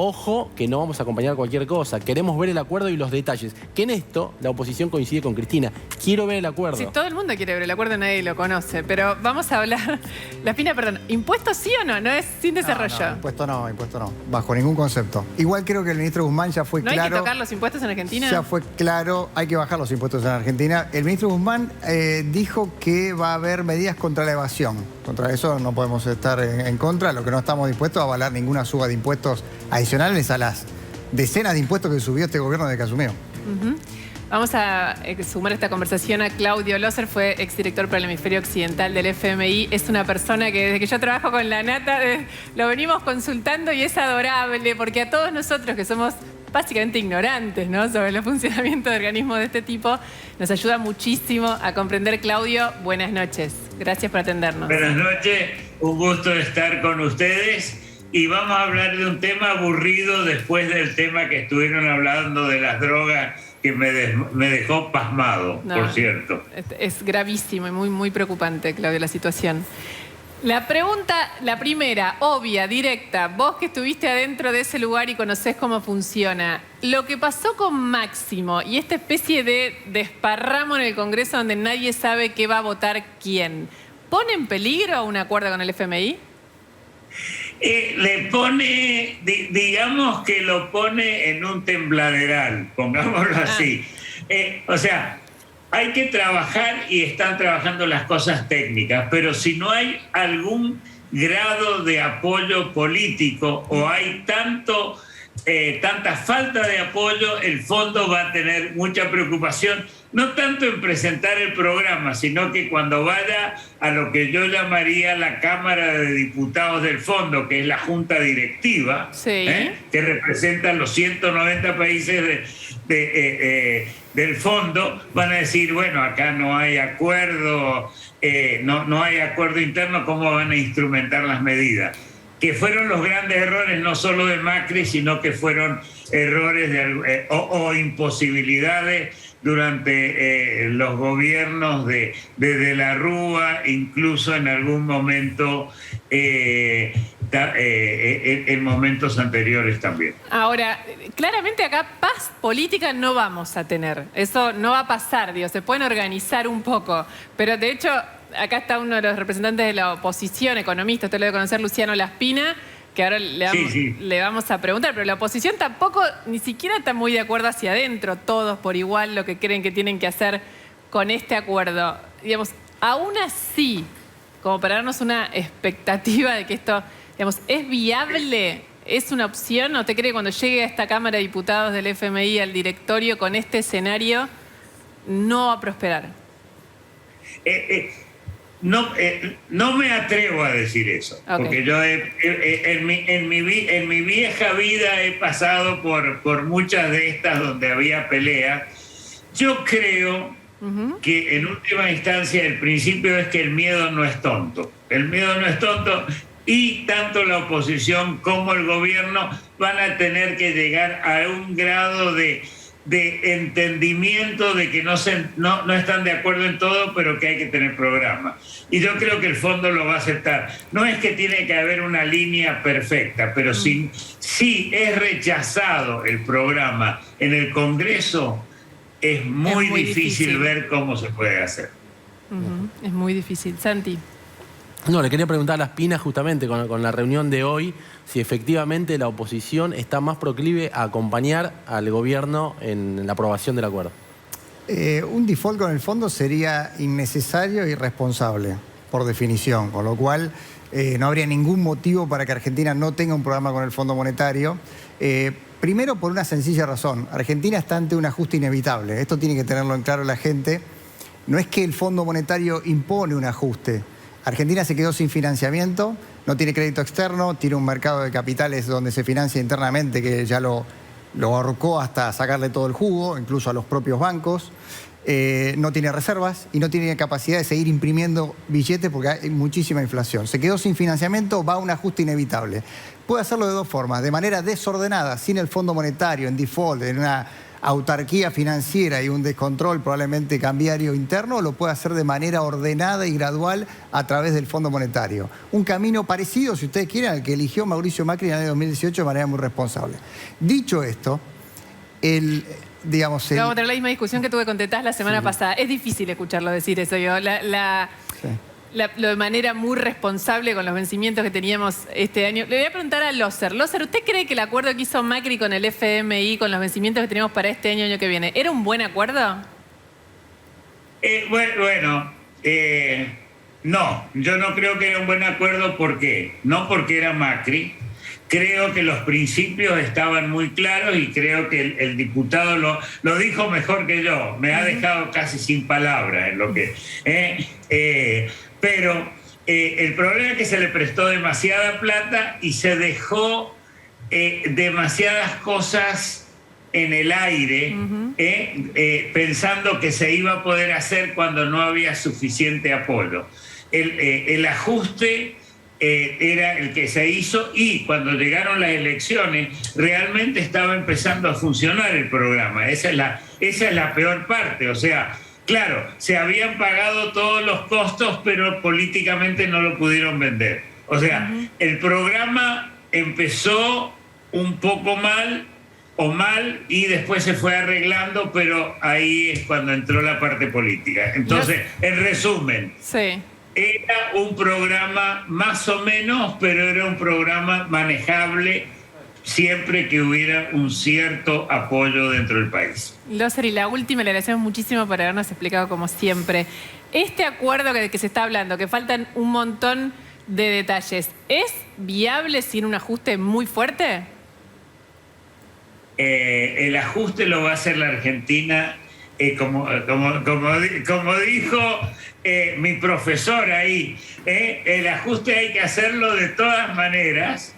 Speaker 22: ojo que no vamos a acompañar cualquier cosa. Queremos ver el acuerdo y los detalles. Que en esto la oposición coincide con Cristina. Quiero ver el acuerdo.
Speaker 1: Sí, todo el mundo quiere ver el acuerdo, nadie lo conoce. Pero vamos a hablar... Laspina, perdón, ¿impuestos sí o no? No es sin desarrollo.
Speaker 9: No, impuesto no. Bajo ningún concepto. Igual creo que el ministro Guzmán ya fue claro...
Speaker 1: ¿No hay que tocar los impuestos en Argentina?
Speaker 9: Ya fue claro, hay que bajar los impuestos en Argentina. El ministro Guzmán dijo que va a haber medidas contra la evasión. Contra eso no podemos estar en contra. Lo que no estamos dispuestos a avalar ninguna suba de impuestos adicionales a las decenas de impuestos que subió este gobierno desde que asumió.
Speaker 1: Vamos a sumar esta conversación a Claudio Loser, fue exdirector para el hemisferio occidental del FMI. Es una persona que desde que yo trabajo con la Nata lo venimos consultando y es adorable porque a todos nosotros que somos básicamente ignorantes, ¿no?, sobre el funcionamiento de organismos de este tipo, nos ayuda muchísimo a comprender. Claudio, buenas noches. Gracias por atendernos.
Speaker 12: Buenas noches, un gusto estar con ustedes. Y vamos a hablar de un tema aburrido después del tema que estuvieron hablando de las drogas, que me dejó pasmado, por cierto.
Speaker 1: Es gravísimo y muy, muy preocupante, Claudio, la situación. La pregunta, la primera, obvia, directa, vos que estuviste adentro de ese lugar y conocés cómo funciona, lo que pasó con Máximo y esta especie de desparramo en el Congreso donde nadie sabe qué va a votar quién, ¿pone en peligro un acuerdo con el FMI?
Speaker 12: Le pone, digamos que lo pone en un tembladeral, pongámoslo así. O sea, hay que trabajar y están trabajando las cosas técnicas, pero si no hay algún grado de apoyo político o hay tanta falta de apoyo, el fondo va a tener mucha preocupación, no tanto en presentar el programa, sino que cuando vaya a lo que yo llamaría la Cámara de Diputados del fondo, que es la junta directiva, que representa los 190 países del fondo, van a decir, bueno, acá no hay acuerdo, no hay acuerdo interno, ¿cómo van a instrumentar las medidas? Que fueron los grandes errores no solo de Macri, sino que fueron errores o imposibilidades durante los gobiernos de la Rúa, incluso en algún momento en momentos anteriores también.
Speaker 1: Ahora, claramente acá paz política no vamos a tener. Eso no va a pasar, digo, se pueden organizar un poco. Pero de hecho, acá está uno de los representantes de la oposición, economista, usted lo debe conocer, Luciano Laspina, que ahora le vamos a preguntar, pero la oposición tampoco, ni siquiera está muy de acuerdo hacia adentro, todos por igual, lo que creen que tienen que hacer con este acuerdo. Digamos, aún así, como para darnos una expectativa de que esto, digamos, ¿es viable? ¿Es una opción? ¿O te cree que cuando llegue a esta Cámara de Diputados del FMI al directorio con este escenario no va a prosperar?
Speaker 12: No me atrevo a decir eso, porque yo en mi vieja vida he pasado por muchas de estas donde había peleas. Yo creo que en última instancia el principio es que el miedo no es tonto. El miedo no es tonto y tanto la oposición como el gobierno van a tener que llegar a un grado de entendimiento de que no están de acuerdo en todo, pero que hay que tener programa. Y yo creo que el fondo lo va a aceptar. No es que tiene que haber una línea perfecta, pero si es rechazado el programa en el Congreso, es muy difícil ver cómo se puede hacer.
Speaker 1: Es muy difícil. Santi.
Speaker 22: No, le quería preguntar a Laspina justamente con la reunión de hoy, si efectivamente la oposición está más proclive a acompañar al gobierno en la aprobación del acuerdo.
Speaker 9: Un default con el fondo sería innecesario e irresponsable, por definición, con lo cual no habría ningún motivo para que Argentina no tenga un programa con el Fondo Monetario. Primero, por una sencilla razón. Argentina está ante un ajuste inevitable. Esto tiene que tenerlo en claro la gente. No es que el Fondo Monetario impone un ajuste. Argentina se quedó sin financiamiento, no tiene crédito externo, tiene un mercado de capitales donde se financia internamente que ya lo ahorcó hasta sacarle todo el jugo, incluso a los propios bancos. No tiene reservas y no tiene capacidad de seguir imprimiendo billetes porque hay muchísima inflación. Se quedó sin financiamiento, va a un ajuste inevitable. Puede hacerlo de dos formas, de manera desordenada, sin el Fondo Monetario, en default, en una autarquía financiera y un descontrol probablemente cambiario interno, lo puede hacer de manera ordenada y gradual a través del Fondo Monetario. Un camino parecido, si ustedes quieren, al que eligió Mauricio Macri en el año 2018 de manera muy responsable. Dicho esto,
Speaker 1: Vamos a tener la misma discusión que tuve con Tetaz la semana pasada. Es difícil escucharlo decir eso. Lo de manera muy responsable con los vencimientos que teníamos este año. Le voy a preguntar a Loser. Loser, ¿usted cree que el acuerdo que hizo Macri con el FMI, con los vencimientos que tenemos para este año que viene, era un buen acuerdo?
Speaker 12: No, yo no creo que era un buen acuerdo. ¿Por qué? No porque era Macri. Creo que los principios estaban muy claros y creo que el diputado lo dijo mejor que yo. Me ha dejado casi sin palabras en lo que... Pero el problema es que se le prestó demasiada plata y se dejó demasiadas cosas en el aire, pensando que se iba a poder hacer cuando no había suficiente apoyo. El ajuste era el que se hizo y cuando llegaron las elecciones realmente estaba empezando a funcionar el programa. Esa es la peor parte. O sea, claro, se habían pagado todos los costos, pero políticamente no lo pudieron vender. O sea, el programa empezó un poco mal y después se fue arreglando, pero ahí es cuando entró la parte política. Entonces, en resumen, era un programa más o menos, pero era un programa manejable siempre que hubiera un cierto apoyo dentro del país.
Speaker 1: Loser, y la última, le agradecemos muchísimo por habernos explicado como siempre. Este acuerdo que se está hablando, que faltan un montón de detalles, ¿es viable sin un ajuste muy fuerte?
Speaker 12: El ajuste lo va a hacer la Argentina, como dijo mi profesor ahí, el ajuste hay que hacerlo de todas maneras.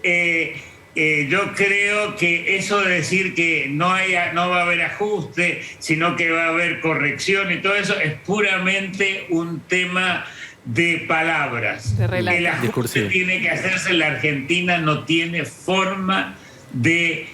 Speaker 12: Yo creo que eso de decir que no va a haber ajuste, sino que va a haber corrección y todo eso es puramente un tema de palabras. El ajuste tiene que hacerse, la Argentina no tiene forma de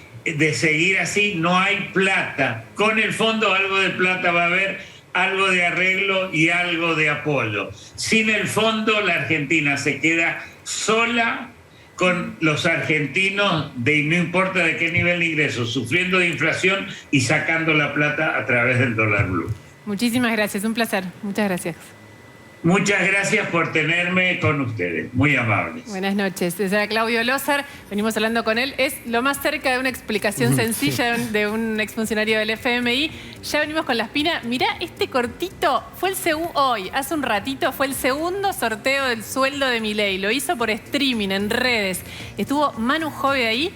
Speaker 12: seguir así, no hay plata. Con el fondo algo de plata va a haber, algo de arreglo y algo de apoyo. Sin el fondo la Argentina se queda sola con los argentinos, no importa de qué nivel de ingresos, sufriendo de inflación y sacando la plata a través del dólar blue.
Speaker 1: Muchísimas gracias, un placer. Muchas gracias.
Speaker 12: Muchas gracias por tenerme con ustedes, muy amables.
Speaker 1: Buenas noches. Desde Claudio Loser, venimos hablando con él. Es lo más cerca de una explicación sencilla de un exfuncionario del FMI. Ya venimos con la espina. Mirá, este cortito fue hace un ratito, fue el segundo sorteo del sueldo de Milei. Lo hizo por streaming, en redes. Estuvo Manu Jove ahí.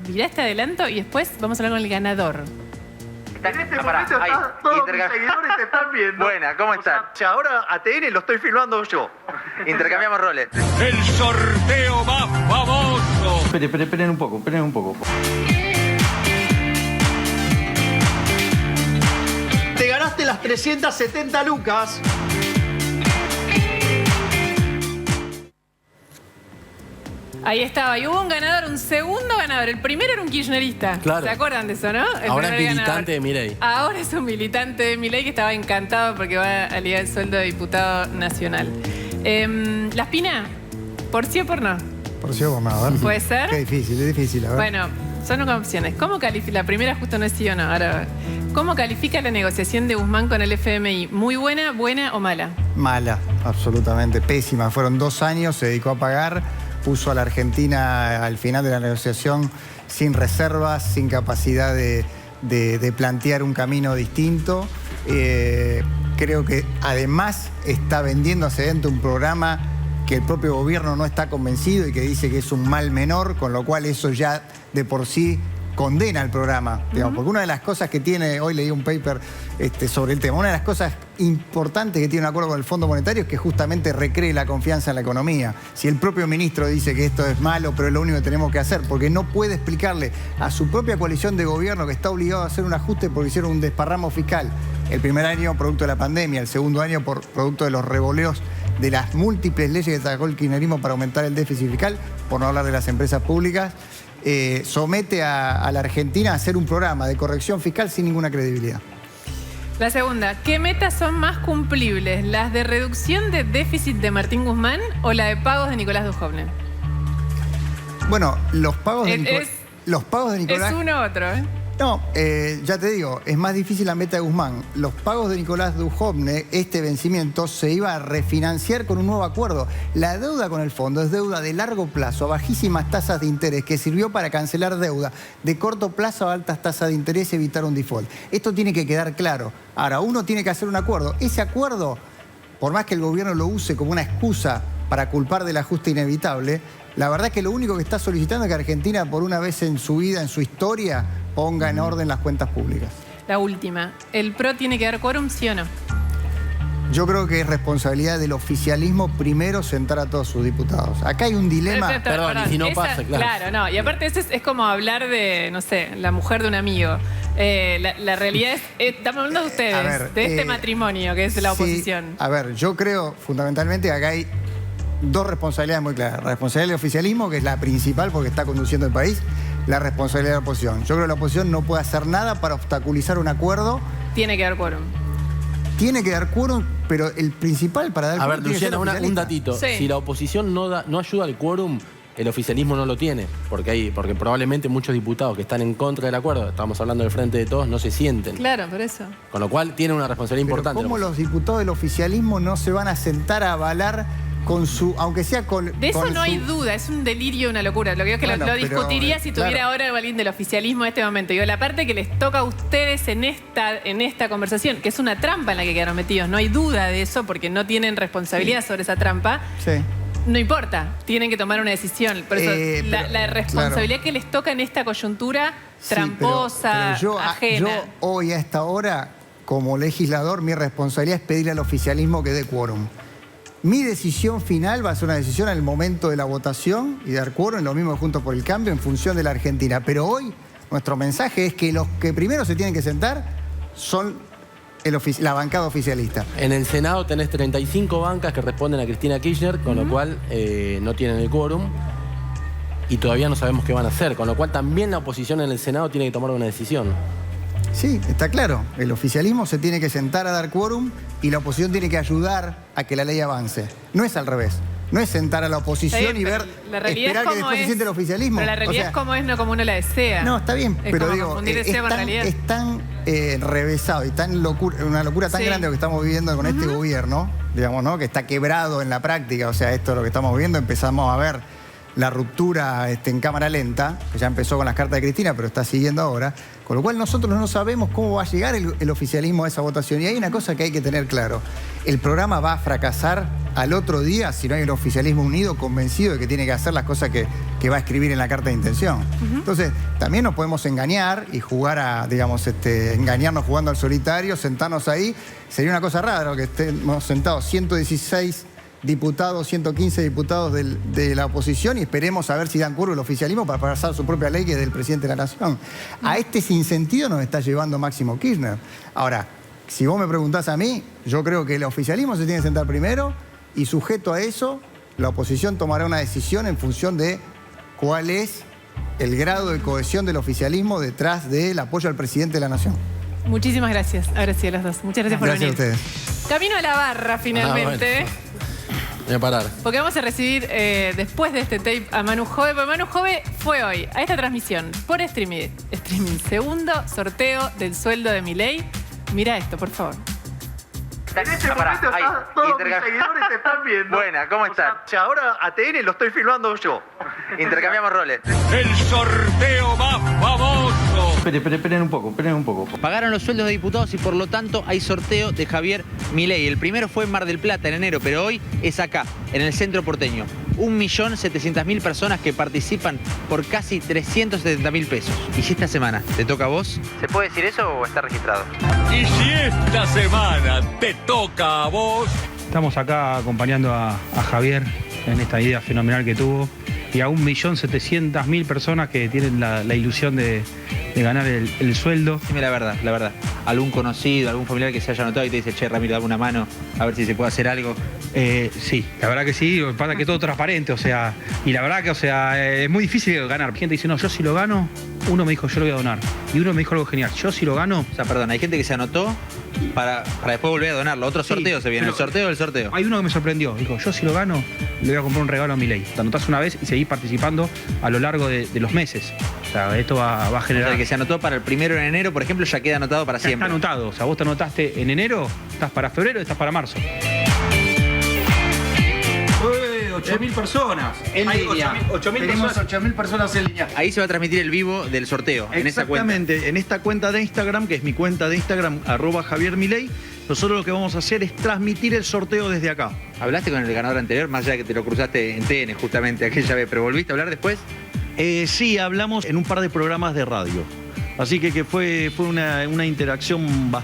Speaker 1: Mirá este adelanto y después vamos a hablar con el ganador.
Speaker 14: En este momento todos mis seguidores te están viendo. Buena, ¿cómo están? Ahora a TN lo estoy filmando yo. Intercambiamos roles.
Speaker 16: El sorteo más famoso.
Speaker 14: Esperen un poco. Te ganaste las 370 lucas.
Speaker 1: Ahí estaba, y hubo un ganador, un segundo ganador. El primero era un kirchnerista.
Speaker 22: Claro.
Speaker 1: ¿Se acuerdan de eso, no?
Speaker 22: Ahora es militante de Milei.
Speaker 1: Ahora es un militante de Milei que estaba encantado porque va a ligar el sueldo de diputado nacional. La espina, ¿por sí o por no?
Speaker 9: Por sí o por no, a ver.
Speaker 1: ¿Puede ser?
Speaker 9: Qué difícil, es difícil, a ver.
Speaker 1: Bueno, son opciones. ¿Cómo califica? La primera justo no es sí o no. Ahora, ¿cómo califica la negociación de Guzmán con el FMI? ¿Muy buena, buena o mala? Mala,
Speaker 9: absolutamente, pésima. Fueron 2 años, se dedicó a pagar. Puso a la Argentina al final de la negociación sin reservas, sin capacidad de plantear un camino distinto. Creo que además está vendiendo hacia adentro un programa que el propio gobierno no está convencido y que dice que es un mal menor, con lo cual eso ya de por sí condena el programa, digamos, porque una de las cosas que tiene, hoy leí un paper sobre el tema, una de las cosas importantes que tiene un acuerdo con el Fondo Monetario es que justamente recree la confianza en la economía. Si el propio ministro dice que esto es malo, pero es lo único que tenemos que hacer, porque no puede explicarle a su propia coalición de gobierno que está obligado a hacer un ajuste porque hicieron un desparramo fiscal. El primer año producto de la pandemia, el segundo año producto de los revoleos de las múltiples leyes que sacó el kirchnerismo para aumentar el déficit fiscal, por no hablar de las empresas públicas. Somete a la Argentina a hacer un programa de corrección fiscal sin ninguna credibilidad.
Speaker 1: La segunda, ¿qué metas son más cumplibles? ¿Las de reducción de déficit de Martín Guzmán o la de pagos de Nicolás Dujovne?
Speaker 9: Bueno, los pagos de Nicolás...
Speaker 1: Es uno u otro, ¿eh?
Speaker 9: No, ya te digo, es más difícil la meta de Guzmán. Los pagos de Nicolás Dujovne, este vencimiento, se iba a refinanciar con un nuevo acuerdo. La deuda con el fondo es deuda de largo plazo, a bajísimas tasas de interés, que sirvió para cancelar deuda de corto plazo a altas tasas de interés y evitar un default. Esto tiene que quedar claro. Ahora, uno tiene que hacer un acuerdo. Ese acuerdo, por más que el gobierno lo use como una excusa para culpar del ajuste inevitable, la verdad es que lo único que está solicitando es que Argentina, por una vez en su vida, en su historia, ponga en orden las cuentas públicas.
Speaker 1: La última. ¿El PRO tiene que dar quórum, sí o no?
Speaker 9: Yo creo que es responsabilidad del oficialismo primero sentar a todos sus diputados. Acá hay un dilema...
Speaker 22: Perdón, y si no pasa, claro.
Speaker 1: Claro, no. Y aparte es como hablar de, no sé, la mujer de un amigo. La realidad es... estamos hablando de ustedes, de este matrimonio que es la oposición.
Speaker 9: A ver, yo creo fundamentalmente que acá hay 2 responsabilidades muy claras. La responsabilidad del oficialismo, que es la principal porque está conduciendo el país, la responsabilidad de la oposición. Yo creo que la oposición no puede hacer nada para obstaculizar un acuerdo.
Speaker 1: Tiene que dar quórum.
Speaker 9: tiene que dar quórum, pero el principal para dar
Speaker 22: A
Speaker 9: quórum
Speaker 22: ver,
Speaker 9: tiene que ser
Speaker 22: Luciana,
Speaker 9: el
Speaker 22: un
Speaker 9: oficialista.
Speaker 22: datito.
Speaker 1: Sí.
Speaker 22: Si la oposición no ayuda al quórum, el oficialismo no lo tiene, porque probablemente muchos diputados que están en contra del acuerdo, estamos hablando del Frente de Todos, no se sienten.
Speaker 1: Claro, por eso.
Speaker 22: Con lo cual tienen una responsabilidad
Speaker 9: Pero
Speaker 22: importante.
Speaker 9: ¿cómo los diputados del oficialismo no se van a sentar a avalar con su, aunque sea con...
Speaker 1: De eso
Speaker 9: con
Speaker 1: no hay duda, es un delirio, una locura. Lo que digo es que
Speaker 9: Bueno,
Speaker 1: lo
Speaker 9: pero,
Speaker 1: discutiría si tuviera
Speaker 9: claro.
Speaker 1: ahora alguien del oficialismo en este momento. Digo, la parte que les toca a ustedes en esta conversación, que es una trampa en la que quedaron metidos, no hay duda de eso porque no tienen responsabilidad sobre esa trampa.
Speaker 9: Sí.
Speaker 1: No importa, tienen que tomar una decisión. Por eso, la responsabilidad que les toca en esta coyuntura tramposa,
Speaker 9: pero
Speaker 1: ajena.
Speaker 9: yo hoy a esta hora, como legislador, mi responsabilidad es pedirle al oficialismo que dé quórum. Mi decisión final va a ser una decisión en el momento de la votación y dar quórum, lo mismo Juntos por el Cambio, en función de la Argentina. Pero hoy nuestro mensaje es que los que primero se tienen que sentar son la bancada oficialista.
Speaker 22: En el Senado tenés 35 bancas que responden a Cristina Kirchner, con lo cual no tienen el quórum y todavía no sabemos qué van a hacer, con lo cual también la oposición en el Senado tiene que tomar una decisión.
Speaker 9: Sí, está claro. El oficialismo se tiene que sentar a dar quórum y la oposición tiene que ayudar a que la ley avance. No es al revés. No es sentar a la oposición y ver, esperar que después se siente el oficialismo.
Speaker 1: Pero la realidad es como es, no como uno la desea.
Speaker 9: No, está bien,
Speaker 1: es
Speaker 9: pero
Speaker 1: como
Speaker 9: digo,
Speaker 1: confundir deseo con realidad.
Speaker 9: es tan revesado y tan una locura tan grande lo que estamos viviendo con este gobierno, digamos, ¿no? Que está quebrado en la práctica. O sea, esto es lo que estamos viviendo. Empezamos a ver la ruptura en cámara lenta, que ya empezó con las cartas de Cristina, pero está siguiendo ahora. Con lo cual nosotros no sabemos cómo va a llegar el oficialismo a esa votación. Y hay una cosa que hay que tener claro. El programa va a fracasar al otro día si no hay un oficialismo unido, convencido de que tiene que hacer las cosas que va a escribir en la carta de intención. Entonces, también nos podemos engañar y jugar a, digamos, engañarnos jugando al solitario, sentarnos ahí. Sería una cosa rara, ¿no? Que estemos sentados 116 diputados, 115 diputados de la oposición y esperemos a ver si dan curva el oficialismo para pasar su propia ley, que es del presidente de la Nación. A este sinsentido nos está llevando Máximo Kirchner. Ahora, si vos me preguntás a mí, yo creo que el oficialismo se tiene que sentar primero y sujeto a eso, la oposición tomará una decisión en función de cuál es el grado de cohesión del oficialismo detrás del apoyo al presidente de la Nación.
Speaker 1: Muchísimas gracias. Ahora sí, a los dos. Muchas gracias por venir.
Speaker 9: Gracias a ustedes.
Speaker 1: Camino a la barra, finalmente.
Speaker 22: Voy a parar.
Speaker 1: Porque vamos a recibir después de este tape a Manu Jove. Porque Manu Jove fue hoy a esta transmisión por streaming. Segundo sorteo del sueldo de Milei. Mira esto, por favor.
Speaker 14: En este momento todos mis seguidores te están viendo. Buena, ¿cómo están? O sea, ahora ATN lo estoy filmando yo. Intercambiamos roles.
Speaker 16: El sorteo más famoso.
Speaker 14: Esperen un poco.
Speaker 10: Pagaron los sueldos de diputados y por lo tanto hay sorteo de Javier Milei. El primero fue en Mar del Plata en enero, pero hoy es acá, en el centro porteño. 1.700.000 personas que participan por casi 370.000 pesos. ¿Y si esta semana te toca a vos?
Speaker 14: ¿Se puede decir eso o está registrado?
Speaker 16: Y si esta semana te toca a vos.
Speaker 17: Estamos acá acompañando a Javier en esta idea fenomenal que tuvo y a 1.700.000 personas que tienen la ilusión de ganar el sueldo.
Speaker 10: Dime la verdad. ¿Algún conocido, algún familiar que se haya anotado y te dice, che, Ramiro, dame una mano a ver si se puede hacer algo?
Speaker 17: Sí, la verdad que sí. Lo que pasa es que todo transparente, o sea, y la verdad que, o sea, es muy difícil ganar. Gente dice, no, yo si lo gano, uno me dijo, yo lo voy a donar. Y uno me dijo algo genial, yo si lo gano...
Speaker 10: O sea, perdón, hay gente que se anotó para después volver a donarlo. Otro sorteo se viene, el sorteo del sorteo.
Speaker 17: Hay uno que me sorprendió, dijo, yo si lo gano, le voy a comprar un regalo a Milei. Te anotás una vez y seguís participando a lo largo de los meses. O sea, esto va a generar...
Speaker 10: O sea, el que se anotó para el 1 de enero, por ejemplo, ya queda anotado para siempre.
Speaker 17: Está anotado, o sea, vos te anotaste en enero, estás para febrero y estás para marzo.
Speaker 3: 8.000 personas en línea.
Speaker 17: 8.000 personas en línea.
Speaker 10: Ahí se va a transmitir el vivo del sorteo, en esa cuenta.
Speaker 17: Exactamente, en esta cuenta de Instagram, que es mi cuenta de Instagram, @JavierMilei, nosotros lo que vamos a hacer es transmitir el sorteo desde acá.
Speaker 10: ¿Hablaste con el ganador anterior? Más allá de que te lo cruzaste en TN justamente aquella vez, pero ¿volviste a hablar después?
Speaker 17: Sí, hablamos en un par de programas de radio. Así que fue una interacción bastante...